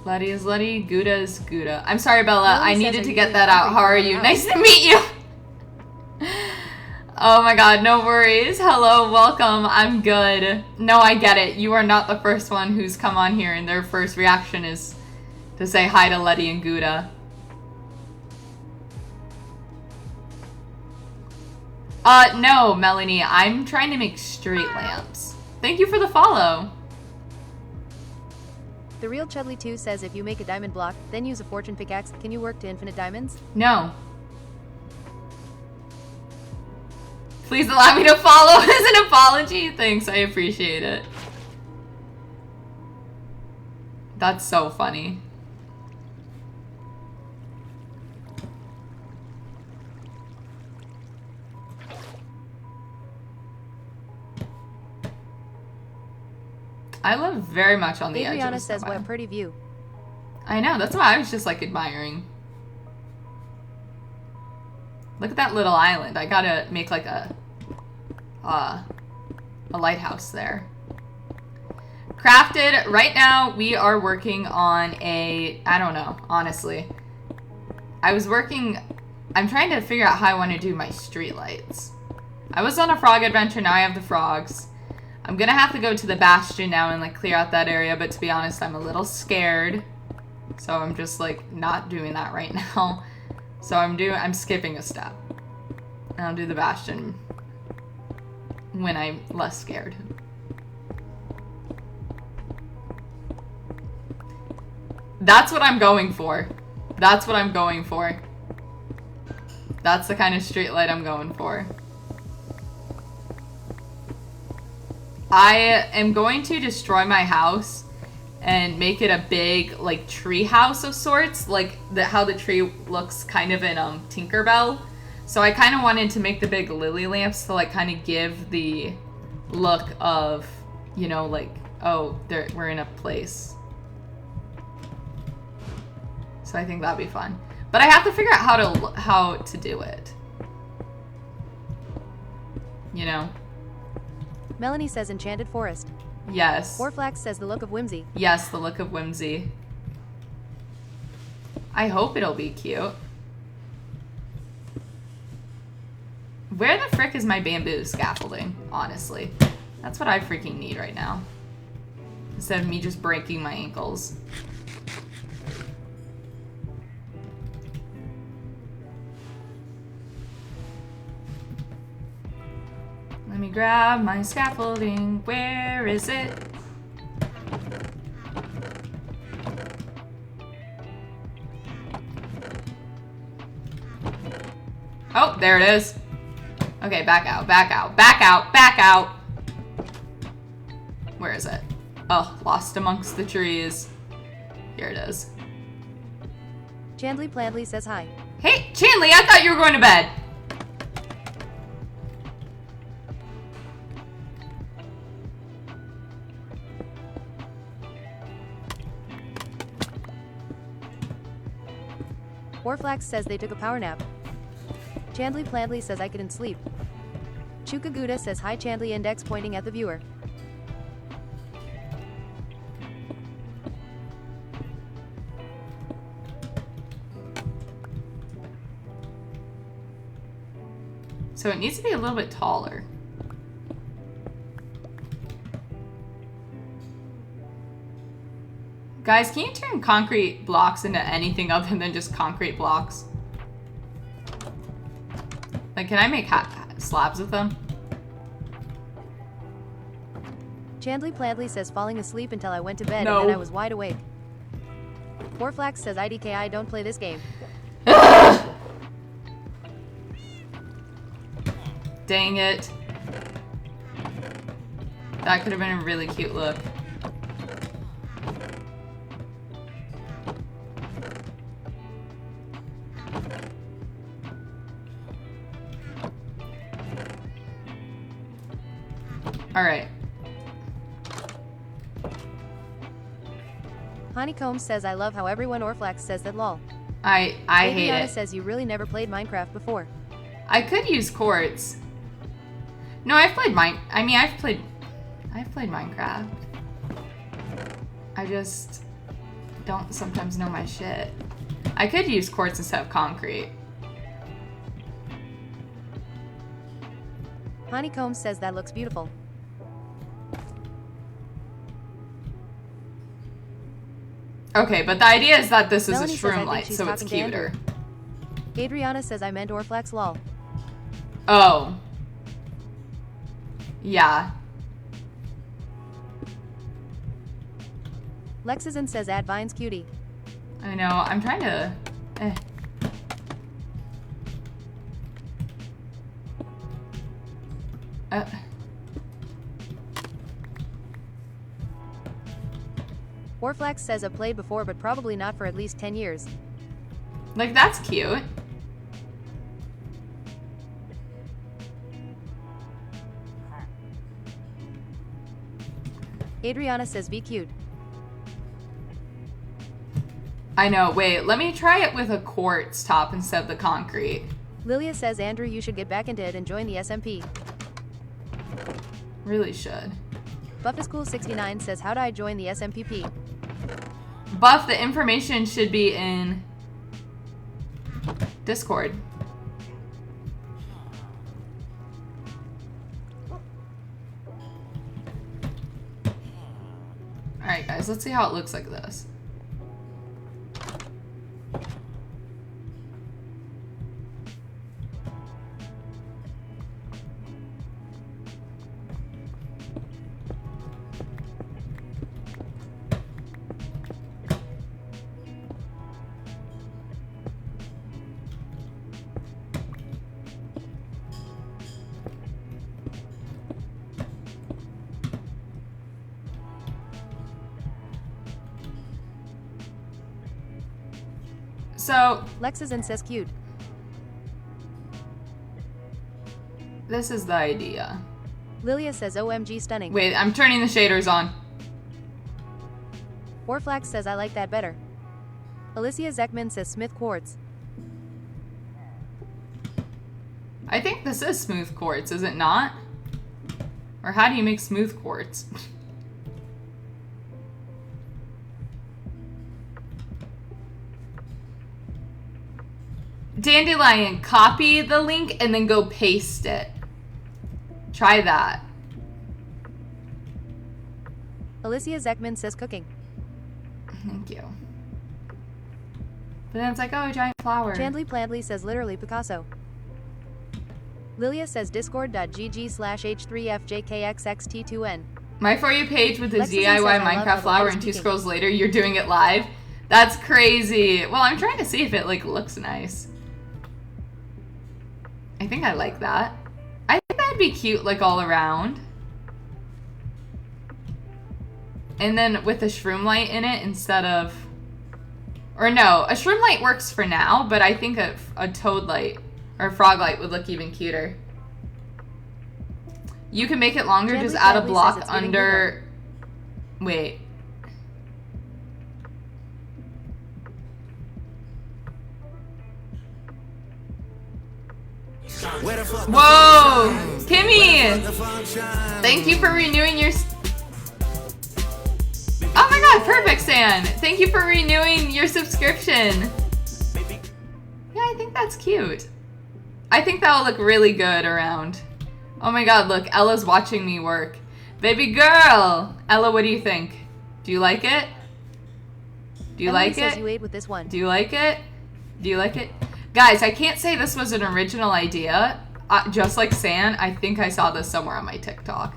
Letty is Letty, Gouda is Gouda. I'm sorry, Bella. I needed to get that out. How are you? Nice to meet you. Oh my god, no worries. Hello, welcome. I'm good. No, I get it. You are not the first one who's come on here and their first reaction is to say hi to Letty and Gouda. No, Melanie. I'm trying to make street lamps. Thank you for the follow. The real Chudley 2 says if you make a diamond block, then use a fortune pickaxe, can you work to infinite diamonds? No. Please allow me to follow as an apology. Thanks, I appreciate it. That's so funny. I live very much on the edge of Adriana the says somewhere. what a pretty view. I know, that's why I was just like admiring. Look at that little island. I gotta make like a lighthouse there. Crafted, right now we are working on a, I don't know, honestly. I'm trying to figure out how I want to do my streetlights. I was on a frog adventure, now I have the frogs. I'm gonna have to go to the bastion now and like clear out that area, but to be honest, I'm a little scared. So I'm just like not doing that right now. So I'm skipping a step. And I'll do the bastion when I'm less scared. That's what I'm going for. That's what I'm going for. That's the kind of streetlight I'm going for. I am going to destroy my house and make it a big, like, tree house of sorts, like how the tree looks kind of in Tinkerbell. So I kind of wanted to make the big lily lamps to, like, kind of give the look of, you know, like, oh, we're in a place. So I think that'd be fun. But I have to figure out how to do it. You know? Melanie says enchanted forest. Yes. Warflax says the look of whimsy. Yes, the look of whimsy. I hope it'll be cute. Where the frick is my bamboo scaffolding, honestly? That's what I freaking need right now. Instead of me just breaking my ankles. Let me grab my scaffolding. Where is it? Oh, there it is. Okay, back out, back out, back out, back out. Where is it? Oh, lost amongst the trees. Here it is. Chandley Plandley says hi. Hey, Chandley, I thought you were going to bed. Warflax says they took a power nap. Chandley Plandley says I couldn't sleep. Chukaguda says hi Chandley, index pointing at the viewer. So it needs to be a little bit taller. Guys, can you turn concrete blocks into anything other than just concrete blocks? Like, can I make slabs with them? Chandley Pladley says falling asleep until I went to bed No. and then I was wide awake. Warflax says IDKI don't play this game. Dang it. That could have been a really cute look. Alright. Honeycomb says I love how everyone Orflax says that lol. I hate Adriana it. says you really never played Minecraft before. I could use quartz. No, I've played I've played Minecraft. I just don't sometimes know my shit. I could use quartz instead of concrete. Honeycomb says that looks beautiful. Okay, but the idea is that this is Melanie a says I shroom think light, she's so it's talking to cuter. Adriana says I meant Orflax lol. Oh. Yeah. Lexizan says add Vines cutie. I know, I'm trying to... Orflax says I've played before but probably not for at least 10 years. Like, that's cute. Adriana says be cute. I know, wait, let me try it with a quartz top instead of the concrete. Lilia says Andrew you should get back into it and join the SMP. Really should. Buffiscool69 says how do I join the SMPP? Buff, the information should be in Discord. Alright guys, let's see how it looks like this. So, Lexizan says cute. this is the idea. Lilia says OMG stunning. Wait, I'm turning the shaders on. Orflax says I like that better. Alicia Zekman says Smith quartz. I think this is smooth quartz, is it not? Or how do you make smooth quartz? Dandelion, copy the link and then go paste it. Try that. Alicia Zekman says cooking. Thank you. But then it's like, oh, a giant flower. Chandley Plandley says literally Picasso. Lilia says discord.gg/h3fjkxxt2n. My For You page with the Lexington DIY says, "I love Minecraft how the flower light is and 2 peaking." scrolls later, you're doing it live. That's crazy. Well, I'm trying to see if it, like, looks nice. I think I like that. I think that'd be cute, like, all around. And then with a shroom light in it instead of... Or no, a shroom light works for now, but I think a toad light or a frog light would look even cuter. You can make it longer, Gently just add a Gently block says it's getting under... Wait. Whoa! Kimmy! Thank you for renewing your... Oh my god, perfect, Stan! Thank you for renewing your subscription. Yeah, I think that's cute. I think that'll look really good around. Oh my god, look, Ella's watching me work. Baby girl! Ella, what do you think? Do you like it? Do you Emily like says it? you ate with this one. Do you like it? Do you like it? Guys, I can't say this was an original idea. Just like San, I think I saw this somewhere on my TikTok.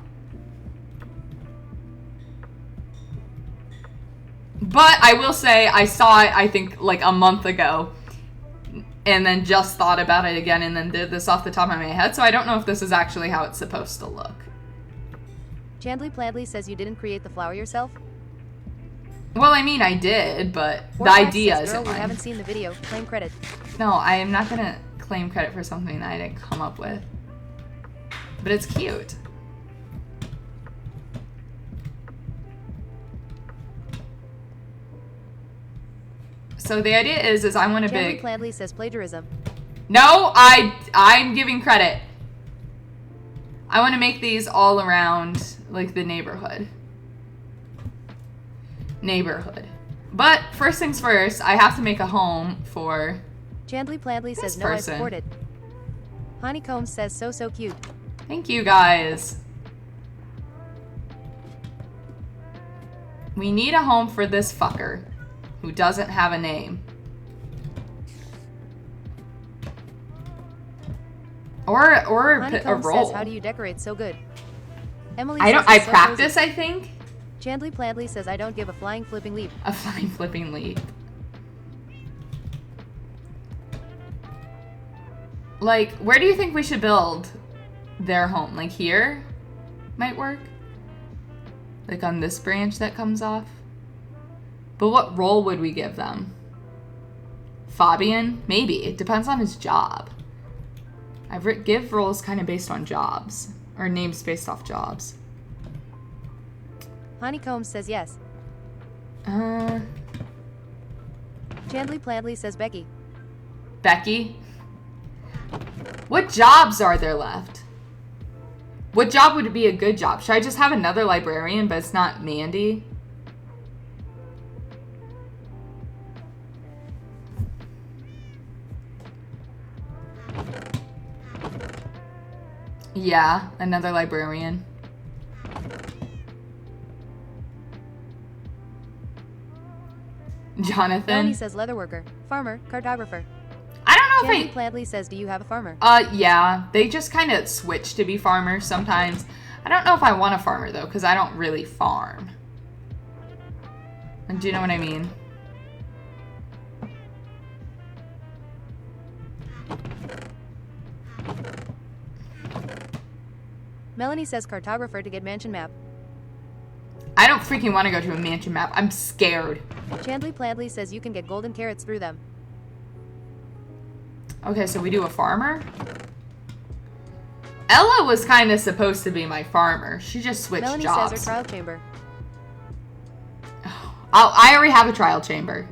But I will say I saw it, I think, like a month ago. And then just thought about it again and then did this off the top of my head. So I don't know if this is actually how it's supposed to look. Chandley Pladley says you didn't create the flower yourself. Well, I mean, I did, but the Warfax idea says, isn't girl, we mine. haven't seen the video. Claim credit. No, I am not gonna claim credit for something that I didn't come up with. But it's cute. So the idea is I want a Chandley big... Pladley says plagiarism. No, I'm giving credit. I want to make these all around, like, the neighborhood. But first things first, I have to make a home for... Chandley Pladley says no, person. I support it. Honeycomb says so cute. Thank you, guys. We need a home for this fucker who doesn't have a name. Or a Honeycomb role. says how do you decorate so good? Emily I says don't. I it's so practice. cozy. I think Chandley Pladley says I don't give a flying flipping leap. a flying flipping leap. Like, where do you think we should build their home? Like here, might work. Like on this branch that comes off. But what role would we give them? Fabian? Maybe. It depends on his job. Give roles kind of based on jobs. Or names based off jobs. Honeycomb says yes. Uh, Chandley Pladley says Becky. Becky? What jobs are there left? What job would be a good job? Should I just have another librarian, but it's not Mandy? Yeah, another librarian. Jonathan? Melanie says leatherworker. Farmer. Cartographer. I don't know Chandley if Pladley says do you have a farmer? yeah. They just kind of switch to be farmers sometimes. I don't know if I want a farmer, though, because I don't really farm. Do you know what I mean? Melanie says cartographer to get mansion map. I don't freaking want to go to a mansion map. I'm scared. Chandley Pladley says you can get golden carrots through them. Okay, so we do a farmer? Ella was kind of supposed to be my farmer. She just switched Melanie jobs. says her trial chamber. I already have a trial chamber.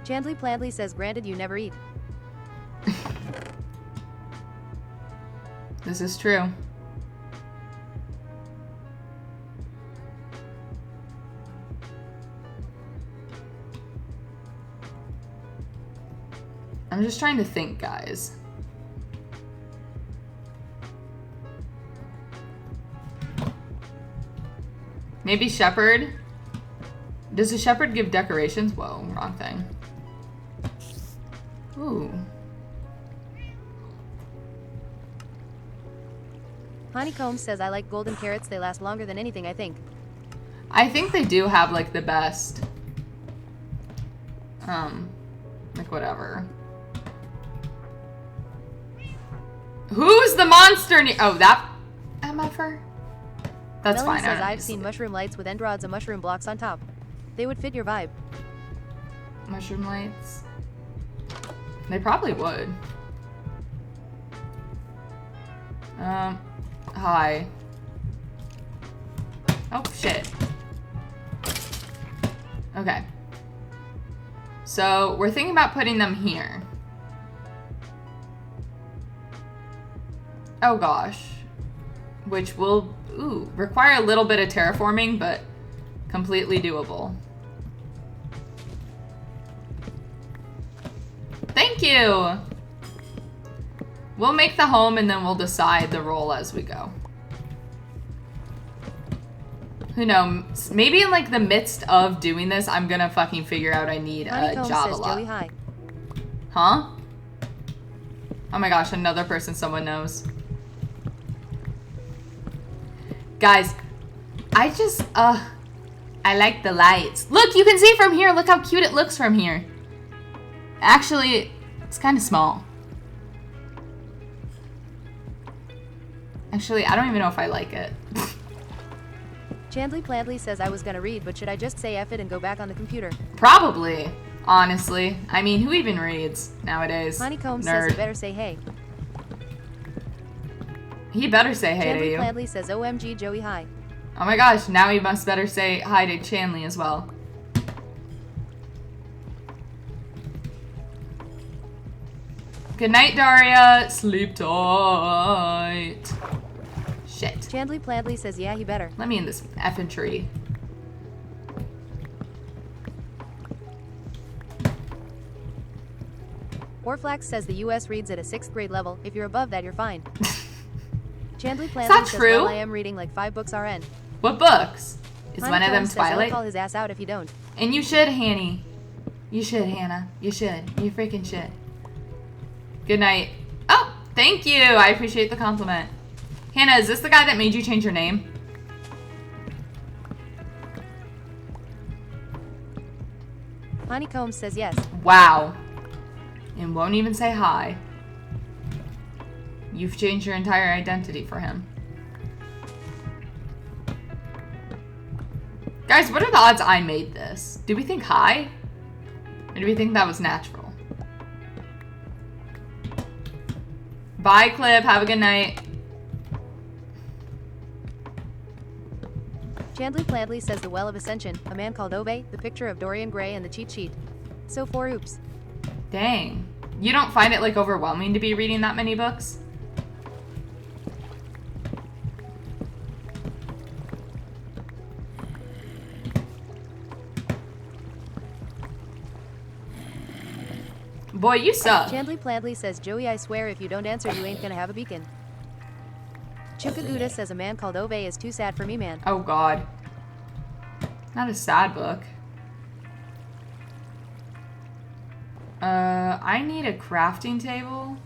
Chandley Pladley says granted you never eat. This is true. I'm just trying to think, guys. Maybe shepherd? Does a shepherd give decorations? Whoa, wrong thing. Ooh. Honeycomb says I like golden carrots. They last longer than anything, I think. I think they do have, like, the best. Like, whatever. Who's the monster? Oh, that MFer? That's Melanie fine. says I I've seen mushroom lights with end rods and mushroom blocks on top. They would fit your vibe. Mushroom lights. They probably would. Hi. Oh, shit. Okay. So, we're thinking about putting them here. Oh, gosh. Which will, require a little bit of terraforming, but completely doable. Thank you! We'll make the home and then we'll decide the role as we go. Who knows? Maybe in like the midst of doing this, I'm gonna fucking figure out I need a Honeycomb Java says Joey lot. hi. Huh? Oh my gosh, another person someone knows. Guys, I just, I like the lights. Look, you can see from here. Look how cute it looks from here. Actually, it's kind of small. Actually, I don't even know if I like it. Chandley Plandley says I was gonna read, but should I just say F it and go back on the computer? Probably, honestly. I mean, who even reads nowadays? Honeycomb Nerd. says you better say hey. He better say hey to Chandley you. Plandley says OMG Joey hi. Oh my gosh, now he must better say hi to Chanley as well. Good night, Daria. Sleep tight. Shit. Chandley Plandley says yeah he better. Let me in this effing tree. Orflax says the US reads at a 6th grade level. If you're above that, you're fine. Chandley Plandley that says true? well I am reading like 5 books RN. What books? Is one of Honeycomb them says I'll Twilight? call his ass out if you don't. And you should, Hanny. You should, Hannah. You should. You freaking should. Good night. Oh, thank you. I appreciate the compliment. Hannah, is this the guy that made you change your name? Honeycomb says yes. Wow. And won't even say hi. You've changed your entire identity for him. Guys, what are the odds I made this? Do we think hi? Or do we think that was natural? Bye, Clip. Have a good night. Chandley Plandley says the Well of Ascension, a man called Ove, the picture of Dorian Gray and the cheat sheet. So 4 oops. Dang. You don't find it like overwhelming to be reading that many books? Boy, you suck. Chandley Plandley says Joey I swear if you don't answer you ain't gonna have a beacon. Chukaguda says a man called Ove is too sad for me man. Oh god. Not a sad book. I need a crafting table.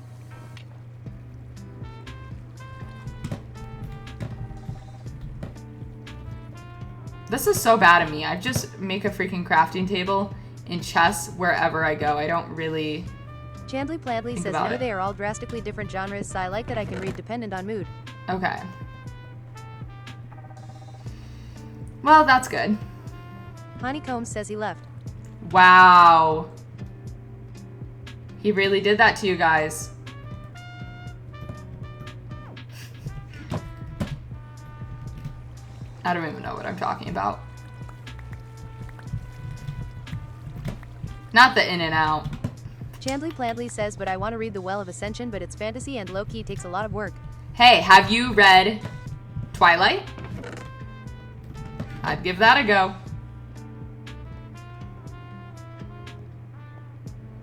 This is so bad of me. I just make a freaking crafting table in chess wherever I go. I don't really... Chandley Plandley says about no it. they are all drastically different genres so I like that I can read dependent on mood. Okay. Well, that's good. Honeycomb says he left. Wow. He really did that to you guys. I don't even know what I'm talking about. Not the in and out. Chandley Plandley says but I want to read the Well of Ascension but it's fantasy and low-key takes a lot of work. Hey, have you read Twilight? I'd give that a go.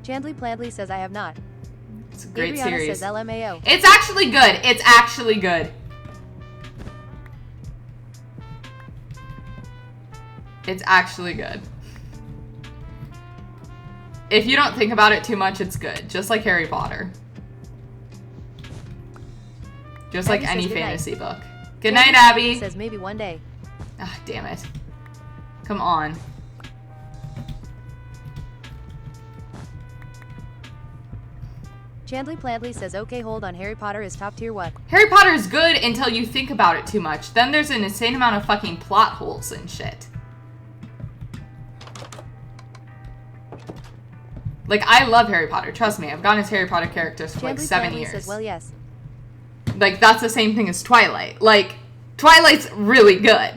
Chandley Plandley says I have not. It's a great Adriana series. says LMAO. It's actually good. It's actually good. It's actually good. If you don't think about it too much, it's good. Just like Harry Potter. Just like Abby any says good night. fantasy book. Good night, Abby. Says maybe one day. Ah, damn it. Come on. Chandley Plandley says okay hold on Harry Potter is top tier what? Harry Potter is good until you think about it too much. Then there's an insane amount of fucking plot holes and shit. Like, I love Harry Potter. Trust me, I've gotten his Harry Potter characters for like Chandley 7 Plandley years. says well yes. Like, that's the same thing as Twilight. Like, Twilight's really good.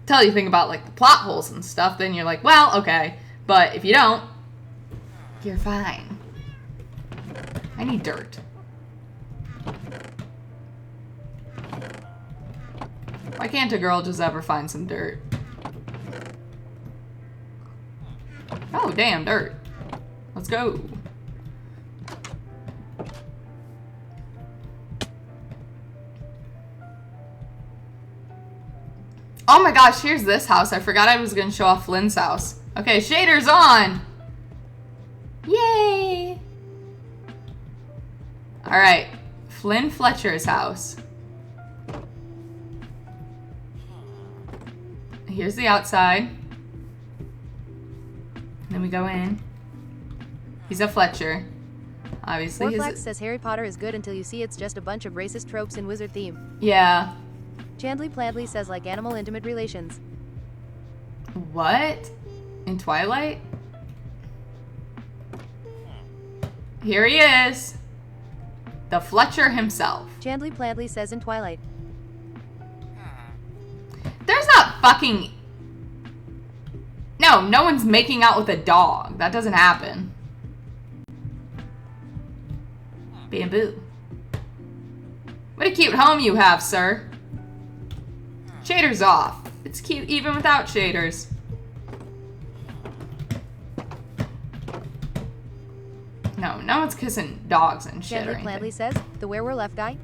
Till you think about, like, the plot holes and stuff, then you're like, well, okay. But if you don't, you're fine. I need dirt. Why can't a girl just ever find some dirt? Oh, damn, dirt. Let's go. Oh my gosh, here's this house. I forgot I was going to show off Flynn's house. Okay, shaders on. Yay. All right, Flynn Fletcher's house. Here's the outside. Then we go in. He's a Fletcher. Obviously, Warflax says Harry Potter is good until you see it's just a bunch of racist tropes in wizard theme. Yeah. Chandley Pladley says like animal intimate relations. What? In Twilight? Here he is. The Fletcher himself. Chandley Pladley says in Twilight. There's not fucking... No one's making out with a dog. That doesn't happen. Bamboo. What a cute home you have, sir. Shaders off. It's cute even without shaders. No one's kissing dogs and shit or Chandley Pladley anything. says, the where we're left guy.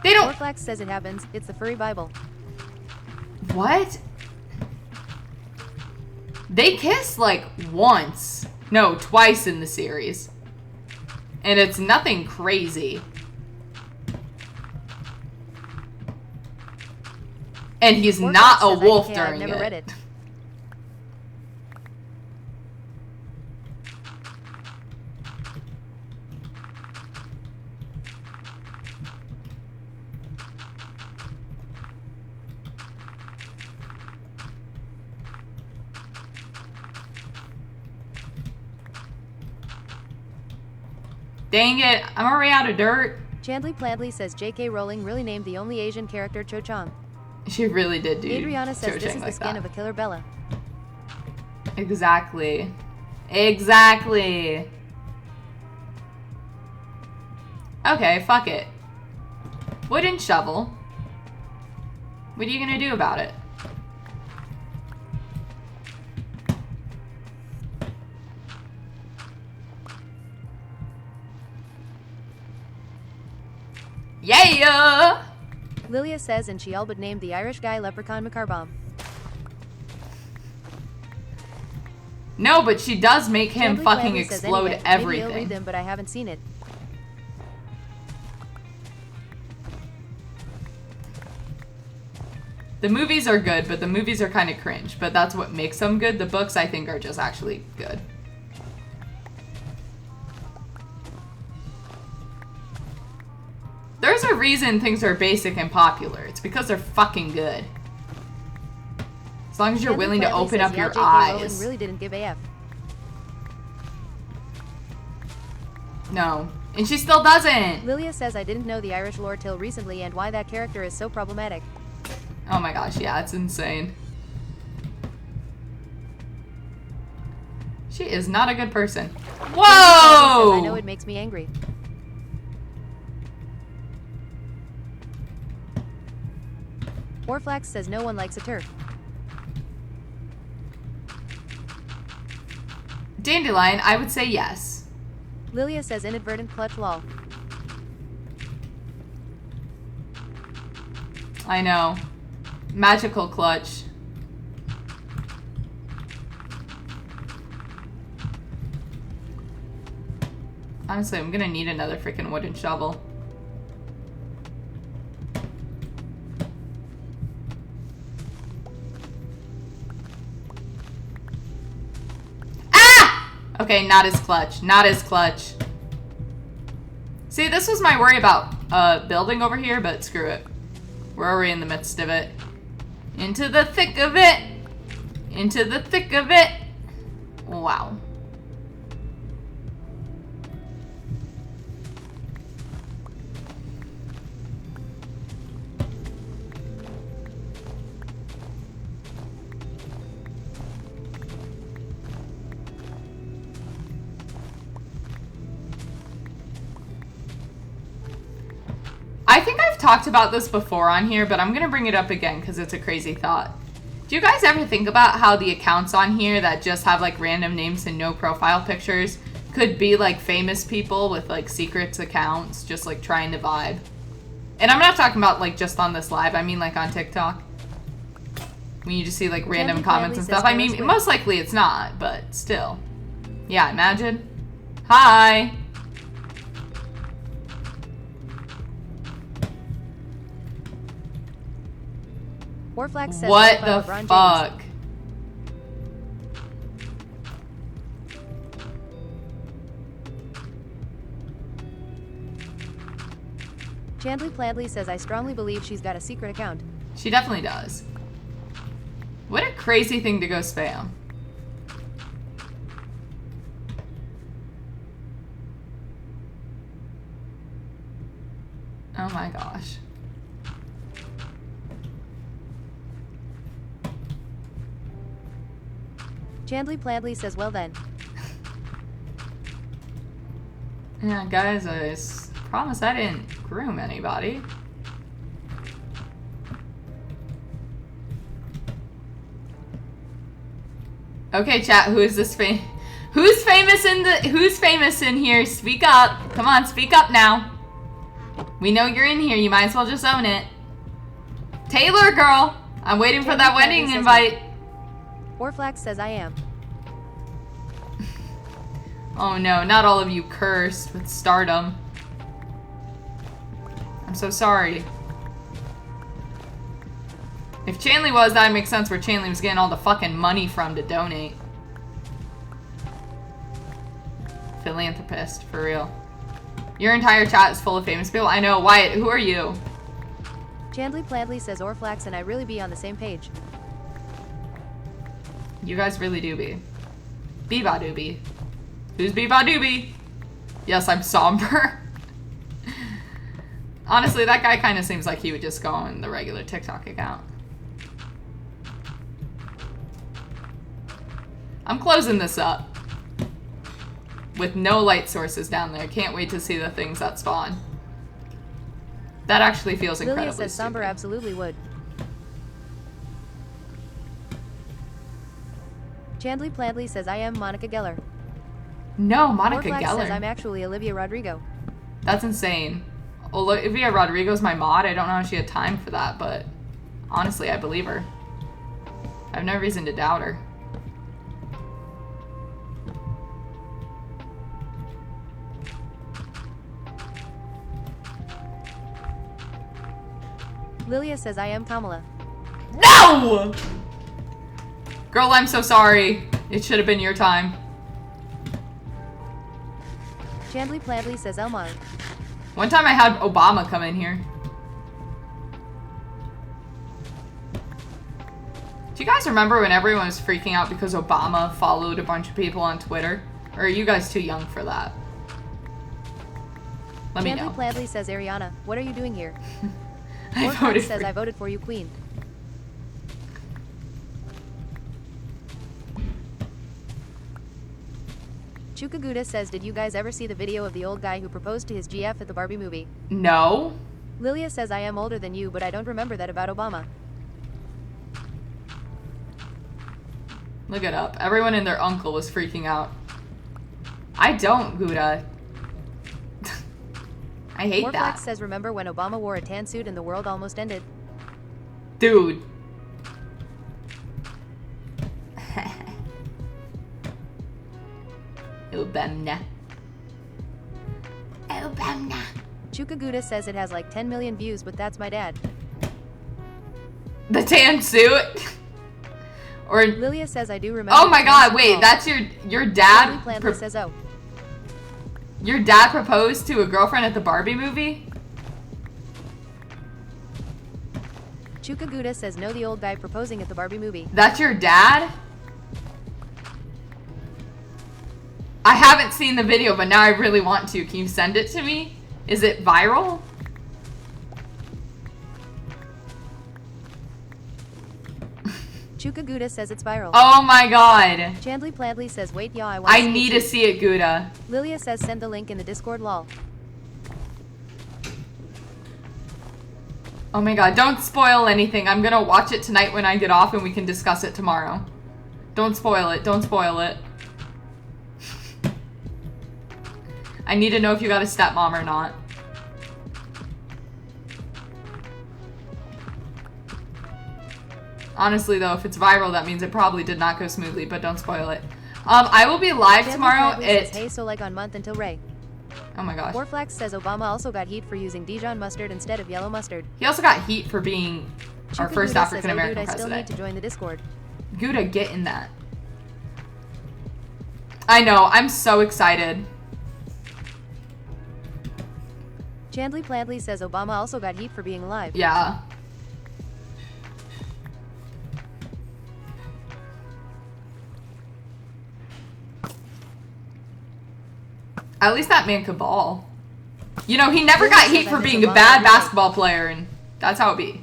They don't... Warflax says it happens, it's the furry Bible. What? They kiss like once. No, twice in the series. And it's nothing crazy. And he's Warflax not a says, wolf IDK, during I've never it. read it. Dang it, I'm already out of dirt. Chandley Pladley says J.K. Rowling really named the only Asian character Cho Chang. She really did do Adriana says Cho this Chang is the like skin that. of a killer Bella. Exactly. Exactly. Okay, fuck it. Wooden shovel. What are you gonna do about it? Yeah! Lilia says and she all but named the Irish guy Leprechaun Macarbomb. No, but she does make him Chandley fucking Pladley says explode anyway, maybe he'll read everything. them, but I haven't seen it. The movies are good, but the movies are kind of cringe. But that's what makes them good. The books, I think, are just actually good. There's a reason things are basic and popular. It's because they're fucking good. As long as you're Chandley willing to Pladley open says, up yeah, your J.K. Rowling eyes. really didn't give AF. No. And she still doesn't. Lilia says I didn't know the Irish lore till recently and why that character is so problematic. Oh my gosh, yeah, it's insane. She is not a good person. Chandley Pladley says, I know Whoa! it makes me angry. Warflax says no one likes a turf. Dandelion, I would say yes. Lilia says inadvertent clutch lol. I know. Magical clutch. Honestly, I'm gonna need another freaking wooden shovel. Ah! Okay, not as clutch. Not as clutch. See, this was my worry about building over here, but screw it. We're already in the midst of it. Into the thick of it. Into the thick of it. Wow. I think I've talked about this before on here, but I'm going to bring it up again because it's a crazy thought. Do you guys ever think about how the accounts on here that just have like random names and no profile pictures could be like famous people with like secrets accounts just like trying to vibe? And I'm not talking about like just on this live, I mean like on TikTok. When you just see like random Gently comments and Bradley stuff. I says mean, Taylor Swift. most likely it's not, but still. Yeah, imagine. Hi. Warflax says What by the LeBron James. fuck? Chandley Pladley says I strongly believe she's got a secret account. She definitely does. What a crazy thing to go spam. Oh my gosh. Chandley Pladley says well then. Yeah, guys, promise I didn't groom anybody. Okay, chat, who's famous in here? Speak up. Come on, speak up now. We know you're in here. You might as well just own it. Taylor, girl. I'm waiting for that wedding invite. Warflax says I am. Oh no, not all of you cursed with stardom. I'm so sorry. If Chanley was, that would make sense where Chanley was getting all the fucking money from to donate. Philanthropist, for real. Your entire chat is full of famous people. I know. Wyatt, who are you? Chandley Pladley says Orflax and I really be on the same page. You guys really do be. Beeba Doobie. Who's Beeba Doobie? Yes, I'm somber. Honestly, that guy kind of seems like he would just go on the regular TikTok account. I'm closing this up. With no light sources down there. Can't wait to see the things that spawn. That actually feels incredibly Lilia says Somber stupid. absolutely would. Chandley Pladley says I am Monica Geller. No, Monica Warflax says I'm Geller. actually Olivia Rodrigo. That's insane. Olivia Rodrigo's my mod. I don't know if she had time for that, but honestly, I believe her. I have no reason to doubt her. Lilia says I am Kamala. No! Girl, I'm so sorry. It should have been your time. Chandley Pladley says Elmar. One time I had Obama come in here. Do you guys remember when everyone was freaking out because Obama followed a bunch of people on Twitter? Or are you guys too young for that? Let me Chandley know. Pladley says Ariana, what are you doing here? I Warflax voted says for I voted for you, Queen. Chukaguda says, did you guys ever see the video of the old guy who proposed to his GF at the Barbie movie? No. Lilia says I am older than you, but I don't remember that about Obama. Look it up. Everyone and their uncle was freaking out. I don't, Gouda. I hate Warflax that. says, remember when Obama wore a tan suit and the world almost ended? Dude. Obama. Obama. Chukaguda says it has like 10 million views, but that's my dad. The tan suit? Or Lilia says I do remember. oh my the god, tan wait, suit that's your dad Chandley Pladley says oh. your dad proposed to a girlfriend at the Barbie movie? Chukaguda says no, the old guy proposing at the Barbie movie. That's your dad? I haven't seen the video, but now I really want to. Can you send it to me? Is it viral? Chukaguda says it's viral. Oh my god. Chandley Pladley says wait, yeah, I want I need to see it, Gouda. Lilia says send the link in the Discord, lol. Oh my god, don't spoil anything. I'm gonna watch it tonight when I get off and we can discuss it tomorrow. Don't spoil it, don't spoil it. I need to know if you got a stepmom or not. Honestly, though, if it's viral, that means it probably did not go smoothly, but don't spoil it. I will be live Chandler tomorrow Bradley says, at... hey, so like on month until Ray. Oh my gosh. Warflax says Obama also got heat for using Dijon mustard instead of yellow mustard. He also got heat for being our Chuka first Gouda African American says, oh, dude, I still need president. to join the Discord. Gouda, get in that. I know, I'm so excited. Chandley Plantley says Obama also got heat for being alive. Yeah. At least that man could ball. You know, he never got heat for being a bad basketball player, and that's how it be.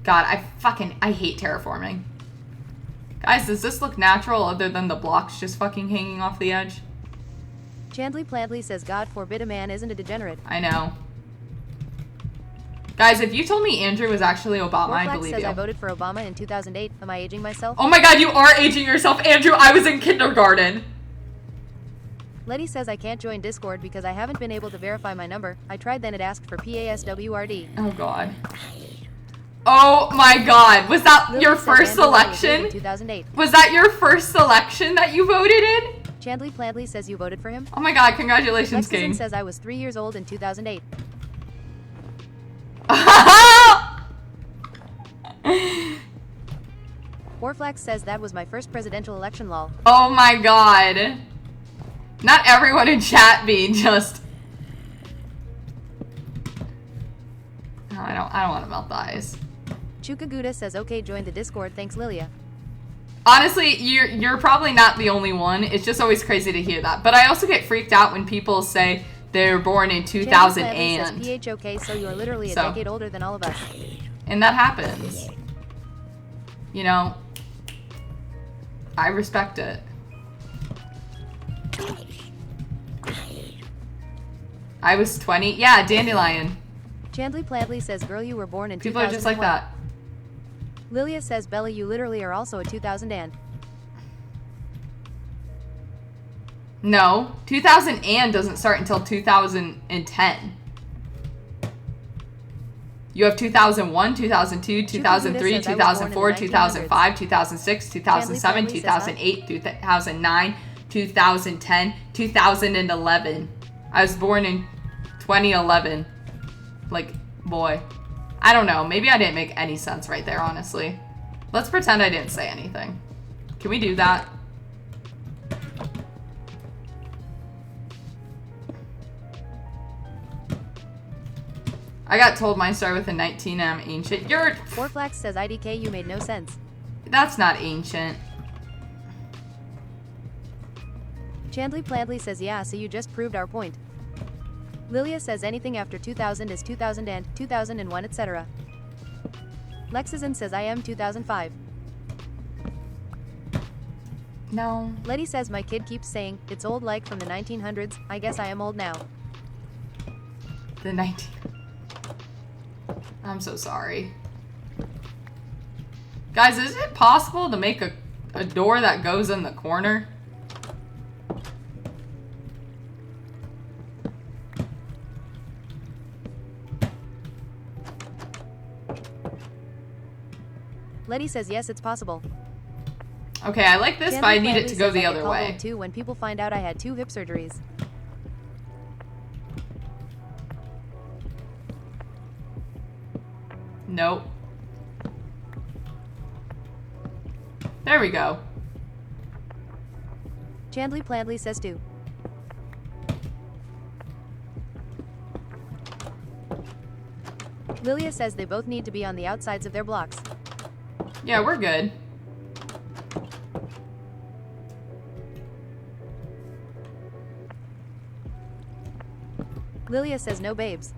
God, I hate terraforming. Guys, does this look natural other than the blocks just fucking hanging off the edge? Chandley Plantley says God forbid a man isn't a degenerate. I know. Guys, if you told me Andrew was actually Obama, I'd Warflax believe says you. I voted for Obama in 2008. Am I aging myself? Oh my god, you are aging yourself, Andrew. I was in kindergarten. Letty says I can't join Discord because I haven't been able to verify my number. I tried, then it asked for PASWRD. Oh god. Oh my god. Was that Lily your says first Andrew White agreed selection? in 2008. Was that your first selection that you voted in? Chandley Plantley says you voted for him. Oh my god, congratulations, Lexison King. says I was 3 years old in 2008. Warflax says that was my first presidential election, lol. Oh my god. Not everyone in chat be just... No, I don't want to melt the ice. Chuka Gouda says okay, join the Discord, thanks Lilia. Honestly, you're probably not the only one. It's just always crazy to hear that. But I also get freaked out when people say they're born in 2000 Chandler Plantley and... says PHOK, so you are literally a So. decade older than all of us. And that happens. You know, I respect it. I was 20. Yeah, Dandelion. Chandley Plantley says girl, you were born in People are just like 2001. that. Lilia says Bella, you literally are also a 2000 and. No, 2000 and doesn't start until 2010. You have 2001, 2002, 2003, says I was born in the 2004, 2005, 1900s. 2006, 2007, Chandley says 2008, 2009, 2010, 2011. I was born in 2011. Like, boy. I don't know. Maybe I didn't make any sense right there, honestly. Let's pretend I didn't say anything. Can we do that? I got told mine started with a 19 and I'm ancient. Warflax says IDK, you made no sense. That's not ancient. Chandley Plantley says yeah, so you just proved our point. Lilia says anything after 2000 is 2000 and 2001, etc. Lexison says I am 2005. No. Letty says my kid keeps saying it's old like from the 1900s. I guess I am old now. The 19. I'm so sorry. Guys, is it possible to make a door that goes in the corner? Letty says yes, it's possible. Okay, I like this, but I need it to go the other way. Too when people find out I had 2 hip surgeries. Nope. There we go. Chandley Plantley says too. Lilia says they both need to be on the outsides of their blocks. Yeah, we're good. Lilia says no babes.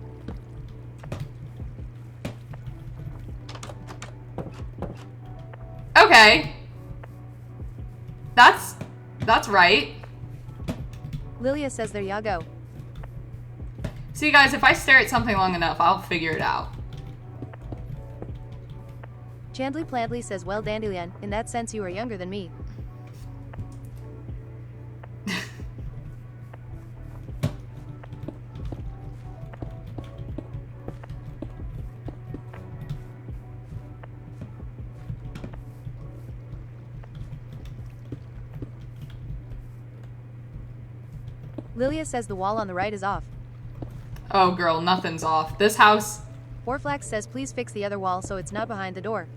Okay. That's right. Lilia says there ya go. See, guys, if I stare at something long enough, I'll figure it out. Chandley Plantley says well Dandelion, in that sense you are younger than me. Lilia says the wall on the right is off. Oh, girl, nothing's off. This house... Orflax says please fix the other wall so it's not behind the door.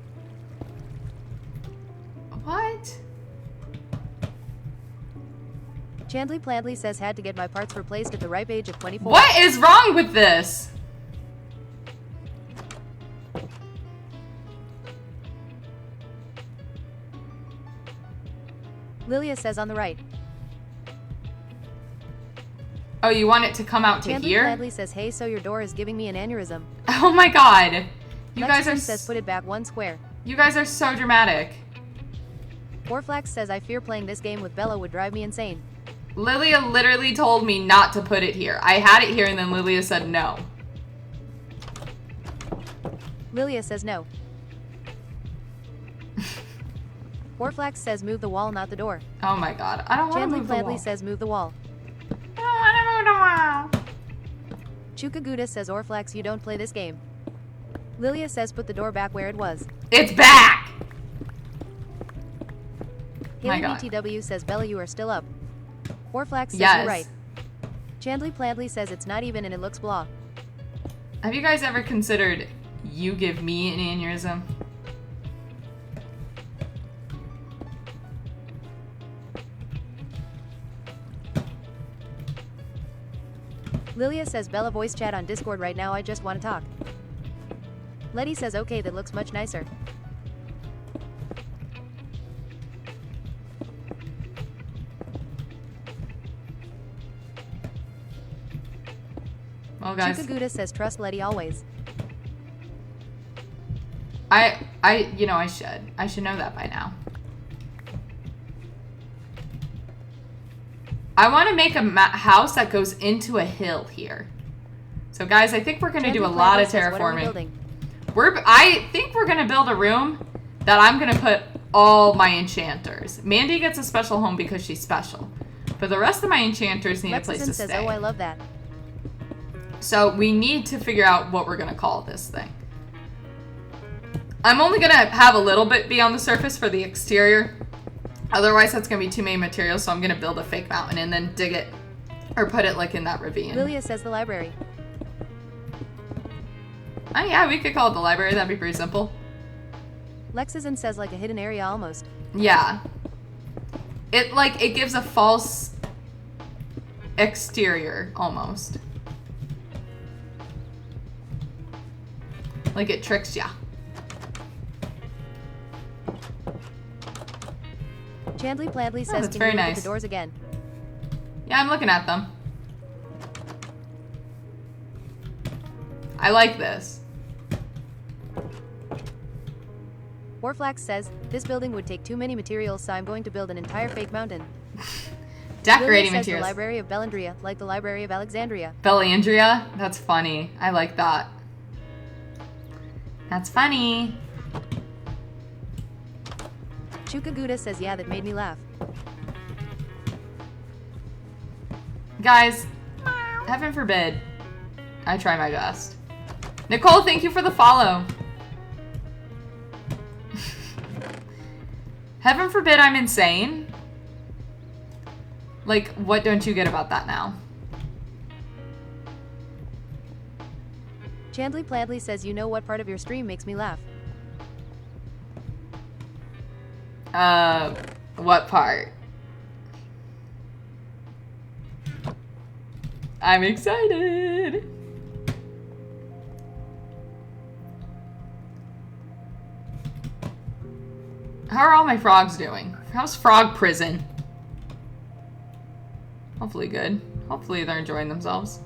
What? Chandley Plandley says had to get my parts replaced at the ripe age of 24. What is wrong with this? Lilia says on the right. Oh, you want it to come out to Chandley here? Plandley says hey so your door is giving me an aneurysm. Oh my god. You guys are... says put it back 1 square. You guys are so dramatic. Orflax says I fear playing this game with Bella would drive me insane. Lilia literally told me not to put it here. I had it here and then Lilia said no. Lilia says no. Orflax says move the wall, not the door. Oh my god. I don't want to Chandley move the wall. Plandley says move the wall. I don't want to move the wall. Chukaguda says Orflax you don't play this game. Lilia says put the door back where it was. It's back! My Haley god. BTW says Bella you are still up. Orflax says Yes. you're right. Chandley Plandley says it's not even and it looks blah. Have you guys ever considered you give me an aneurysm? Lilia says Bella voice chat on Discord right now I just want to talk. Letty says okay that looks much nicer. Well, guys, Chukaguda says trust Letty always. you know, I should know that by now. I want to make a house that goes into a hill here. So, guys, I think we're going to do a lot of terraforming. I think we're going to build a room that I'm going to put all my enchanters. Mandy gets a special home because she's special. But the rest of my enchanters need a place to says, stay. oh, I love that. So we need to figure out what we're going to call this thing. I'm only going to have a little bit be on the surface for the exterior. Otherwise, that's going to be too many materials, so I'm going to build a fake mountain and then dig it or put it like in that ravine. Lilia says the library. Oh yeah, we could call it the library. That'd be pretty simple. Lexizan says like a hidden area almost. Yeah. It gives a false exterior almost. Like it tricks ya. Chandley Plandley says that's can very you look nice. at the doors again. Yeah, I'm looking at them. I like this. Orflax says this building would take too many materials so I'm going to build an entire fake mountain. Decorating Lilia says materials. the Library of Bellandria, like the Library of Alexandria. Bellandria? That's funny. I like that. That's funny. Chukaguda says yeah that made me laugh. Guys, heaven forbid I try my best. Nicole, thank you for the follow. Heaven forbid I'm insane. Like, what don't you get about that now? Chandley Plandley says you know what part of your stream makes me laugh. What part? I'm excited. How are all my frogs doing? How's frog prison? Hopefully good. Hopefully they're enjoying themselves.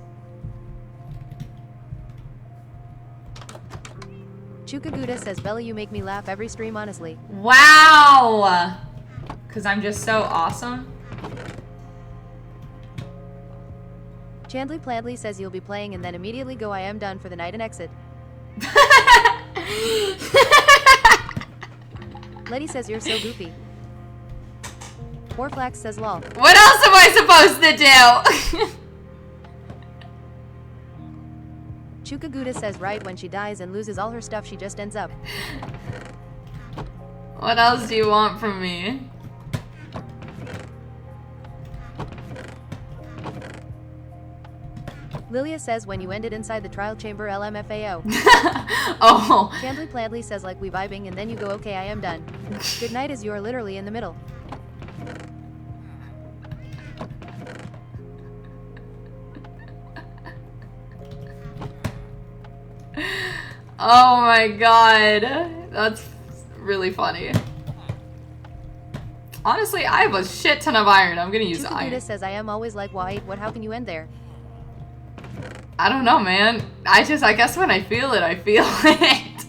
Chukaguda says Bella you make me laugh every stream honestly. Wow! Because I'm just so awesome. Chandley Plandley says you'll be playing and then immediately go I am done for the night and exit. Letty says you're so goofy. Orflax says lol. What else am I supposed to do? Chukaguda says right when she dies and loses all her stuff she just ends up. What else do you want from me? Lilia says when you ended inside the trial chamber LMFAO. Oh. Chandler Pladley says like we vibing and then you go okay I am done. Good night as you are literally in the middle. Oh my god. That's really funny. Honestly, I have a shit ton of iron. I'm gonna use iron. Chukaguda says I am always like why what how can you end there? I don't know, man. I guess when I feel it, I feel it.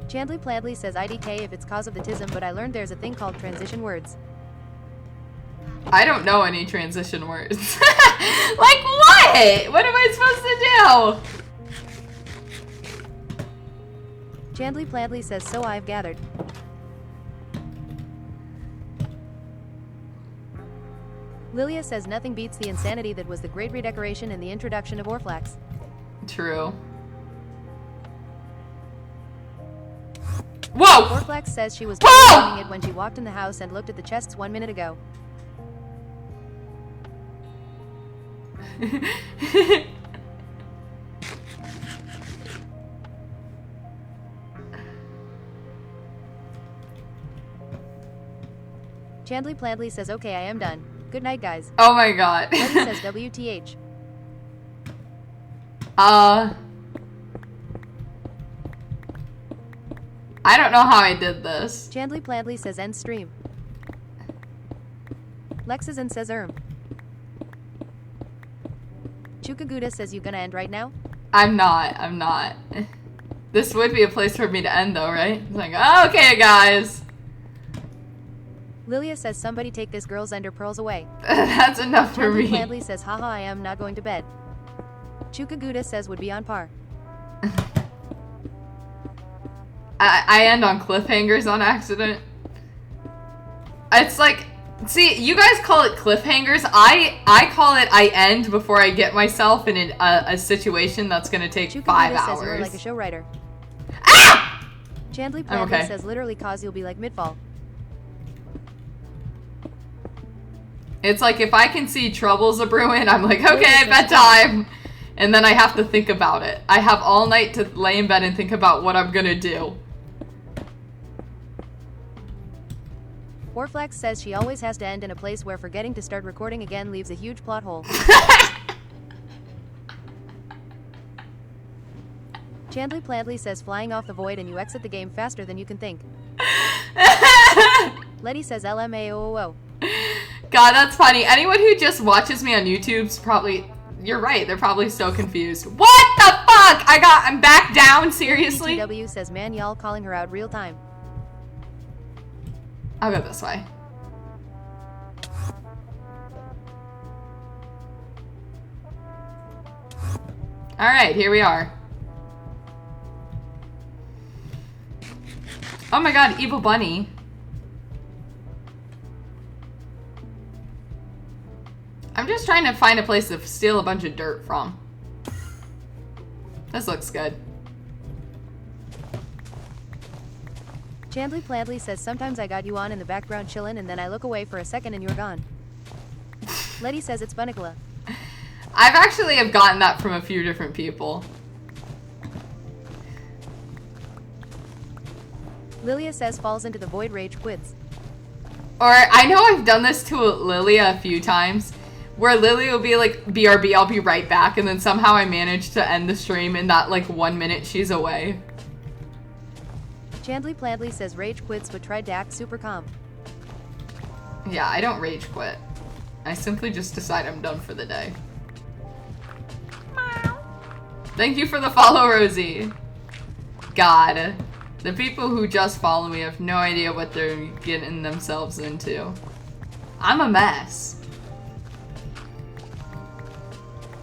Chandler Pladley says IDK if it's cause of the tism, but I learned there's a thing called transition words. I don't know any transition words. Like what? What am I supposed to do? Chandler Pladley says so I've gathered. Lilia says nothing beats the insanity that was the great redecoration and the introduction of Orflax. True. Whoa! Orflax says she was Whoa! doing it when she walked in the house and looked at the chests 1 minute ago. Chandler Pladley says okay I am done. Good night guys. Oh my god. Letty says WTH. I don't know how I did this. Chandler Pladley says end stream. Lexazin says Chukaguda says you gonna end right now? I'm not. This would be a place for me to end though, right? It's like, oh, okay guys. Lilia says somebody take this girl's ender pearls away. That's enough for Chandler me. Pladley says haha I am not going to bed. Chukaguda says would be on par. I end on cliffhangers on accident. It's like, see, you guys call it cliffhangers. I call it I end before I get myself in a situation that's gonna take Chukaguda 5 says hours. you're like a show writer. Ah! Chandler I'm Pladley okay. says literally cause you'll be like midfall. It's like if I can see troubles a brewing, I'm like, Lilia okay, says bedtime. And then I have to think about it. I have all night to lay in bed and think about what I'm gonna do. Orflax says she always has to end in a place where forgetting to start recording again leaves a huge plot hole. Chandler Pladley says flying off the void and you exit the game faster than you can think. Letty says LMAOO. God, that's funny. Anyone who just watches me on YouTube's probably, you're right, they're probably so confused. What the fuck? I'm back down, seriously? BTW says man y'all calling her out real time. I'll go this way. Alright, here we are. Oh my god, Evil Bunny. I'm just trying to find a place to steal a bunch of dirt from. This looks good. Chandler Pladley says sometimes I got you on in the background chillin' and then I look away for a second and you're gone. Letty says it's Bunnicula. I've actually have gotten that from a few different people. Lilia says falls into the void rage quits. Or I know I've done this to Lilia a few times, where Lily will be like, BRB, I'll be right back, and then somehow I manage to end the stream in that like 1 minute she's away. Chandler Pladley says rage quits but tried to act super calm. Yeah, I don't rage quit. I simply just decide I'm done for the day. Thank you for the follow, Rosie. God. The people who just follow me have no idea what they're getting themselves into. I'm a mess.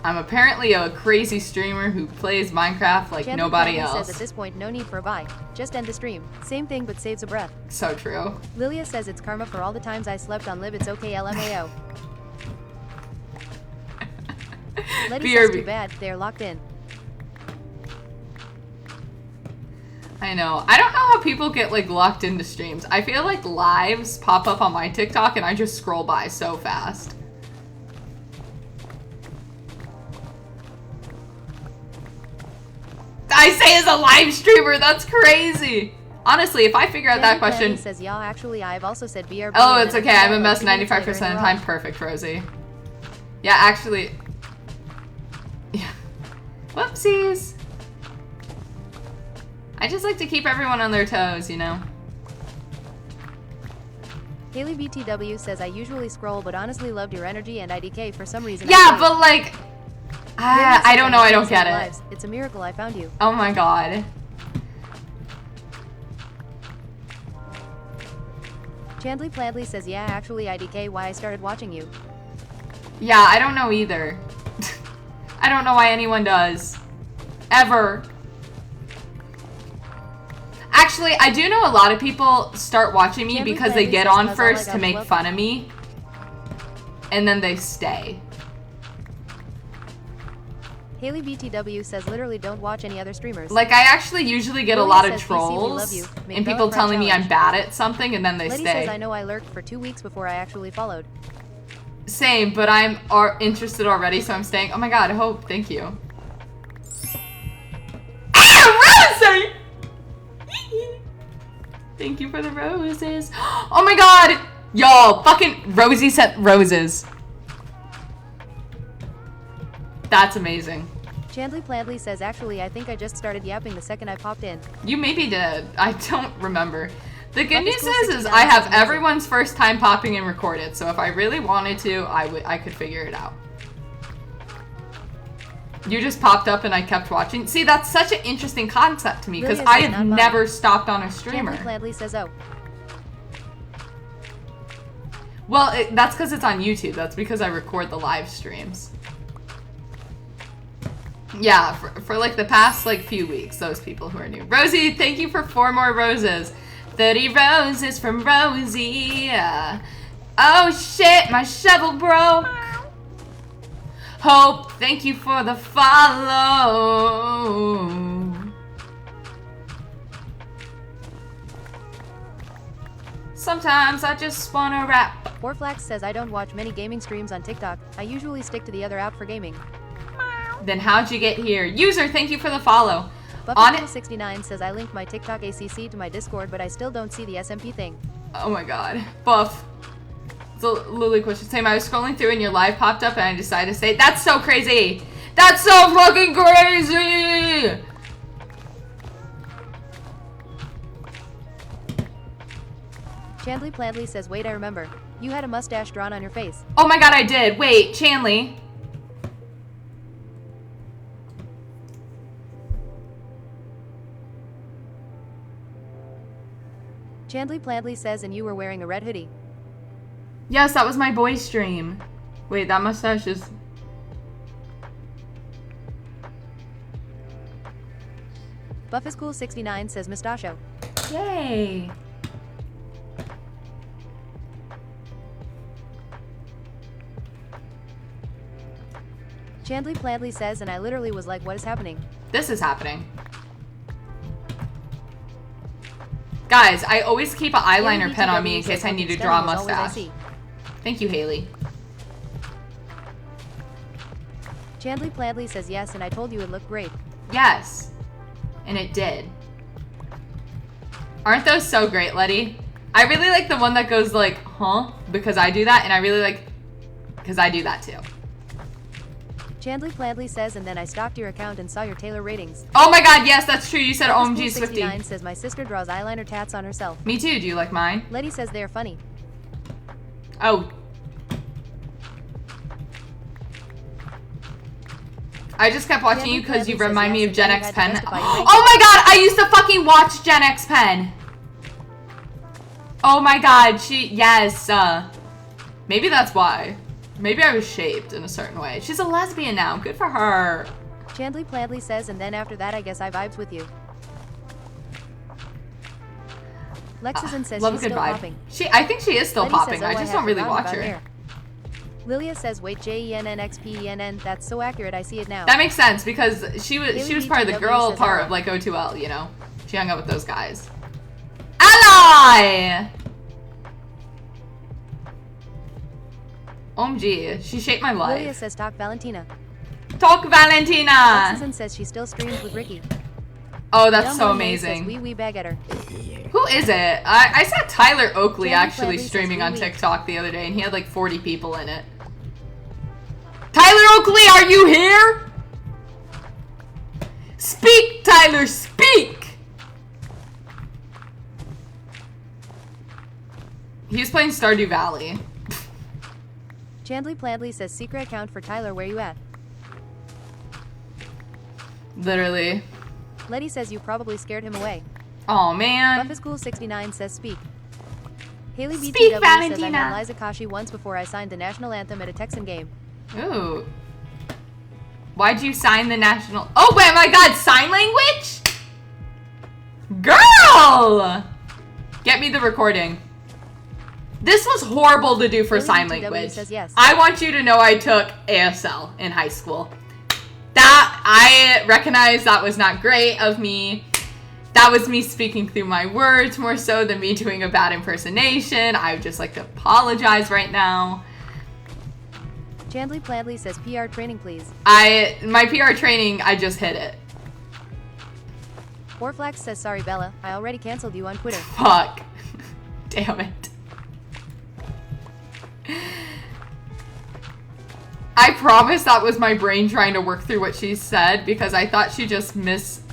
I'm apparently a crazy streamer who plays Minecraft like Chandler nobody Pladley else. says at this point no need for a buy. Just end the stream. Same thing but saves a breath. So true. Lilia says it's karma for all the times I slept on live it's okay LMAO. Letty says too bad, they're locked in. I I know. I don't know how people get like locked into streams. I feel like lives pop up on my TikTok and I just scroll by so fast. I say as a live streamer, that's crazy. Honestly, if I figure out that question... says, yeah, actually, I've also said BRB. Oh, it's okay. I'm a mess 95% of the time. Perfect, Rosie. Yeah, actually... Yeah. Whoopsies. I just like to keep everyone on their toes, you know? Haley BTW says, I usually scroll, but honestly loved your energy and IDK for some reason. Yeah, but like... I don't know. I don't get it. It's a miracle I found you. Oh my god. Chandley Pladley says, yeah, actually, IDK, why I started watching you. Yeah, I don't know either. I don't know why anyone does. Ever. Actually, I do know a lot of people start watching me because they get on first to make fun of me. And then they stay. Haley BTW says, literally don't watch any other streamers. Like, I actually usually get a lot of trolls and people telling me I'm bad at something and then they Letty stay. says, I know I lurked for 2 weeks before I actually followed. Same, but I'm interested already, so I'm staying. Oh my god, Hope, thank you. Ah, Rosie! Thank you for the roses. Oh my god! Y'all, fucking Rosie sent roses. That's amazing. Chandley Pladley says, actually, I think I just started yapping the second I popped in. You maybe did. I don't remember. The good news is I have everyone's first time popping in recorded, so if I really wanted to, I could figure it out. You just popped up and I kept watching. See, that's such an interesting concept to me, because I have never stopped on a streamer. Chandley Pladley says, oh. Well, that's because it's on YouTube. That's because I record the live streams. Yeah, for like the past like few weeks, those people who are new. Rosie, thank you for 4 more roses. 30 roses from Rosie. Oh shit, my shovel broke. Hope, thank you for the follow. Sometimes I just wanna rap. Warflax says, I don't watch many gaming streams on TikTok. I usually stick to the other app for gaming. Then how'd you get here? User, thank you for the follow. On it. 69 says, I linked my TikTok ACC to my Discord, but I still don't see the SMP thing. Oh my god. Buff. So Lily question saying, I was scrolling through and your live popped up and I decided to say, that's so crazy. That's so fucking crazy. Chandley Pladley says, wait, I remember. You had a mustache drawn on your face. Oh my god, I did. Wait, Chandley. Chandley Pladley says, and you were wearing a red hoodie. Yes, that was my boy stream. Wait, that mustache is... Buffiscool69 says, Mustachio. Yay. Chandley Pladley says, and I literally was like, what is happening? This is happening. Guys, I always keep an eyeliner pen on me in case I need to draw a mustache. Thank you, Haley. Chandley Pladley says, yes, and I told you it looked great. Yes. And it did. Aren't those so great, Letty? I really like the one that goes like, huh? Because I do that, and I really like, because I do that too. Chandley Pladley says, and then I stalked your account and saw your Taylor ratings. Oh my god, yes, that's true. You said OMG Swifty. 69 says, my sister draws eyeliner tats on herself. Me too. Do you like mine? Letty says they're funny. Oh. I just kept watching you because you remind me of Gen X Pen. Oh my god, I used to fucking watch Gen X Pen. Oh my god, yes. Maybe that's why. Maybe I was shaped in a certain way. She's a lesbian now. Good for her. Chandley Pladley says, and then after that, I guess I vibes with you. Lexison says she's still popping. I think she is still Letty popping. Says, oh, I just don't really watch her. Hair. Lilia says, wait, JENNXPENN. That's so accurate. I see it now. That makes sense because she was part of the girl part of like O2L, you know. She hung out with those guys. Ally! OMG, she shaped my Lilia life. says talk Valentina. Talk Valentina! Lexison says she still streams with Ricky. Oh, that's so Dumb Monet says amazing. wee bag at her. Who is it? I saw Tyler Oakley Jamie actually Bradley says streaming on wee. TikTok the other day, and he had like 40 people in it. Tyler Oakley, are you here? Speak, Tyler, speak! He was playing Stardew Valley. Chandley Plandley says secret account for Tyler, where you at? Literally. Letty says you probably scared him away. Oh man. Buffischool69 says speak. Haley Speak, BTW says I Valentina. met Liza Kashi once before I signed the national anthem at a Texan game. Ooh. Why'd you sign the national? Oh wait, my God, sign language? Girl! Get me the recording. This was horrible to do for Haley sign BTW language. says yes. I want you to know I took ASL in high school. That, I recognize that was not great of me. That was me speaking through my words more so than me doing a bad impersonation. I would just like to apologize right now. Chandley Plandley says PR training please. My PR training, I just hit it. Orflax says sorry Bella, I already canceled you on Twitter. Fuck. Damn it. I promise that was my brain trying to work through what she said because I thought she just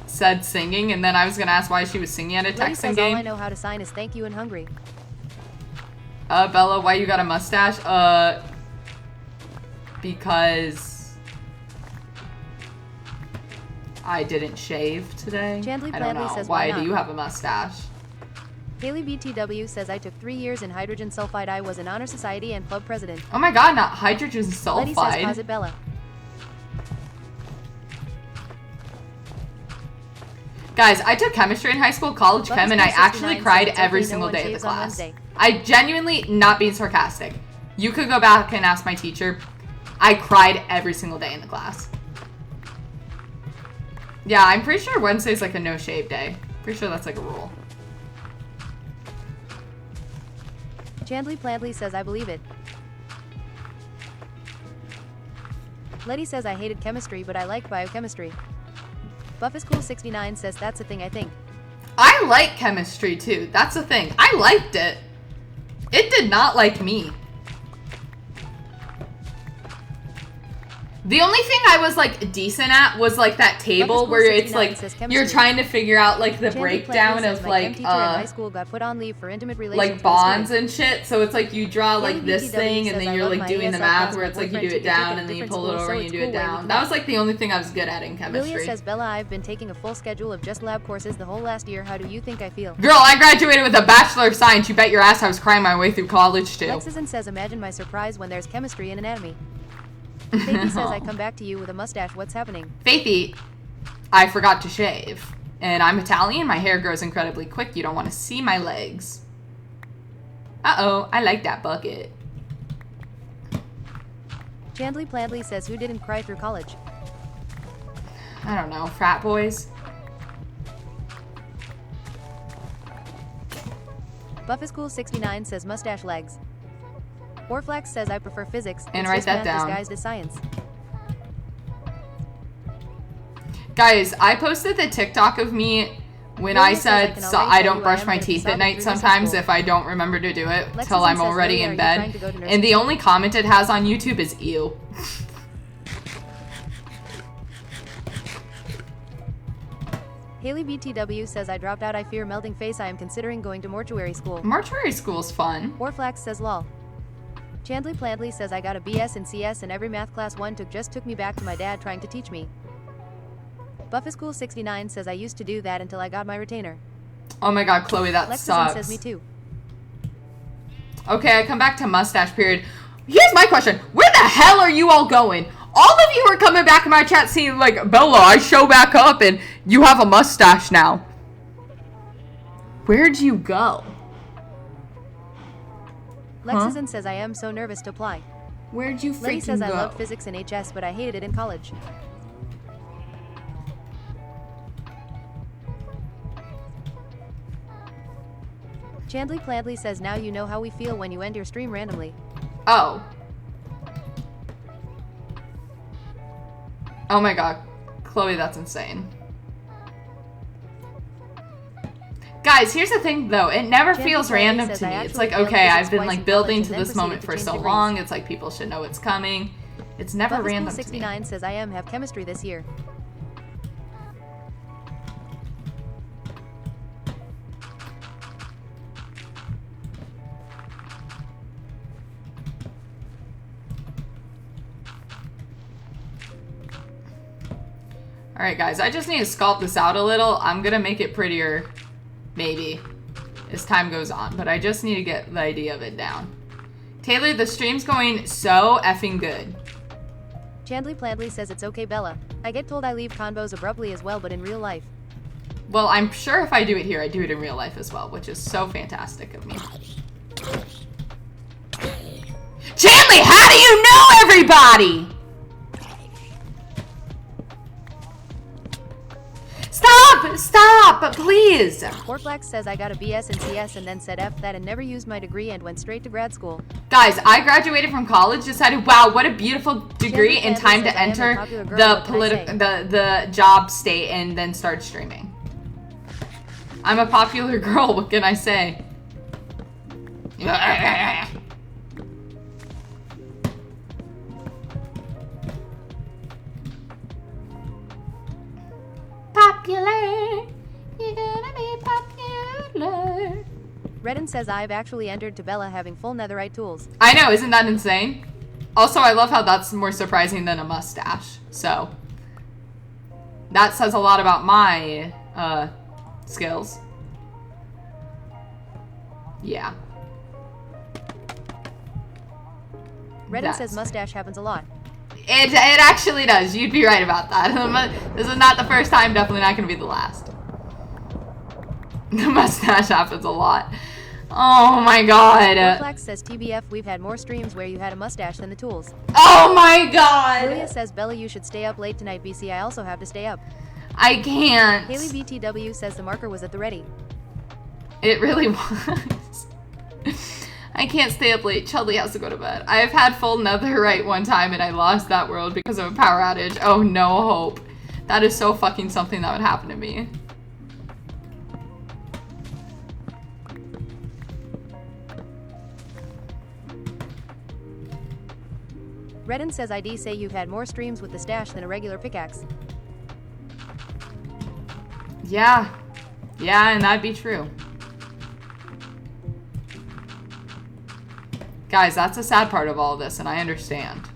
said singing, and then I was gonna ask why she was singing at a Letty Texan says all I game. know how to sign is thank you and hungry. Bella, why you got a mustache? Because I didn't shave today. Chandley I don't Plandley know. says Why why do you not? have a mustache? Haley BTW says I took 3 years in hydrogen sulfide. I was an honor society and club president. Oh my God, not hydrogen Letty says sulfide. posit Bella. Guys, I took chemistry in high school, college chem, and I actually cried every single day of the class. I genuinely, not being sarcastic. You could go back and ask my teacher. I cried every single day in the class. Yeah, I'm pretty sure Wednesday's like a no shave day. Pretty sure that's like a rule. Chandley Plandley says I believe it. Letty says I hated chemistry but I liked biochemistry. Buffischool69 says that's a thing I think. I like chemistry too. That's the thing. I liked it. It did not like me. The only thing I was like decent at was like that table where it's like you're trying to figure out like the Chandley breakdown Plandley says of my like chem teacher in high school got put on leave for intimate relations like with a bonds student. and shit. So it's like you draw like Haley this BTW thing and says then I you're love like my doing the ASL math class. where My it's like you boyfriend do it took it down at and then you different pull it schools, over so and you it's do cool it where we down. can That was like the only thing I was good at in Lilia chemistry. says Bella I've been taking a full schedule of just lab courses the whole last year. How do you think I feel? Girl, I graduated with a Bachelor of Science. You bet your ass I was crying my way through college too. Lexison says imagine my surprise when there's chemistry and anatomy. Faithy says I come back to you with a mustache. What's happening? Faithy, I forgot to shave. And I'm Italian, my hair grows incredibly quick. You don't want to see my legs. Uh-oh, I like that bucket. Chandley Plandley says who didn't cry through college? I don't know, frat boys? Buffischool69 says mustache legs. Orflax says I prefer physics. And It's write just that math down. disguised as science. Guys, I posted the TikTok of me when Lilia I says I said can so already I tell don't you I brush am my gonna be teeth at sobbing night through nursing sometimes school. if I don't remember to do it till Lexison I'm says, already Lilia, are in you trying bed. to go to nursing And the school? only comment it has on YouTube is ew. Haley BTW says I dropped out. I fear melting face. I am considering going to mortuary school. Mortuary school's fun. Orflax says lol. Chandley Plandley says I got a BS in CS and every math class one took me back to my dad trying to teach me. Buffischool69 says I used to do that until I got my retainer. Oh my god, Chloe, that Lexison sucks. says me too. Okay, I come back to mustache period. Here's my question. Where the hell are you all going? All of you are coming back in my chat saying like, Bella, I show back up and you have a mustache now. Where'd you go? Lexison says I am so nervous to apply. Where'd you Letty freaking says go? I loved physics in HS but I hated it in college. Chandley Pladley says now you know how we feel when you end your stream randomly. Oh. Oh my god. Chloe, that's insane. Guys, here's the thing though. It never Chandley feels Pladley random says, to "I me. It's actually like, failed okay, physics I've been twice like in building college to and this then moment for proceeded to so change long. degrees." It's like people should know it's coming. It's never random to me. 69 says I am have chemistry this year. Alright guys, I just need to sculpt this out a little. I'm gonna make it prettier, maybe, as time goes on. But I just need to get the idea of it down. Taylor, the stream's going so effing good. Chandley Pladley says it's okay Bella. I get told I leave convos abruptly as well but in real life. Well, I'm sure if I do it here, I do it in real life as well, which is so fantastic of me. Chandley, how do you know everybody? Stop, please. Portflax says I got a BS in CS and then said F that and never used my degree and went straight to grad school. Guys, I graduated from college, decided, wow, what a beautiful degree and time to says I am a enter popular girl, the what can I say? the job state and then start streaming. I'm a popular girl, what can I say? Popular, you're gonna be popular. Redden says I've actually entered to Bella having full netherite tools. I know, isn't that insane? Also, I love how that's more surprising than a mustache. So, that says a lot about my skills. Yeah. Redden That's says mustache happens a lot. It actually does. You'd be right about that. This is not the first time, definitely not going to be the last. The mustache happens a lot. Oh my god. Portflax says TBF we've had more streams where you had a mustache than the tools. Oh my god. Julia says Bella you should stay up late tonight BC I also have to stay up. I can't. Haley BTW says the marker was at the ready. It really was. I can't stay up late. Chudley has to go to bed. I've had full netherite one time and I lost that world because of a power outage. Oh, no hope. That is so fucking something that would happen to me. Redden says ID say you've had more streams with the stash than a regular pickaxe. Yeah. Yeah, and that'd be true. Guys, that's a sad part of all this, and I understand.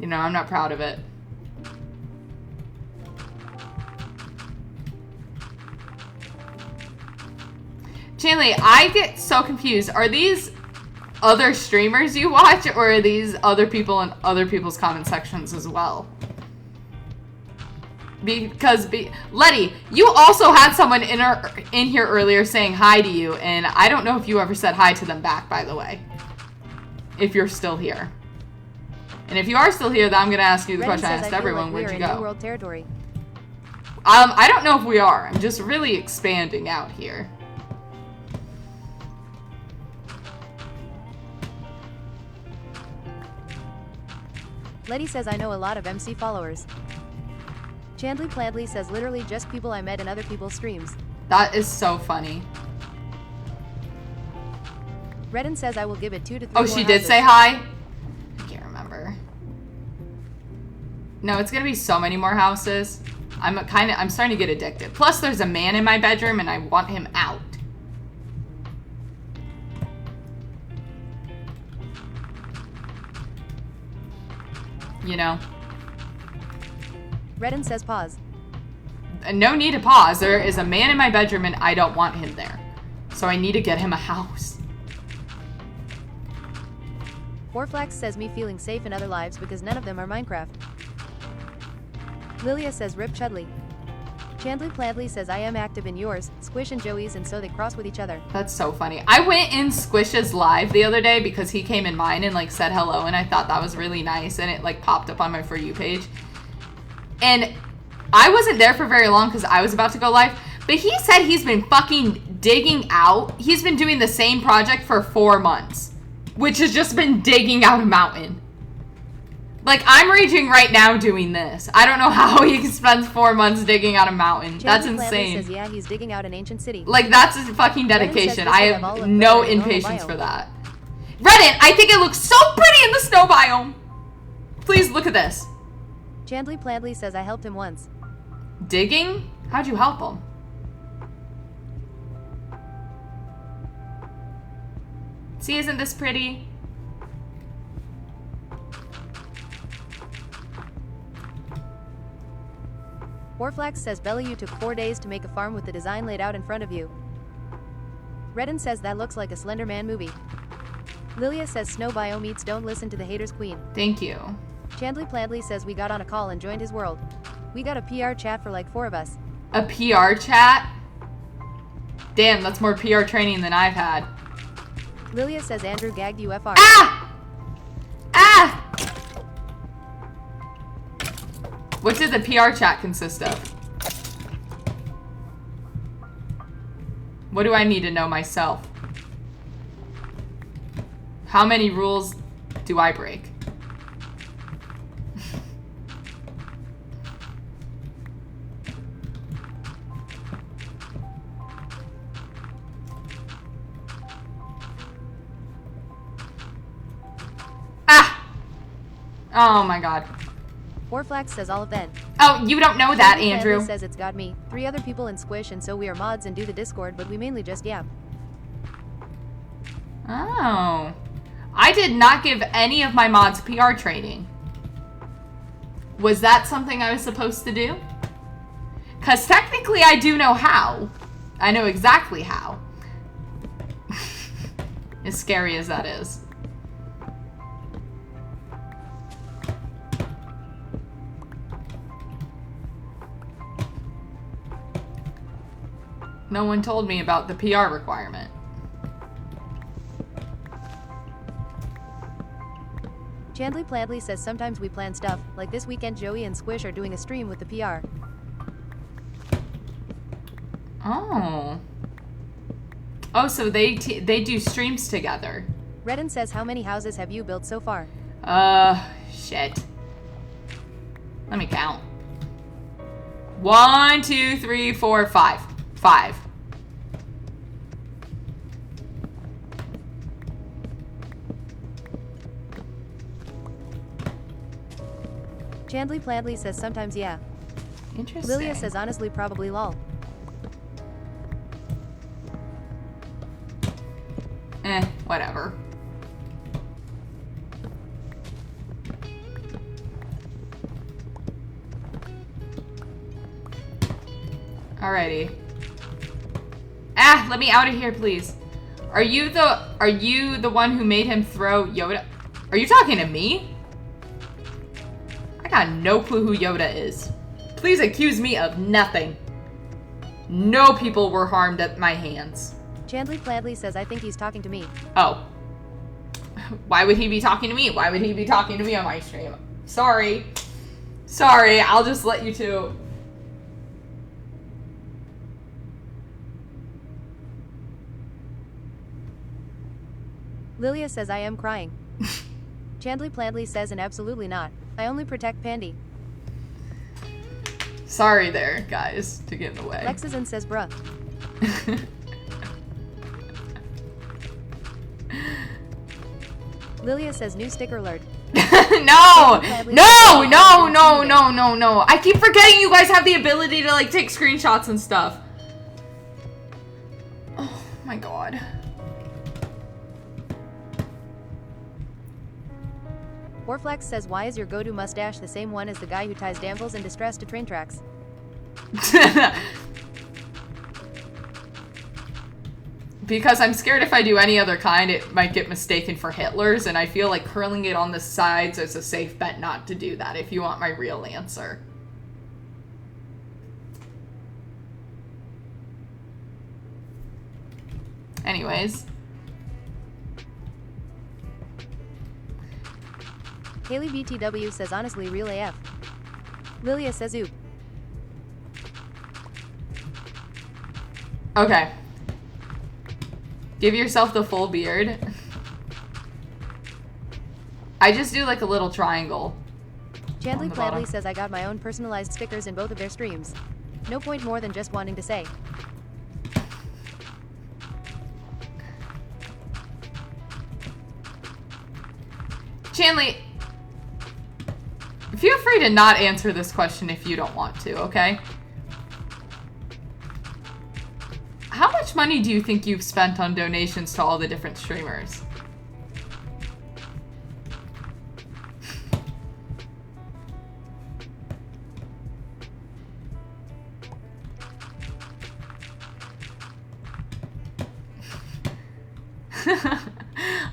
You know, I'm not proud of it. Chandley, I get so confused. Are these other streamers you watch, or are these other people in other people's comment sections as well? Because Letty, you also had someone in here earlier saying hi to you, and I don't know if you ever said hi to them back, by the way. If you're still here. And if you are still here, then I'm going to ask you the Redden question I says asked I feel everyone. like Where'd we're you in go? New World territory. I don't know if we are. I'm just really expanding out here. Letty says I know a lot of MC followers. Chandley Pladley says literally just people I met in other people's streams. That is so funny. Redden says I will give it 2 to 3 Oh, more she did houses. say hi? I can't remember. No, it's gonna be so many more houses. I'm starting to get addicted. Plus, there's a man in my bedroom, and I want him out. You know? Redden says pause. No need to pause. There is a man in my bedroom, and I don't want him there. So I need to get him a house. Warflax says me feeling safe in other lives because none of them are Minecraft. Lilia says rip Chudley. Chandley Pladley says I am active in yours, Squish and Joey's, and so they cross with each other. That's so funny. I went in Squish's live the other day because he came in mine and like said hello, and I thought that was really nice, and it like popped up on my For You page. And I wasn't there for very long because I was about to go live, But he said he's been fucking digging out. He's been doing the same project for 4 months, which has just been digging out a mountain. Like, I'm raging right now doing this. I don't know how he spends 4 months digging out a mountain. That's insane. Says, yeah, he's digging out an ancient city. Like, that's his fucking dedication. I have no impatience for that. Reddit, I think it looks so pretty in the snow biome. Please look at this. Chandley Pladley says I helped him once. Digging? How'd you help him? See, isn't this pretty? Warflax says Bella, you took 4 days to make a farm with the design laid out in front of you. Redden says that looks like a Slender Man movie. Lilia says snow biome eats don't listen to the haters queen. Thank you. Chandley Pladley says we got on a call and joined his world. We got a PR chat for like 4 of us. A PR chat? Damn, that's more PR training than I've had. Lilia says Andrew gagged UFR. Ah! Ah! What did the PR chat consist of? What do I need to know myself? How many rules do I break? Ah! Oh my god. Warflax says all of then. Oh, you don't know that, Chandley Andrew. Pladley says it's got me, 3 other people in Squish, and so we are mods and do the Discord, but we mainly just yap. Oh. I did not give any of my mods PR training. Was that something I was supposed to do? Because technically I do know how. I know exactly how. As scary as that is. No one told me about the PR requirement. Chandley Pladley says sometimes we plan stuff, like this weekend Joey and Squish are doing a stream with the PR. Oh. Oh, so they do streams together. Redden says how many houses have you built so far? Shit. Let me count. 1, 2, 3, 4, 5. 5. Chandley Pladley says sometimes yeah. Interesting. Lilia says honestly probably lol. Whatever. Alrighty. Ah, let me out of here, please. Are you the one who made him throw Yoda? Are you talking to me? I got no clue who Yoda is. Please accuse me of nothing. No people were harmed at my hands. Chandley Pladley says I think he's talking to me. Oh. Why would he be talking to me? Why would he be talking to me on my stream? Sorry. Sorry, I'll just let you two. Lilia says I am crying. Chandley Pladley says and absolutely not. I only protect Pandy. Sorry there, guys, to get in the way. Lexazin says bruh. Lilia says new sticker alert. No! No! No, no, no, no, no. I keep forgetting you guys have the ability to, like, take screenshots and stuff. Oh, my God. Warflax says why is your go-to mustache the same one as the guy who ties damsels in distress to train tracks? Because I'm scared if I do any other kind, it might get mistaken for Hitler's, and I feel like curling it on the sides is a safe bet not to do that, if you want my real answer. Anyways. Haley BTW says honestly real AF. Lilia says oop. Okay. Give yourself the full beard. I just do like a little triangle. Chandley the bottom. Pladley says I got my own personalized stickers in both of their streams. No point more than just wanting to say. Chandley, feel free to not answer this question if you don't want to, okay? How much money do you think you've spent on donations to all the different streamers?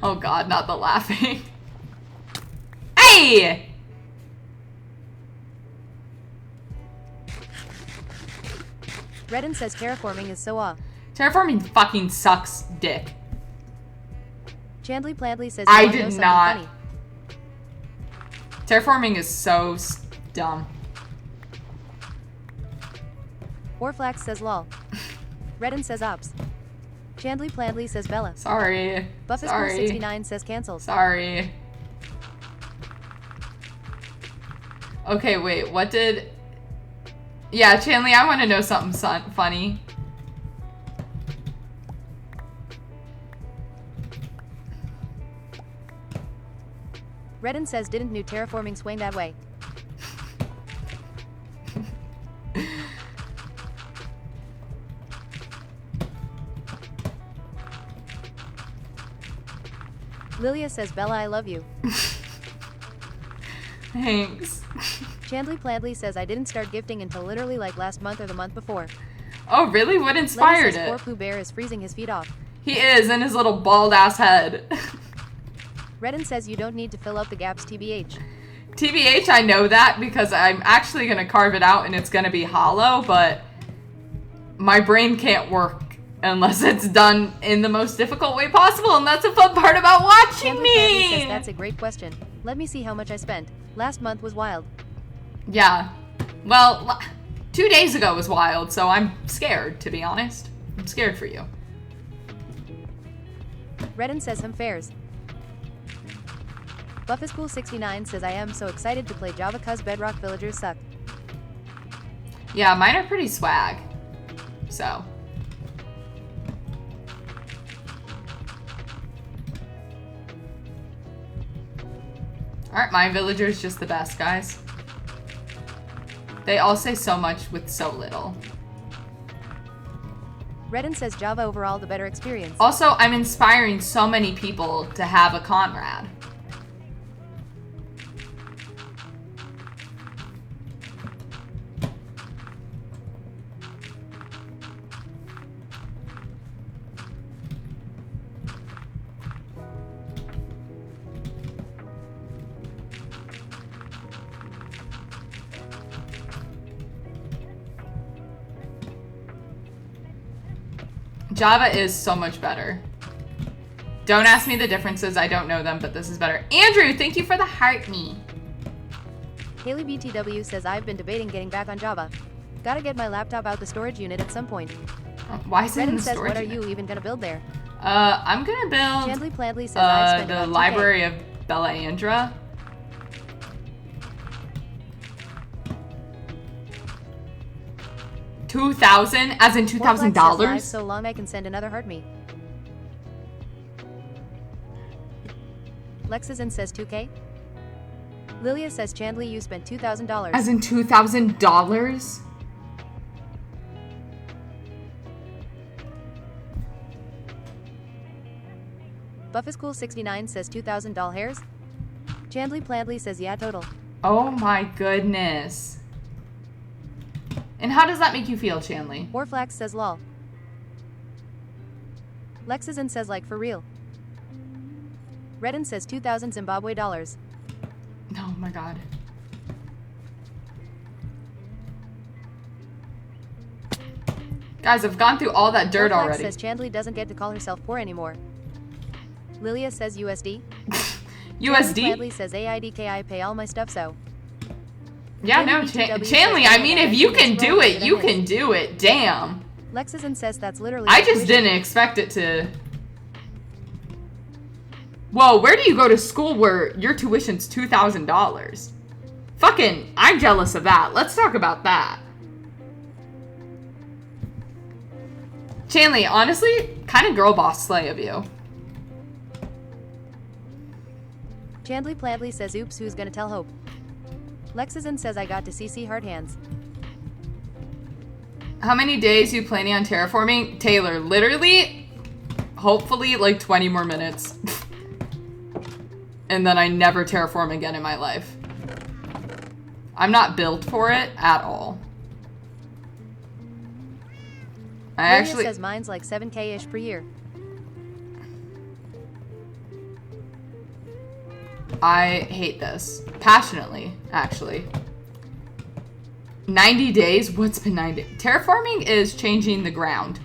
Oh god, not the laughing. Hey! Redden says terraforming is so Terraforming fucking sucks dick. Chandley Pladley says I you wanna know did something not. funny. Terraforming is so dumb. Orflax says lol. Redden says ops. Chandley Pladley says Bella. Sorry. Buffischool Sorry. 69 says cancels. Sorry. Okay, wait, what did... Yeah, Chandley, I want to know something funny. Redden says didn't new terraforming swing that way. Lilia says Bella I love you. Thanks. Chandley Pladley says I didn't start gifting until literally like last month or the month before. Oh, really? What Lenny inspired says poor it? Pooh Bear is freezing his feet off. He is, in his little bald-ass head. Redden says you don't need to fill out the gaps TBH. TBH, I know that because I'm actually going to carve it out and it's going to be hollow, but my brain can't work unless it's done in the most difficult way possible, and that's the fun part about watching Chandley Pladley says me! that's a great question. Let me see how much I spent. Last month was wild. Yeah. Well, 2 days ago was wild, so I'm scared, to be honest. I'm scared for you. Redden says him fares. Buffischool 69 says I am so excited to play Java cuz Bedrock villagers suck. Yeah, mine are pretty swag. So. Aren't my villagers just the best, guys? They all say so much with so little. Redden says Java overall the better experience. Also, I'm inspiring so many people to have a Conrad. Java is so much better. Don't ask me the differences, I don't know them, but this is better. Andrew, thank you for the heart me. Haley BTW says I've been debating getting back on Java. Gotta get my laptop out the storage unit at some point. Why is it in Redden the says storage what are unit? you even gonna build there? I'm gonna build Chandley Pladley says I've spent the about 2K. library of Bellaandra. $2,000, as in Orflax says live $2,000. so long I can send another heart me. Lexazin says 2K. Lilia says Chandley you spent $2,000. As in $2,000. Buffischool 69 says $2,000 hairs. Chandley Pladley says yeah total. Oh my goodness. And how does that make you feel, Chandley? Orflax says lol. Lexazin says like for real. Redden says 2,000 Zimbabwe dollars. Oh my god. Guys, I've gone through all that dirt Orflax already. says Chandley doesn't get to call herself poor anymore. Lilia says USD. USD? Chandley says AIDKI pay all my stuff so. Yeah, no, BTW Chandley, I mean, if you can do it, you says can do it. Damn. Lexison says that's literally. I just tuition. didn't expect it to. Whoa, where do you go to school where your tuition's $2,000? Fucking, I'm jealous of that. Let's talk about that. Chanley, honestly, kind of girl boss slay of you. Chandley Pladley says, oops, who's gonna tell Hope? Lexison says I got to CC hard hands. How many days you planning on terraforming? Taylor, literally, hopefully like 20 more minutes. And then I never terraform again in my life. I'm not built for it at all. Julia says mine's like 7K-ish per year. I hate this. Passionately, actually. 90 days? What's been 90? Terraforming is changing the ground.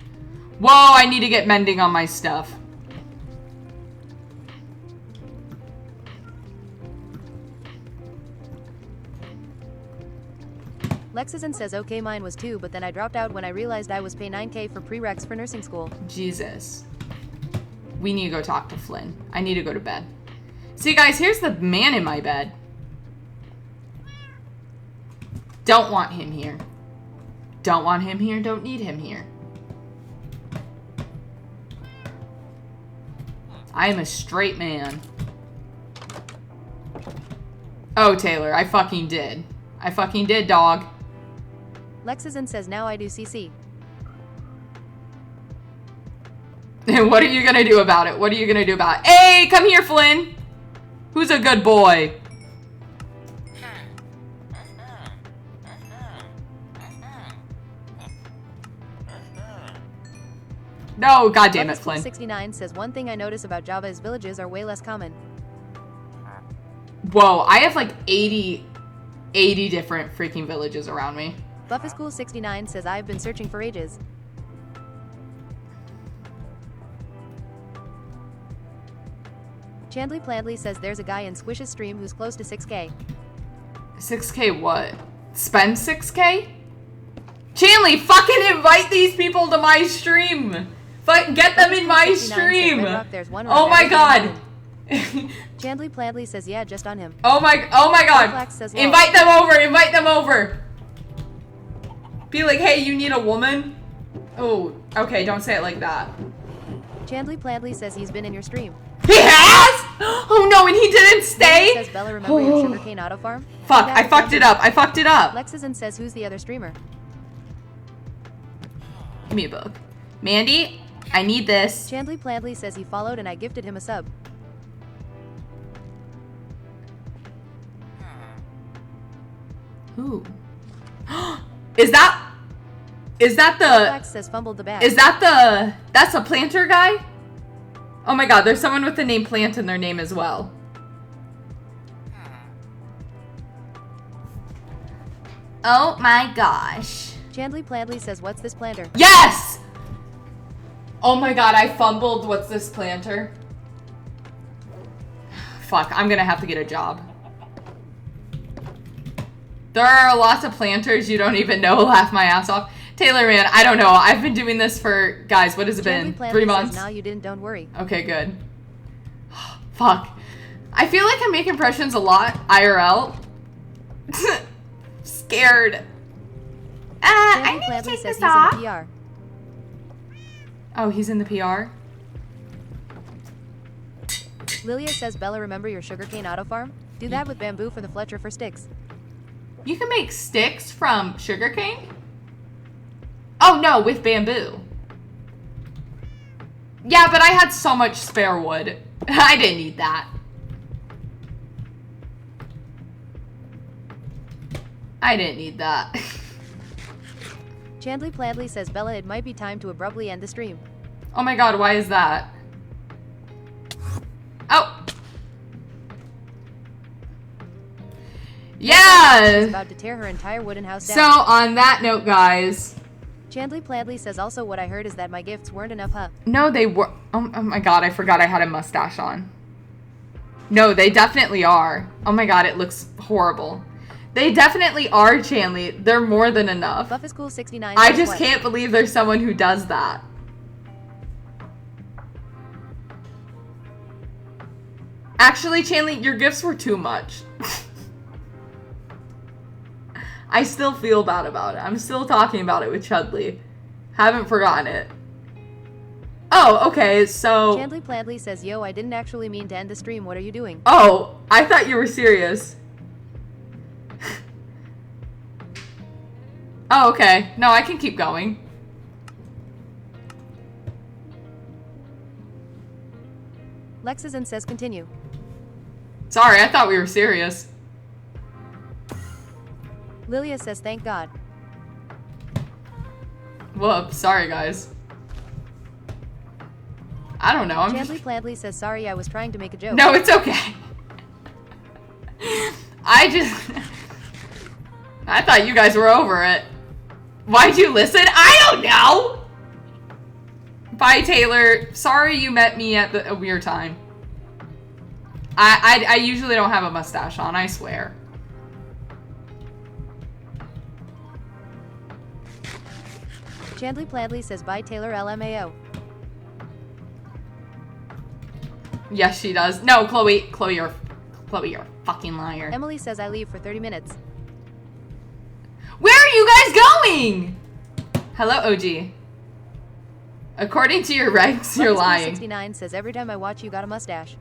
Whoa, I need to get mending on my stuff. Lexison says okay, mine was 2, but then I dropped out when I realized I was pay 9K for prereqs for nursing school. Jesus. We need to go talk to Flynn. I need to go to bed. See, guys, here's the man in my bed. Don't want him here. Don't want him here. Don't need him here. I am a straight man. Oh, Taylor, I fucking did. I fucking did, dog. Lexison says now I do CC. And what are you gonna do about it? What are you gonna do about it? Hey, come here, Flynn. Who's a good boy? No, goddamn it, Flynn. 69 says one thing I notice about Java is villages are way less common. Whoa, I have like 80 different freaking villages around me. Buffischool 69 says I've been searching for ages. Chandley Pladley says there's a guy in Squish's stream who's close to 6K. 6K what? Spend 6K? Chandley, fucking invite these people to my stream. Get them in my stream. Oh my god. Chandley Pladley says yeah, just on him. Oh my god. Invite them over. Invite them over. Be like, hey, you need a woman? Oh, okay, don't say it like that. Chandley Pladley says he's been in your stream. He has? Oh no, and he didn't stay? Says Bella, remember your sugarcane auto farm? Fuck, I fucked it up. I fucked it up. Lexison says who's the other streamer? Give me a book. Mandy, I need this. Chandley Pladley says he followed and I gifted him a sub. Who? Is that the... Flex says fumbled the bag. Is that that's a planter guy? Oh my god, there's someone with the name Plant in their name as well. Oh my gosh. Chandley Pladley says what's this planter? Yes! Oh my god, I fumbled. What's this planter? Fuck, I'm gonna have to get a job. There are lots of planters you don't even know. Laugh my ass off. Taylor, man, I don't know. I've been doing this for, guys, what has it been? 3 months? Says, no, you didn't, don't worry. Okay, good. Fuck. I feel like I make impressions a lot, IRL. Scared. I need to take this off. In the PR. Oh, he's in the PR? Lilia says, Bella, remember your sugarcane auto farm? Do that with bamboo for the Fletcher for sticks. You can make sticks from sugarcane? Oh, no, with bamboo. Yeah, but I had so much spare wood. I didn't need that. I didn't need that. Chandley Pladley says, Bella, it might be time to abruptly end the stream. Oh my god, why is that? Oh! Yeah! She's about to tear her entire wooden house down. So, on that note, guys... Chandley Pladley says, also what I heard is that my gifts weren't enough, huh? No, they were... Oh my god, I forgot I had a mustache on. No, they definitely are. Oh my god, it looks horrible. They definitely are, Chanley. They're more than enough. Buff is cool 69. I says just what? can't believe there's someone who does that. Actually, Chanley, your gifts were too much. I still feel bad about it. I'm still talking about it with Chudley. Haven't forgotten it. Oh, okay, so... Chandley Plandley says, yo, I didn't actually mean to end the stream. What are you doing? Oh, I thought you were serious. Oh, okay. No, I can keep going. Lexazin says, continue. Sorry, I thought we were serious. Lilia says, thank God. Whoops, sorry guys. I don't know. Chandley Plandley says, sorry, I was trying to make a joke. No, it's okay. I thought you guys were over it. Why'd you listen? I don't know! Bye, Taylor. Sorry you met me at a weird time. I usually don't have a mustache on, I swear. Chandley Plandley says, bye, Taylor LMAO. Yes, she does. No, Chloe, you're a fucking liar. Emily says, I leave for 30 minutes. Where are you guys going? Hello, OG. According to your regs, you're lying. 69 says, every time I watch you got a mustache.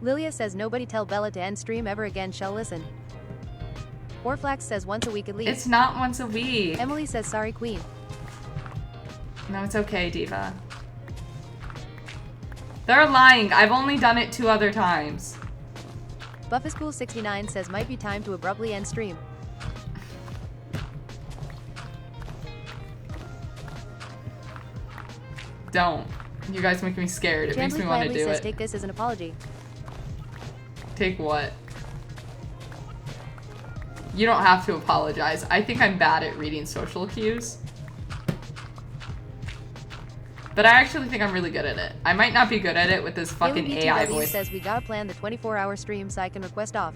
Lilia says, nobody tell Bella to end stream ever again, shall listen. Orflax says, once a week at least. It's not once a week. Emily says, sorry, queen. No, it's okay, Diva. They're lying. I've only done it 2 other times. Buffiscool69 says, might be time to abruptly end stream. Don't. You guys make me scared. It makes me want to do says, it. take this as an apology. Take what? You don't have to apologize. I think I'm bad at reading social cues. But I actually think I'm really good at it. I might not be good at it with this fucking Haley AI BTW voice. says, we gotta plan the 24-hour stream so I can request off.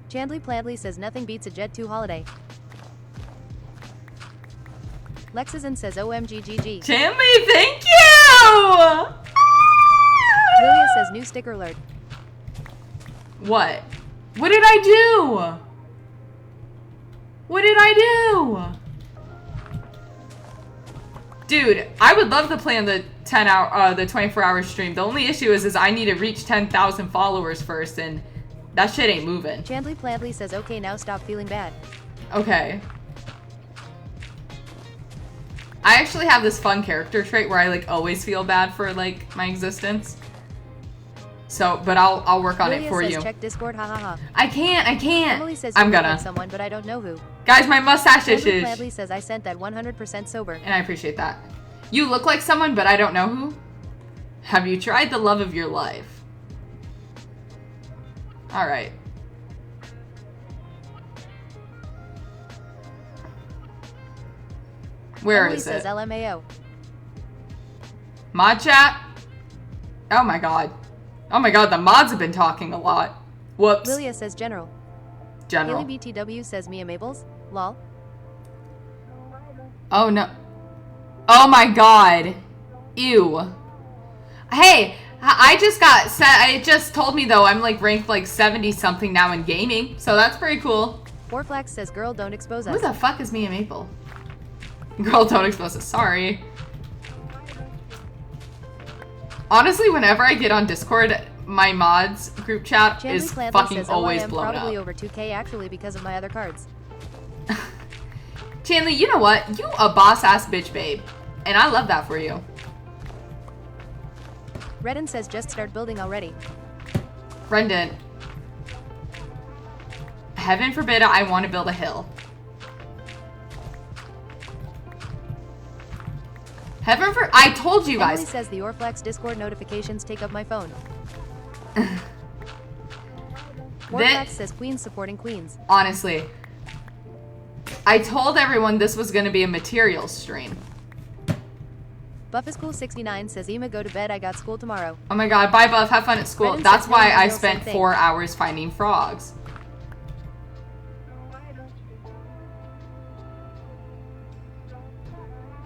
Chandley Plandley says, nothing beats a Jet 2 holiday. Lexazin says, OMGGG. Chandley, thank you! Lilia says, new sticker alert. What? What did I do? What did I do? Dude, I would love to plan the 24-hour stream. The only issue is I need to reach 10,000 followers first, and that shit ain't moving. Chandley Plandley says, okay, now stop feeling bad. Okay. I actually have this fun character trait where I like always feel bad for like my existence. So, but I'll work on Lilia it for says, you. check Discord, hahaha. I can't. Emily says, I'm you look gonna. like someone, but I don't know who. Guys, my mustache Chandley issues. Plandley says, I sent that 100% sober. And I appreciate that. You look like someone, but I don't know who. Have you tried the love of your life? Alright. Where Emily is says, it? LMAO. Mod chat? Oh my god. Oh my god, the mods have been talking a lot. Whoops. Lilia says, general. General. Haley BTW says, Mia Mabels. Lol. Oh no. Oh my god. Ew. Hey, I just got set. It just told me though I'm like ranked like 70 something now in gaming. So that's pretty cool. Orflax says, girl, don't expose Who us. the fuck is Mia Maple? Girl, don't expose us. Sorry. Honestly, whenever I get on Discord, my mods group chat Chandley is Plandley fucking says, always I'm blown probably up. over 2K actually because of my other cards. Chandler, you know what? You a boss-ass bitch, babe. And I love that for you. Redden says, just start building already. Brendan. Heaven forbid I want to build a hill. I told you Emily guys. says, the Orflax Discord notifications take up my phone. Orflax says, queens supporting queens. Honestly, I told everyone this was going to be a materials stream. Buffischool69 says Ema go to bed, I got school tomorrow. Oh my god, bye Buff, have fun at school. Brennan That's says why no, I no, spent same thing. 4 hours finding frogs.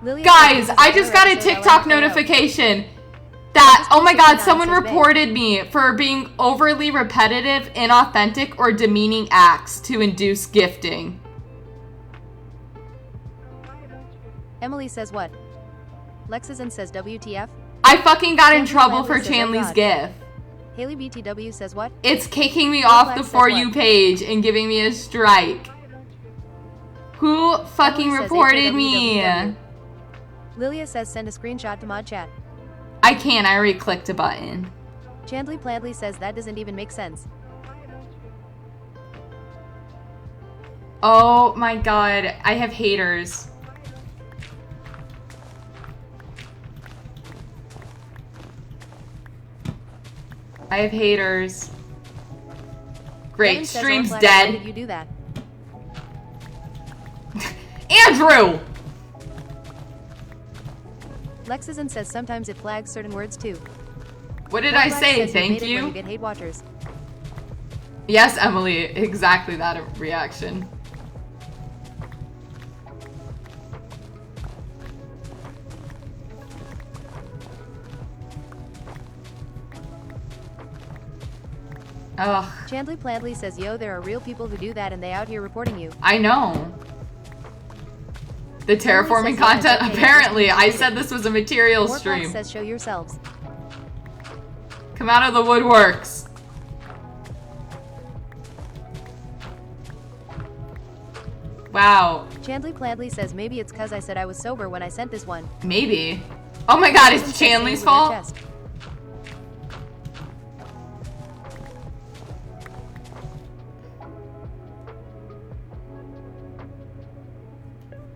Lilia Guys, says, I just got a episode TikTok LMFAO. notification that, oh my god, 69 someone says babe. reported me for being overly repetitive, inauthentic, or demeaning acts to induce gifting. Emily says what? Lexison says WTF. I fucking got in Chanley trouble for Bradley says, oh Chanley's God. gift. Haley BTW says what? It's kicking me off the Black says For what? You page and giving me a strike. Who fucking Emily says reported me? HAWWW. Lilia says send a screenshot to mod chat. I can't, I already clicked a button. Chandley Pladley says that doesn't even make sense. Oh my god, I have haters. I have haters. Great, Devin says, stream's Orflash, Why dead. did you do that? Andrew! Lexison says sometimes it flags certain words too. What did I Orflash say? says Thank made it when you? you get hate watchers. Yes, Emily, exactly that reaction. Ugh, Chandley Pladley says yo there are real people who do that and they out here reporting you. I know. The terraforming says yeah, content, it's okay, apparently. just I read it. said this was a material Warflax stream. says show yourselves. Come out of the woodworks. Wow, Chandley Pladley says maybe it's cause I said I was sober when I sent this one. maybe. Oh my god, it's Lexison says say it Chanley's with your fault? chest.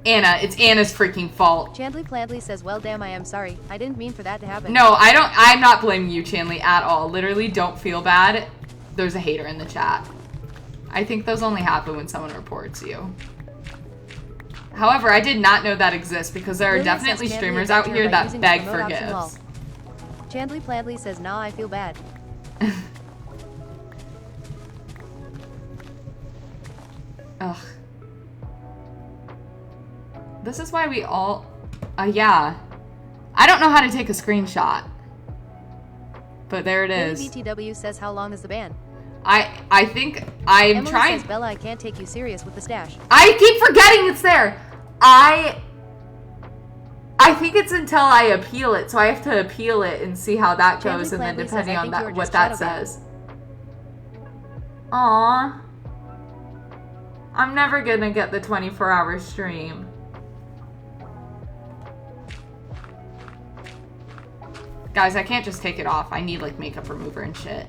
Anna, it's Anna's freaking fault. Chandley Pladley says well damn I am sorry. I didn't mean for that to happen. No, I'm not blaming you, Chanley, at all. Literally, don't feel bad. There's a hater in the chat. I think those only happen when someone reports you. However, I did not know that exists because there are Lillian definitely says Chandley streamers is out here here by that using beg the for remote option lol. gifts. Chandley Pladley says nah I feel bad. Ugh. This is why we all... yeah. I don't know how to take a screenshot. But there it Haley is. BTW says how long is the ban? I think I'm Emily trying... says Bella I can't take you serious with the stash. I keep forgetting it's there. I think it's until I appeal it, so I have to appeal it and see how that Chandley goes, and then Pladley says, depending "I on think you were that, what just that shadow banned." says. Aww. I'm never gonna get the 24-hour stream. Guys, I can't just take it off. I need like makeup remover and shit.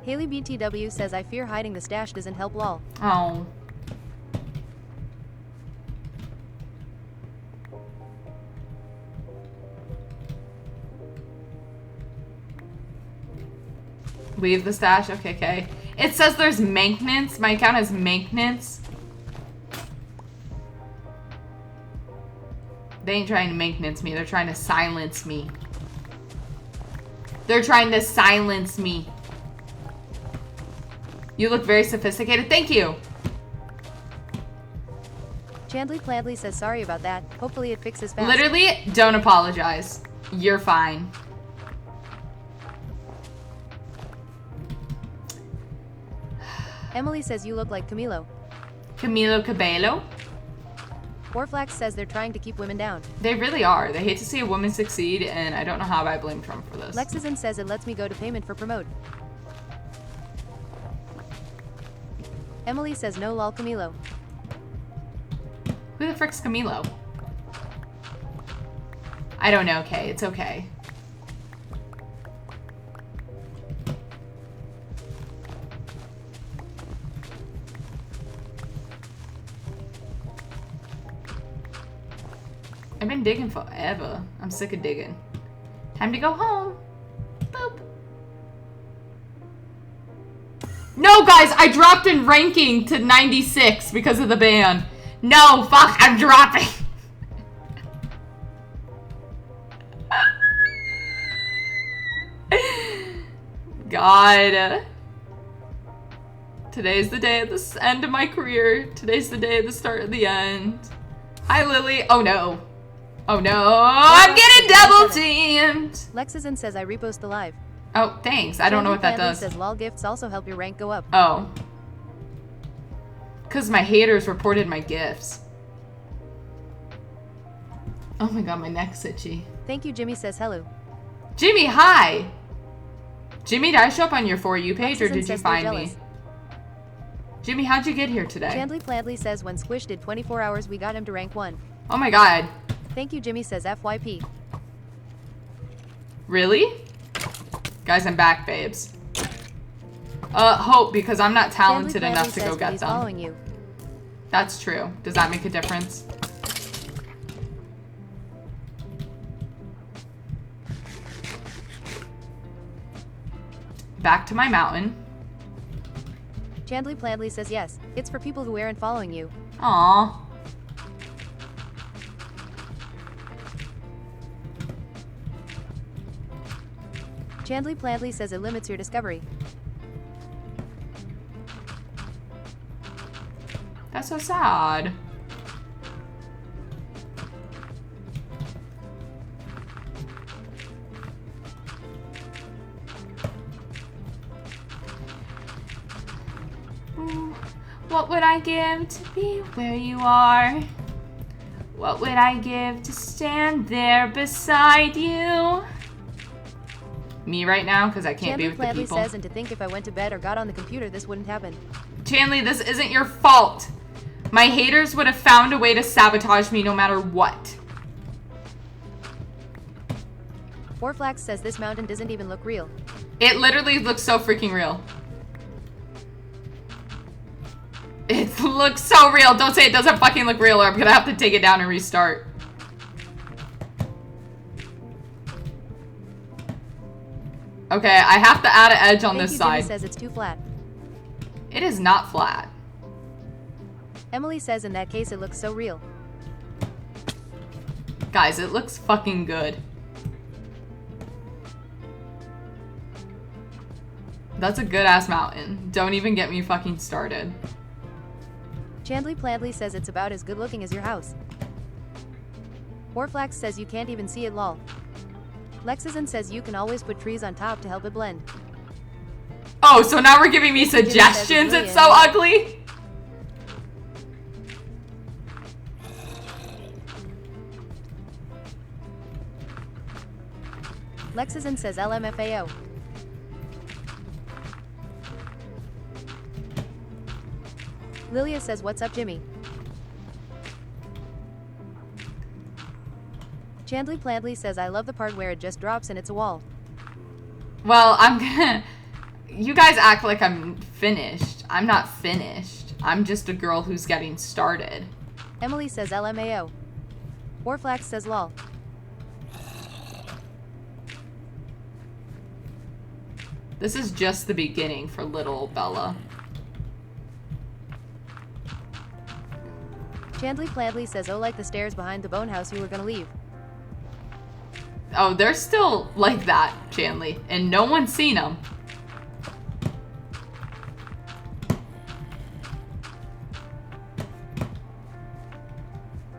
Haley BTW says I fear hiding the stash doesn't help lol. Oh. Leave the stash? Okay. It says there's maintenance. My account has maintenance. They ain't trying to maintenance me. They're trying to silence me. They're trying to silence me. You look very sophisticated. Thank you. Chandley Pladley says sorry about that. Hopefully it fixes fast. Literally, don't apologize. You're fine. Emily says you look like Camilo. Camilo Cabello. Warflax says they're trying to keep women down. They really are. They hate to see a woman succeed, and I don't know how I blame Trump for this. Lexison says it lets me go to payment for promote. Emily says no lol Camilo. Who the frick's Camilo? I don't know, Kay. It's okay. I've been digging forever. I'm sick of digging. Time to go home. Boop. No, guys, I dropped in ranking to 96 because of the ban. No, fuck, I'm dropping. God. Today's the day of the end of my career. Today's the day of the start of the end. Hi, Lily. Oh, no. Oh, no. I'm getting double teamed. Lexison says I repost the live. Oh, thanks. I don't know what that Family does. says lol gifts also help your rank go up. Oh. Because my haters reported my gifts. Oh my god, my neck's itchy. Thank you, Jimmy says hello. Jimmy, hi! Jimmy, did I show up on your For You page or Lexison did you says they're find jealous. me? Jimmy, how'd you get here today? Chandley Pladley says when Squish did 24 hours we got him to rank 1. Oh my god. Thank you, Jimmy says FYP. Really? Guys, I'm back, babes. Hope, because I'm not talented Chandley enough Pladley to says go when get he's them. following you. That's true. Does that make a difference? Back to my mountain. Chandley Pladley says yes. It's for people who aren't following you. Aww. Chandley Pladley says it limits your discovery. That's so sad. What would I give to be where you are? What would I give to stand there beside you? Me right now, because I can't be Chandley with the Pladley people. says and to think if I went to bed or got on the computer this wouldn't happen. Chandley, this isn't your fault. My haters would have found a way to sabotage me no matter what. Warflax says this mountain doesn't even look real. It literally looks so freaking real. It looks so real. Don't say it doesn't fucking look real or I'm gonna have to take it down and restart. Okay, I have to add an edge on Thank this you, side. Jimmy says it's too flat. It is not flat. Emily says in that case it looks so real. Guys, it looks fucking good. That's a good ass mountain. Don't even get me fucking started. Chandley Pladley says it's about as good looking as your house. Warflax says you can't even see it lol. Lexison says you can always put trees on top to help it blend. Oh, so now we're giving me Jimmy says suggestions. really It's so ugly. Lexison says LMFAO. Lilia says what's up Jimmy. Chandley Pladley says I love the part where it just drops and it's a wall. Well, I'm gonna... You guys act like I'm finished. I'm not finished. I'm just a girl who's getting started. Emily says LMAO. Warflax says lol. This is just the beginning for little Bella. Chandley Pladley says oh like the stairs behind the bone house you were gonna leave. Oh, they're still like that, Chandley. And no one's seen them.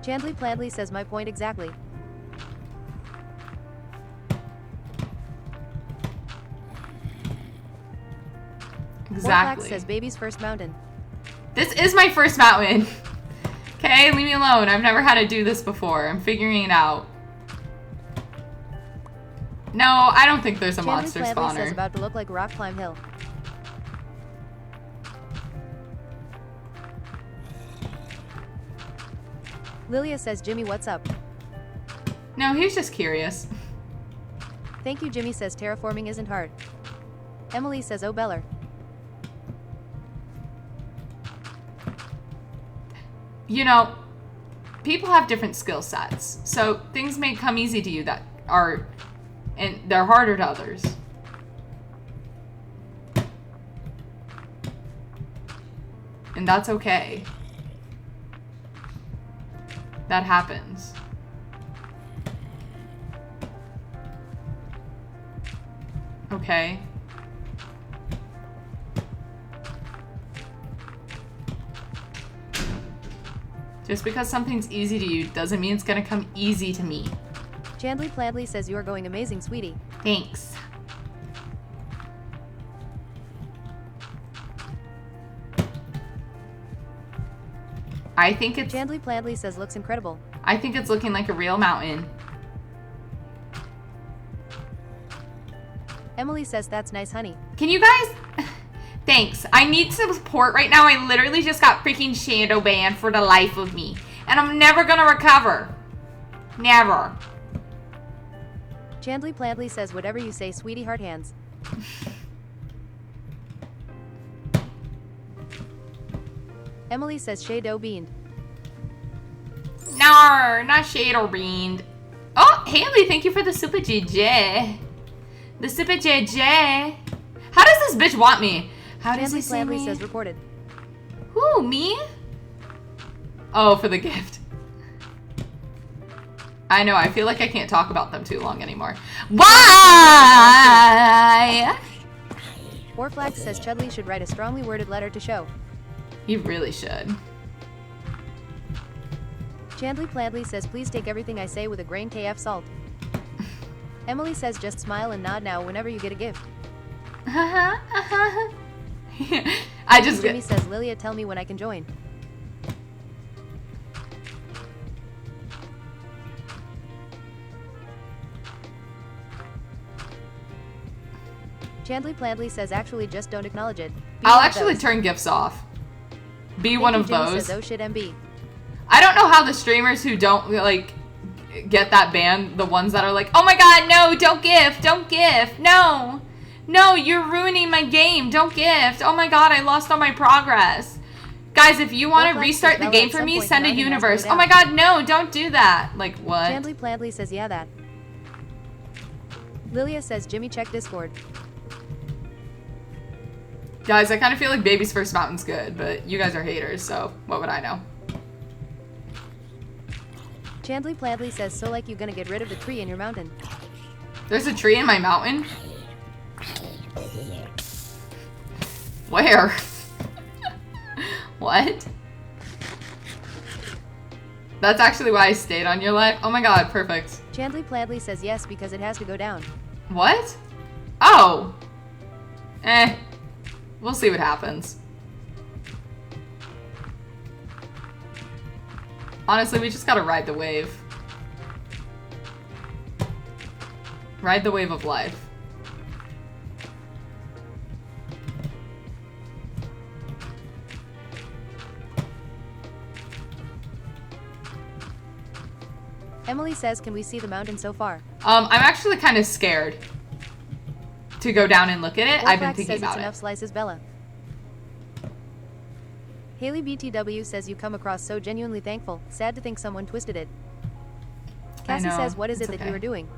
Chandley Pladley says my point exactly. Exactly. Warflax says baby's first mountain. This is my first mountain. Okay, leave me alone. I've never had to do this before. I'm figuring it out. No, I don't think there's a Chandley monster Pladley says spawner. about to look like rock climb hill. Lilia says Jimmy what's up? No, he's just curious. Thank you Jimmy says terraforming isn't hard. Emily says oh Beller. You know, people have different skill sets. So things may come easy to you that are, and they're harder to others. And that's okay. That happens. Okay. Just because something's easy to you doesn't mean it's gonna come easy to me. Chandley Pladley says you are going amazing, sweetie. Thanks. I think it's Chandley Pladley says looks incredible. I think it's looking like a real mountain. Emily says that's nice, honey. Can you guys? Thanks. I need some support right now. I literally just got freaking shadow banned for the life of me. And I'm never gonna recover. Never. Chandley Pladley says whatever you say, sweetie, heart hands. Emily says shadow beaned. No, not shadow beaned. Oh, Haley, thank you for the super JJ. The super JJ. How does this bitch want me? How does he Chandley say Pladley me? says recorded. Who, me? Oh, for the gift. I know, I feel like I can't talk about them too long anymore. Why? Warflax says Chudley should write a strongly worded letter to show. You really should. Chandley Pladley says please take everything I say with a grain KF salt. Emily says just smile and nod now whenever you get a gift. I just Jimmy says Lilia, tell me when I can join. Chandley Pladley says actually just don't acknowledge it. Be I'll one of actually those. turn gifts off. Be Thank one you, of Jimmy those. Says, oh shit, MB. I don't know how the streamers who don't like get that banned, the ones that are like, oh my god, no, don't gift, no. No, you're ruining my game, don't gift. Oh my god, I lost all my progress. Guys, if you want to Warflax restart says the Bella game at for some me, point send a tonight has to go universe. Oh down. my god, no, don't do that. Like, what? Chandley Pladley says yeah that. Lilia says Jimmy check Discord. Guys, I kind of feel like Baby's First Mountain's good, but you guys are haters, so what would I know? Chandley Pladley says so like you gonna get rid of the tree in your mountain. There's a tree in my mountain? Where? What? That's actually why I stayed on your life? Oh my god, perfect. Chandley Pladley says yes because it has to go down. What? Oh! Eh. We'll see what happens. Honestly, we just gotta ride the wave. Ride the wave of life. Emily says can we see the mountain so far? I'm actually kind of scared to go down and look at it. I've been Warflax thinking says it's about enough it. slices Bella. Haley BTW says you come across so genuinely thankful. Sad to think someone twisted it. Cassie know, says what is it it's that okay. you were doing?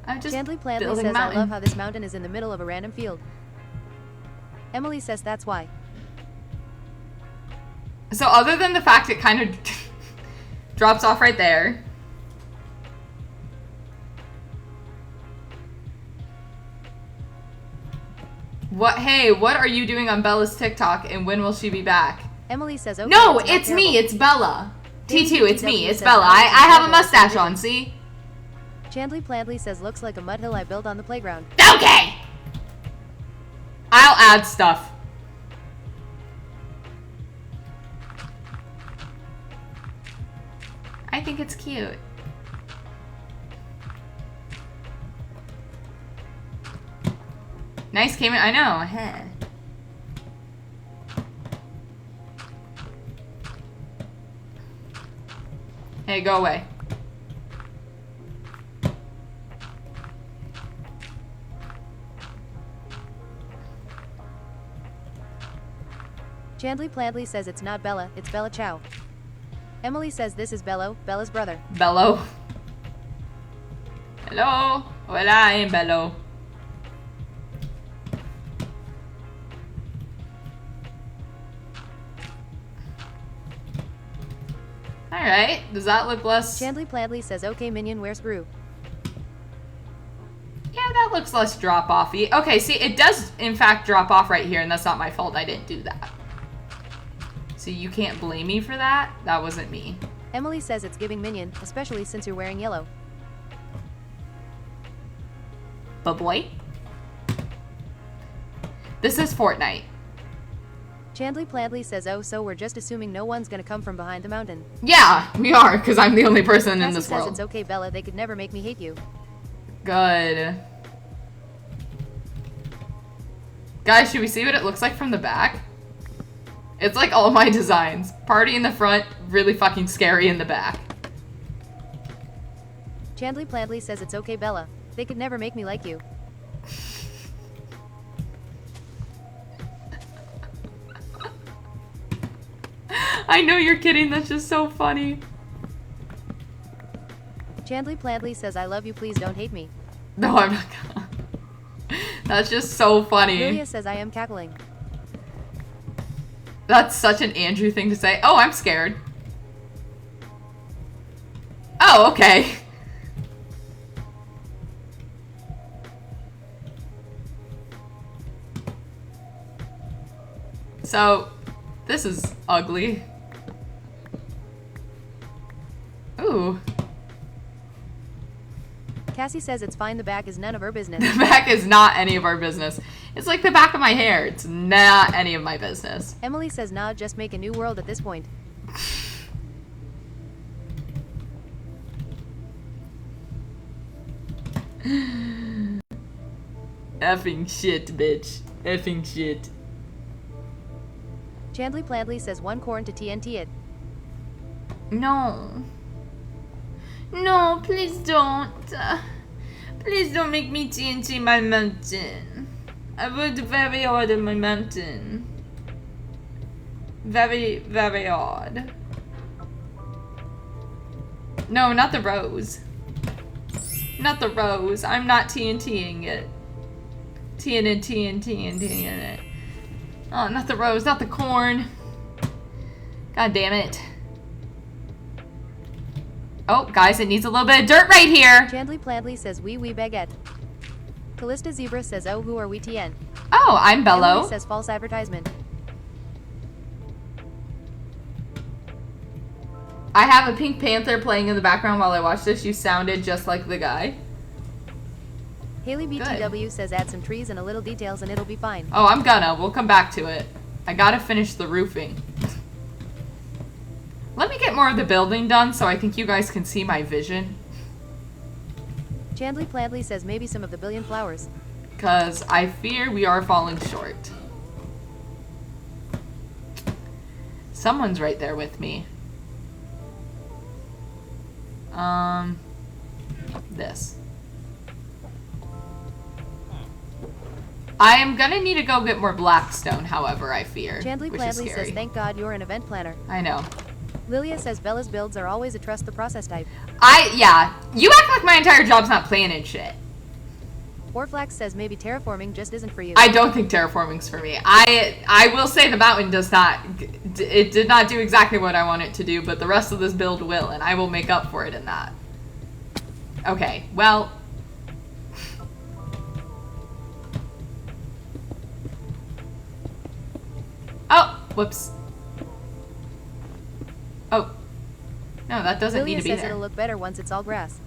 I'm just Chandley Pladley building a says I mountain. love how this mountain is in the middle of a random field. Emily says that's why. So other than the fact it kind of drops off right there. What? Hey, what are you doing on Bella's TikTok and when will she be back? Emily says okay. No, it's not it's me. terrible. It's Bella. T2, it's me. BTW It's says, Bella. "I I was have a incredible, mustache so on, see? Chandley Pladley says looks like a mud hill I built on the playground. Okay! I'll add stuff. I think it's cute. Nice came in. I know. Heh. Hey, go away. Chandley Pladley says it's not Bella, it's Bella Chow. Emily says this is Bello, Bella's brother. Bello. Hello. Hola, I'm Bello. Alright, does that look less... Chandley Pladley says, okay, minion, where's Brew? Yeah, that looks less drop-offy. Okay, see, it does, in fact, drop off right here, and that's not my fault. I didn't do that. So you can't blame me for that. That wasn't me. Emily says it's giving minion, especially since you're wearing yellow. But boy. This is Fortnite. Chandley Pladley says, oh, so we're just assuming no one's gonna come from behind the mountain. Yeah, we are, because I'm the only person in Cassie this says world. it's okay, Bella, they could never make me hate you. Good. Guys, should we see what it looks like from the back? It's like all my designs. Party in the front, really fucking scary in the back. Chandley Pladley says it's okay, Bella. They could never make me like you. I know you're kidding, that's just so funny. Chandley Pladley says, I love you, please don't hate me. No, I'm not gonna. That's just so funny. Lilia says, I am cackling. That's such an Andrew thing to say. Oh, I'm scared. Oh, okay. So, this is ugly. Ooh. Cassie says it's fine, the back is none of her business. The back is not any of our business. It's like the back of my hair. It's not any of my business. Emily says, nah, just make a new world at this point. Effing shit, bitch. Effing shit. Chandley Pladley says, one corn to TNT it. No. No, please don't. Please don't make me TNT my mountain. I worked very hard on my mountain. Very, very hard. No, not the rose. Not the rose. I'm not TNTing it. TNTing it. Oh, not the rose, not the corn. God damn it. Oh, guys, it needs a little bit of dirt right here. Chandley Pladley says, wee baguette. Callista Zebra says, oh, who are we TN? Oh, I'm Bello. Emily says, false advertisement. I have a Pink Panther playing in the background while I watch this. You sounded just like the guy. Haley BTW says, add some trees and a little details and it'll be fine. Oh, I'm gonna. We'll come back to it. I gotta finish the roofing. Let me get more of the building done so I think you guys can see my vision. Chandley Pladley says, maybe some of the billion flowers. Because I fear we are falling short. Someone's right there with me. This. I am gonna need to go get more blackstone, however, I fear. Chandley which is Pladley scary. says, thank God you're an event planner. I know. Lilia says, Bella's builds are always a trust the process type. Yeah. You act like my entire job's not planning shit. Orflax says, maybe terraforming just isn't for you. I don't think terraforming's for me. I will say the mountain does not, it did not do exactly what I want it to do, but the rest of this build will, and I will make up for it in that. Okay, well. Oh, whoops. Oh. No, that doesn't Lilia need to be says there. it'll look better once it's all grass.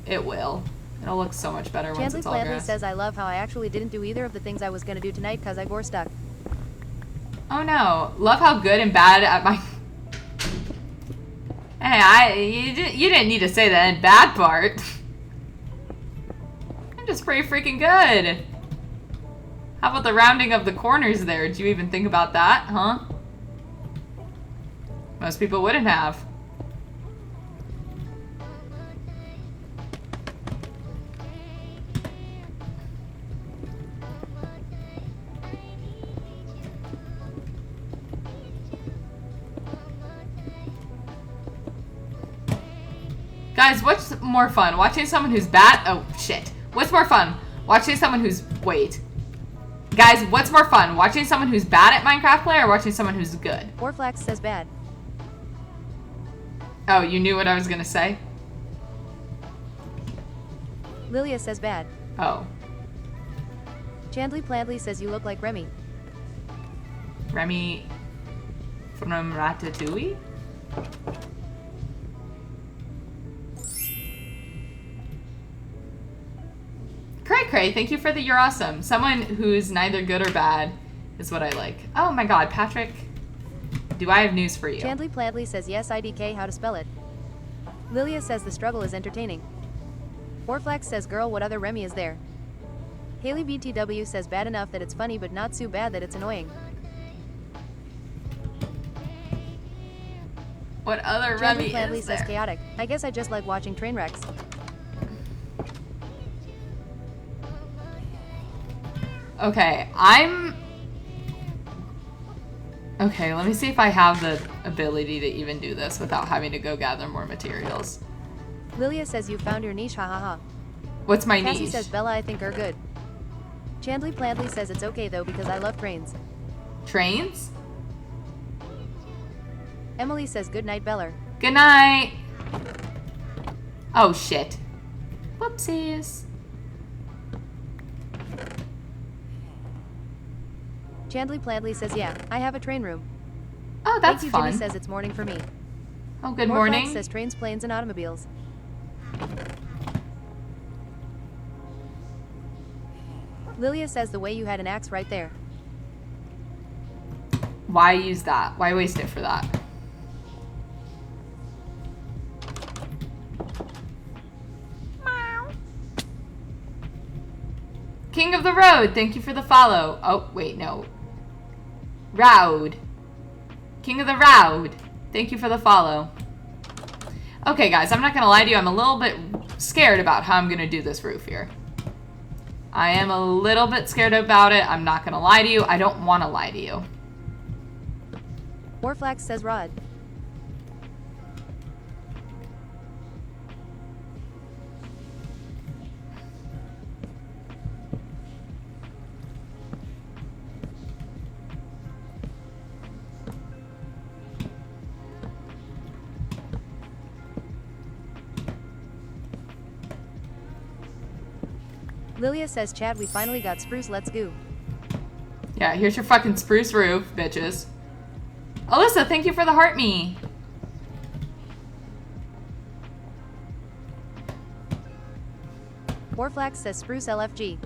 It will. It'll look so much better once Chandley it's all Pladley grass. says, I love how I actually didn't do either of the things I was gonna do tonight because I gore stuck. Oh no. Love how good and bad at my... Hey, you didn't need to say that in bad part. I'm just pretty freaking good. How about the rounding of the corners there? Did you even think about that, huh? Most people wouldn't have. Guys, what's more fun? Watching someone who's bad? Oh, shit. What's more fun? Watching someone who's... Wait. Guys, what's more fun? Watching someone who's bad at Minecraft play or watching someone who's good? Orflax says bad. Oh, you knew what I was gonna say? Lilia says bad. Oh. Chandley Plantley says you look like Remy. Remy from Ratatouille? Cray Cray, thank you for the you're awesome. Someone who's neither good or bad is what I like. Oh my god, Patrick. Do I have news for you? Chandley Plantley says yes IDK how to spell it. Lilia says the struggle is entertaining. Orflax says girl what other Remy is there. Haley BTW says bad enough that it's funny but not so bad that it's annoying. What other Chandley Remy Plantley is says there? chaotic. I guess I just like watching train wrecks. Okay, Okay, let me see if I have the ability to even do this without having to go gather more materials. Lilia says you found your niche, ha ha ha. What's my Cassie niche? says Bella I think are good. Chandley Plantley says it's okay though because I love trains. Trains? Emily says good night Beller. Good night. Oh shit. Whoopsies. Chandley Plantley says yeah, I have a train room. Oh, that's Thank you, fun. Jimmy says it's morning for me. Oh, good Morflax morning. says trains, planes, and automobiles. Lilia says the way you had an axe right there. Why use that? Why waste it for that? King of the Road, thank you for the follow. Oh, wait, no. Roud. King of the Roud, thank you for the follow. Okay, guys, I'm not gonna lie to you. I'm a little bit scared about how I'm gonna do this roof here. I am a little bit scared about it. I'm not gonna lie to you. I don't want to lie to you. Orflax says Rod. Lilia says Chad we finally got spruce, let's go. Yeah, here's your fucking spruce roof, bitches. Alyssa, thank you for the heart me. Orflax says spruce LFG.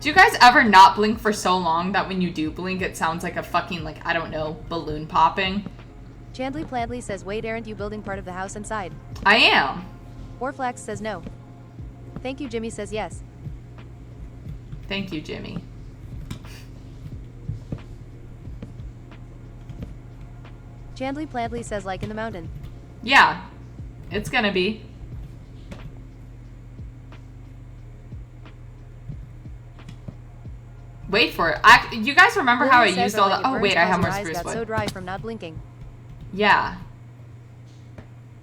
Do you guys ever not blink for so long that when you do blink, it sounds like a fucking, like, I don't know, balloon popping? Chandley Plantley says wait aren't you building part of the house inside? I am. Orflax says no. Thank you Jimmy says yes. Thank you, Jimmy. Chandley Plantley says like in the mountain. Yeah, it's gonna be. Wait for it. You guys remember how I Lilia says used or all like the... it Oh, burns wait, I have cause more your eyes spruce got wood. so dry from not blinking. Yeah.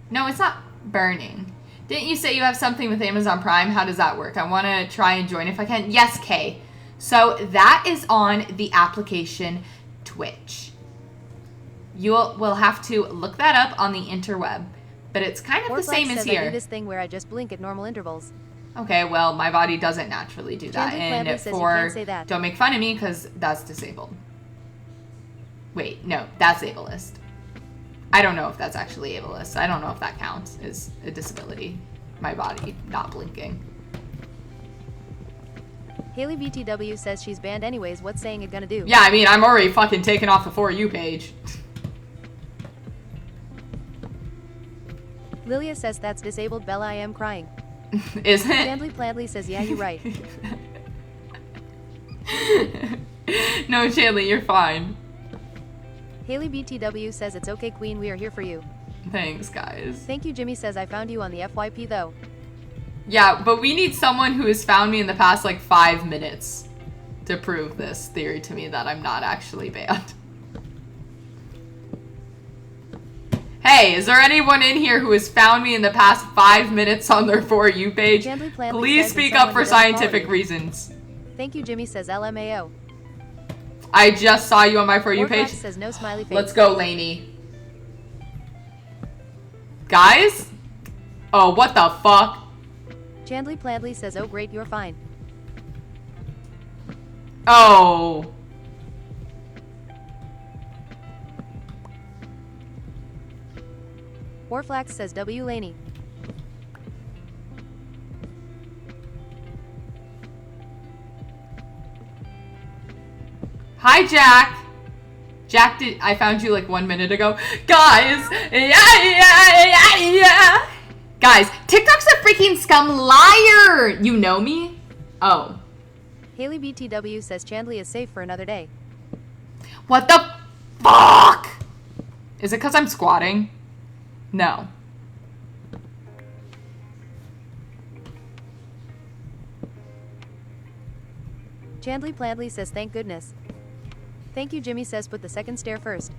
No, it's not burning. Didn't you say you have something with Amazon Prime? How does that work? I want to try and join if I can. Yes, Kay. So that is on the application Twitch. We'll have to look that up on the interweb. But it's kind of the Orflax same as says I do here. this thing where I just blink at normal intervals. Okay, well, my body doesn't naturally do that. Chandley And Plantley says you can't say that. don't make fun of me because that's disabled. Wait, no, that's ableist. I don't know if that's actually ableist. I don't know if that counts as a disability. My body not blinking. Haley BTW says she's banned anyways, what's saying it gonna do? Yeah, I mean, I'm already fucking taken off the For You page. Lilia says that's disabled, Bella I am crying. Isn't it? Chandley Plantley says yeah you're right. No, Chandley, you're fine. Haley BTW says it's okay queen we are here for you. Thanks, guys. Thank you Jimmy says I found you on the FYP though. Yeah, but we need someone who has found me in the past, like, 5 minutes to prove this theory to me that I'm not actually banned. Hey, is there anyone in here who has found me in the past 5 minutes on their For You page? Chandley Plantley Please says speak it's up someone for who doesn't follow scientific you. reasons. Thank you, Jimmy says LMAO. I just saw you on my For You Warflax page. says no smiley face. Let's go, Lainey. Guys? Oh, what the fuck? Chandley Pladley says oh great, you're fine. Oh. Warflax says W Laney. Hi, Jack. Jack, I found you like 1 minute ago. Guys. Yeah. Guys, TikTok's a freaking scum liar. You know me? Oh. Haley BTW says Chandley is safe for another day. What the fuck? Is it because I'm squatting? No. Chandley Pladley says thank goodness. Thank you, Jimmy says put the second stair first.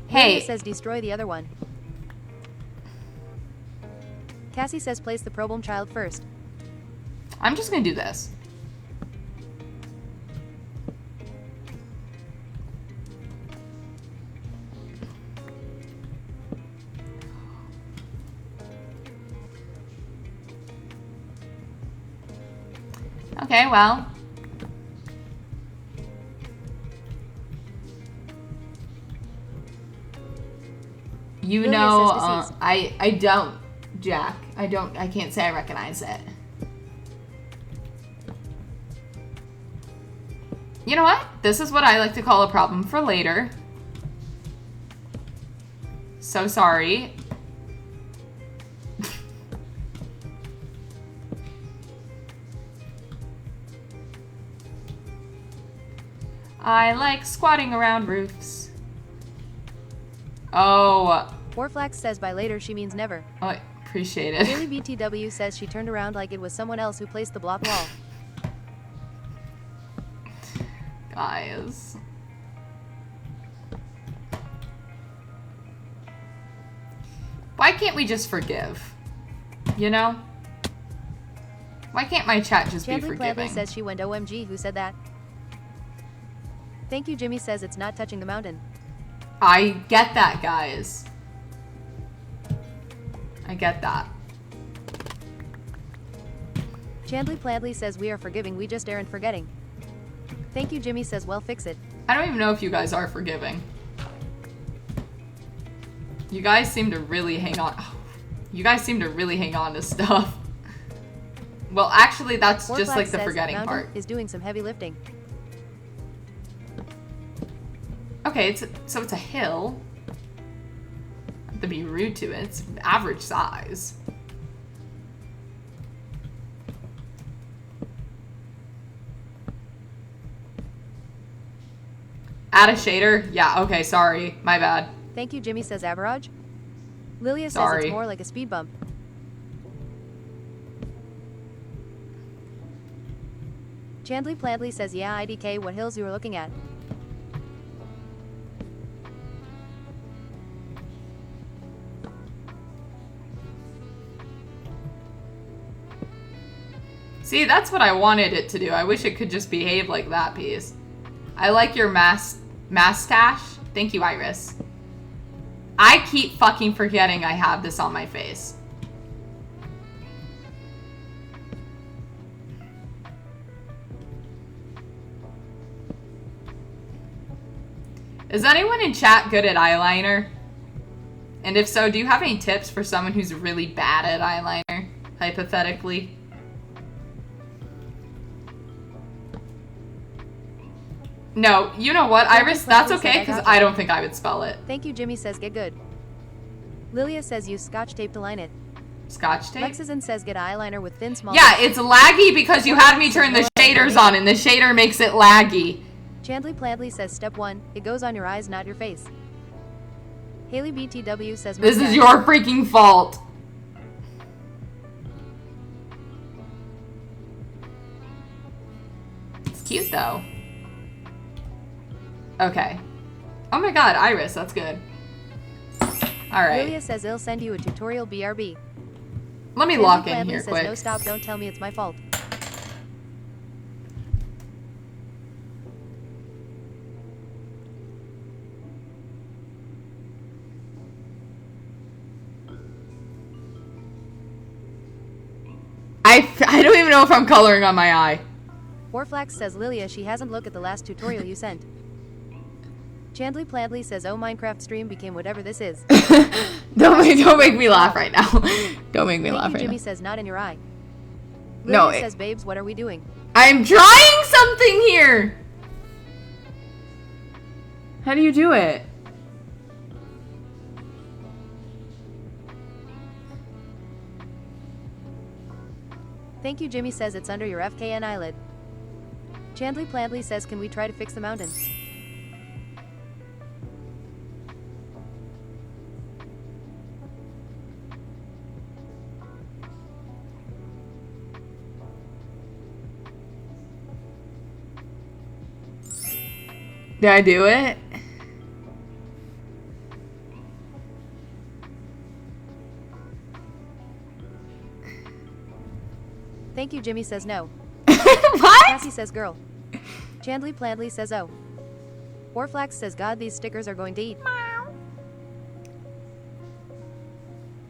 Hey. Lydia says destroy the other one. Cassie says place the problem child first. I'm just gonna do this. Okay, well. You Lilia know, says deceased. I don't, Jack. I can't say I recognize it. You know what? This is what I like to call a problem for later. So sorry. I like squatting around roofs. Oh. Warflax says by later she means never. Oh, I appreciate it. Haley BTW says she turned around like it was someone else who placed the block wall. Guys. Why can't we just forgive? You know? Why can't my chat just be Chandley Pladley forgiving? says she went OMG, who said that? Thank you, Jimmy says it's not touching the mountain. I get that, guys. I get that. Chandley Pladley says we are forgiving, we just aren't forgetting. Thank you, Jimmy says well fix it. I don't even know if you guys are forgiving. You guys seem to really hang on. You guys seem to really hang on to stuff. Well, actually, that's just Warflax like the says forgetting mountain part. is doing some heavy lifting. Okay, so it's a hill. Not to be rude to it, it's average size. Add a shader? Yeah, okay, sorry. My bad. Thank you, Jimmy says average. Lilia says Sorry. it's more like a speed bump. Chandley Pladley says yeah IDK what hills you were looking at. See, that's what I wanted it to do. I wish it could just behave like that piece. I like your mustache. Thank you, Iris. I keep fucking forgetting I have this on my face. Is anyone in chat good at eyeliner? And if so, do you have any tips for someone who's really bad at eyeliner, hypothetically? No, you know what, Iris? That's okay, because I don't think I would spell it. Thank you, Jimmy says get good. Lilia says use scotch tape to line it. Scotch tape? Lexison says get eyeliner with thin small. Yeah, it's laggy because you had me turn the shaders on, and the shader makes it laggy. Chandley Pladley says step 1, it goes on your eyes, not your face. Haley BTW says This is mustache. your freaking fault. It's cute, though. Okay. Oh my god, Iris, that's good. Alright. Lilia says it'll send you a tutorial BRB. Let me Chandley lock in Pladley here says quick. no stop, don't tell me it's my fault. I don't even know if I'm coloring on my eye. Warflax says Lilia she hasn't looked at the last tutorial you sent. Chandley Plandley says oh Minecraft stream became whatever this is. Don't make me laugh right now. Don't make me laugh right Jimmy now. says not in your eye. No, Lilia says babes what are we doing? I'm trying something here. How do you do it? Thank you Jimmy says it's under your FKN eyelid. Chandley Plandley says can we try to fix the mountain? Did I do it? Thank you Jimmy says no. What? Cassie says girl. Chandley Plandley says oh. Warflax says god these stickers are going to eat.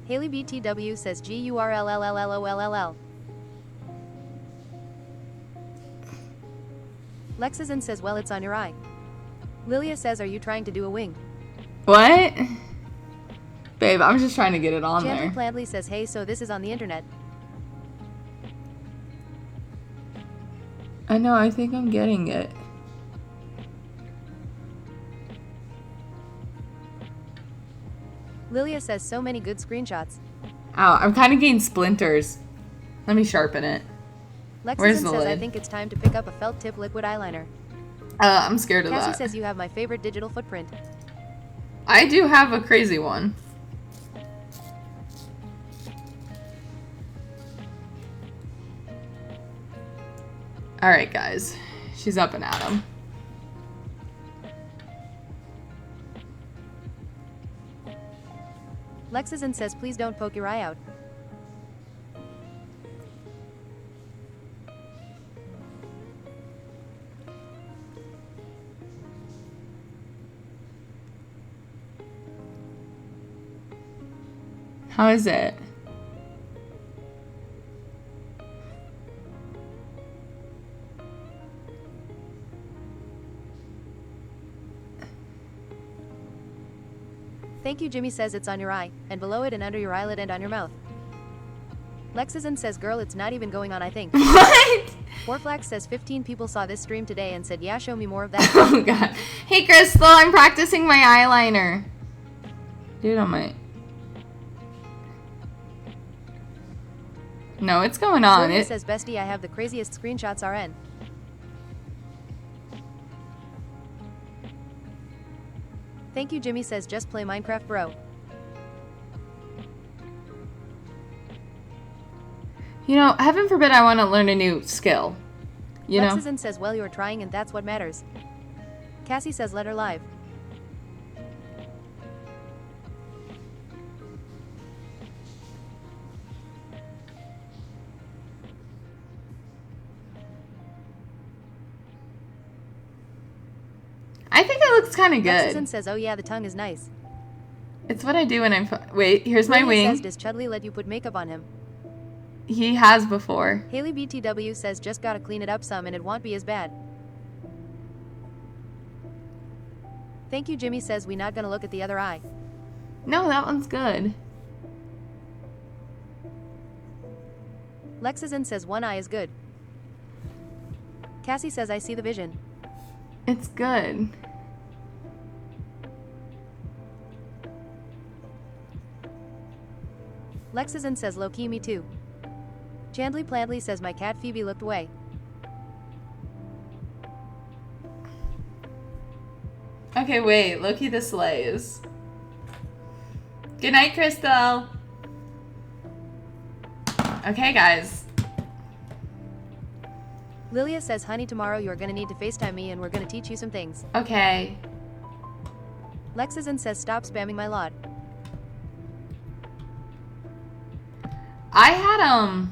Haley BTW says GURLLLLOLLL. Lexazin says well it's on your eye. Lilia says are you trying to do a wing? What? Babe, I'm just trying to get it on Chandler there. Plandley says hey so this is on the internet. I know, I think I'm getting it. Lilia says so many good screenshots. Ow, I'm kind of getting splinters. Let me sharpen it. Where's Lexazin the says I lid? think it's time to pick up a felt tip liquid eyeliner. I'm scared of Cassie that. says you have my favorite digital footprint. I do have a crazy one. Alright, guys. She's up and at 'em. Lexazin says please don't poke your eye out. How is it? Thank you Jimmy says it's on your eye, and below it and under your eyelid and on your mouth. Lexazin says girl it's not even going on I think. What? Warflax says 15 people saw this stream today and said yeah show me more of that. Oh god. Hey Crystal, I'm practicing my eyeliner. Dude, on my... No, it's going on. Lilia It... says bestie I have the craziest screenshots RN. Thank you Jimmy says just play Minecraft bro. You know, heaven forbid I want to learn a new skill. You know? Lexazin says well you're trying and that's what matters. Cassie says let her live. I think it looks kind of Lexazin good. says oh yeah the tongue is nice. It's what I do when I'm... Wait, here's my Lilia says wing. does Chudley let you put makeup on him? He has before. Haley BTW says just gotta clean it up some and it won't be as bad. Thank you Jimmy says we not gonna look at the other eye. No, that one's good. Lexazin says one eye is good. Cassie says I see the vision. It's good. Lexazin says low-key me too. Chandley Plandley says my cat Phoebe looked away. Okay, wait. Loki the slays. Good night, Crystal. Okay, guys. Lilia says honey tomorrow you're gonna need to FaceTime me and we're gonna teach you some things. Okay. Lexazin says stop spamming my lot. I had,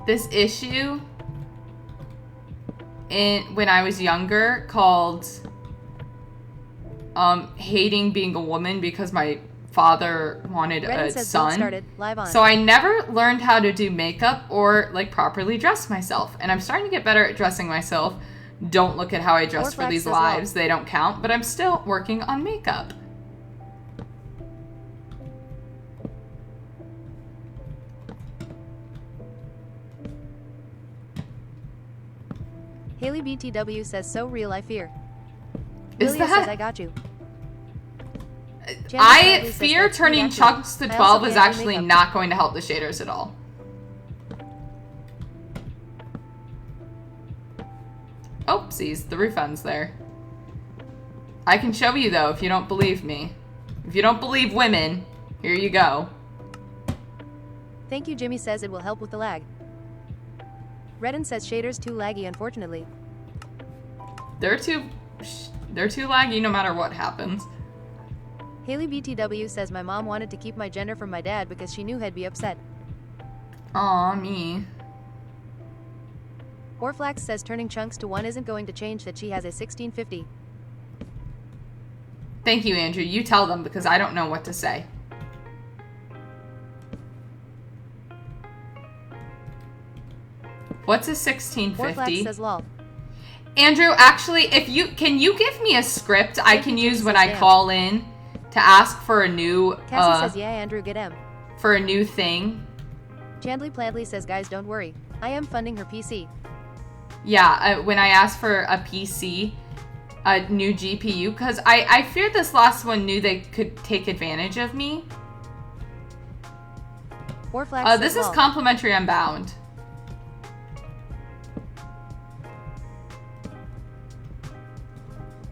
this issue when I was younger called, hating being a woman because my father wanted Redden a says build son. started. Live on. So I never learned how to do makeup or like properly dress myself. And I'm starting to get better at dressing myself. Don't look at how I dress for Orflax these says lives. lol. They don't count, but I'm still working on makeup. Haley BTW says so real I fear. Is Lilia that- says I got you. Chandler I Bradley says fear that's turning pretty chunks to accurate. I 12 also is can't do actually makeup. not going to help the shaders at all. Oopsies, the refund's there. I can show you though if you don't believe me. If you don't believe women, here you go. Thank you. Jimmy says it will help with the lag. Redden says shaders too laggy unfortunately. They're too laggy no matter what happens. Haley BTW says my mom wanted to keep my gender from my dad because she knew he'd be upset. Aw, me. Orflax says turning chunks to 1 isn't going to change that she has a 1650. Thank you, Andrew. You tell them because I don't know what to say. What's a Orflax 1650? says lol. Andrew, actually, can you give me a script I can you, use James when says I damn. call in to ask for a new Cassie says yeah Andrew get M. for a new thing? Chandley Plantley says guys don't worry. I am funding her PC. Yeah, when I ask for a PC, a new GPU, because I fear this last one knew they could take advantage of me. Orflax says This is lol. complimentary Unbound.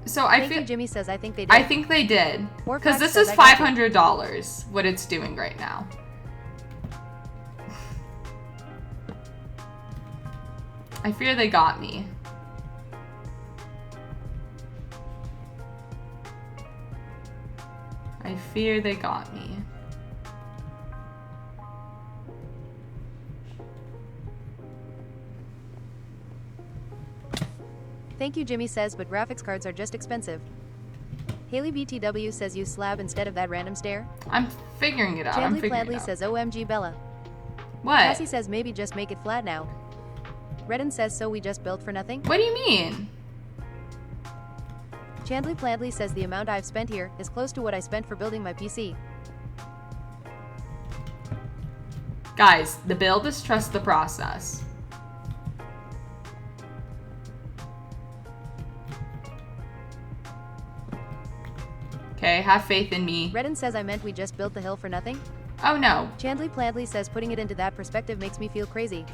So I Thank feel you. Jimmy says I think they did. I think they did. Orflax Because this says is I got you. $500, what it's doing right now. I fear they got me. I fear they got me. Thank you. Jimmy says but graphics cards are just expensive. Haley BTW says use slab instead of that random stare. I'm figuring it out. I'm Chandley figuring Plantley it out. says OMG Bella. What? Cassie says maybe just make it flat now. Redden says so we just built for nothing. What do you mean? Chandley Plantley says the amount I've spent here is close to what I spent for building my PC. Guys, the build is trust the process. Okay, have faith in me. Redden says I meant we just built the hill for nothing. Oh no. Chandley Plantley says putting it into that perspective makes me feel crazy.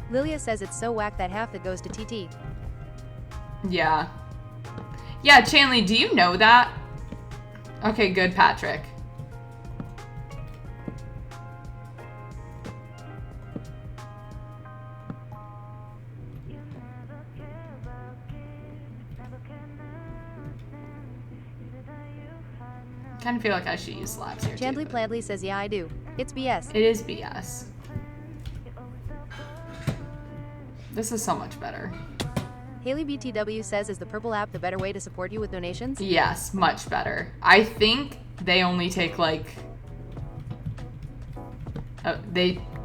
Lilia says it's so whack that half that goes to TT. Yeah. Yeah, Chanley, do you know that? Okay, good, Patrick. Kind of feel like I should use slabs here Chandley too. Plantley says yeah I do. It's BS. It is BS. This is so much better. Haley BTW says is the purple app the better way to support you with donations? Yes, much better. I think they only take like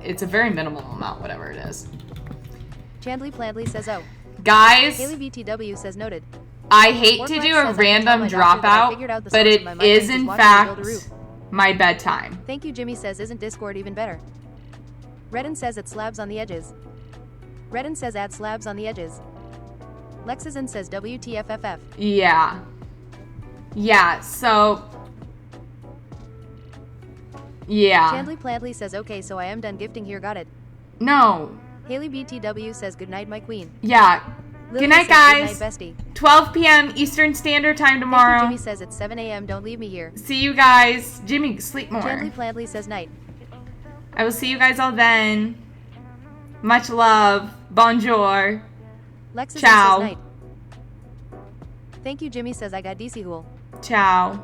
it's a very minimal amount, whatever it is. Chandley Plantley says oh. Guys, Haley BTW says noted. I hate to Orflax do says a I can tell random my doctor that I figured dropout, out the but source it of my is migraines in watching me build fact a roof. my bedtime. Thank you. Jimmy says isn't Discord even better? Redden says it's slabs on the edges. Redden says add slabs on the edges. Lexizan says WTFFF. Yeah. Yeah, so yeah. Chandley Plantley says okay so I am done gifting here got it. No. Haley BTW says good night my queen. Yeah. Lilia Good night, says, guys. Good night bestie. 12 p.m. Eastern Standard Time Thank you. tomorrow. Jimmy says it's 7 a.m. don't leave me here. See you guys. Jimmy, sleep more. Chandley Plantley says night. I will see you guys all then. Much love. Bonjour. Lexizan Ciao. says night. Thank you. Jimmy says I got DC Hool. Ciao.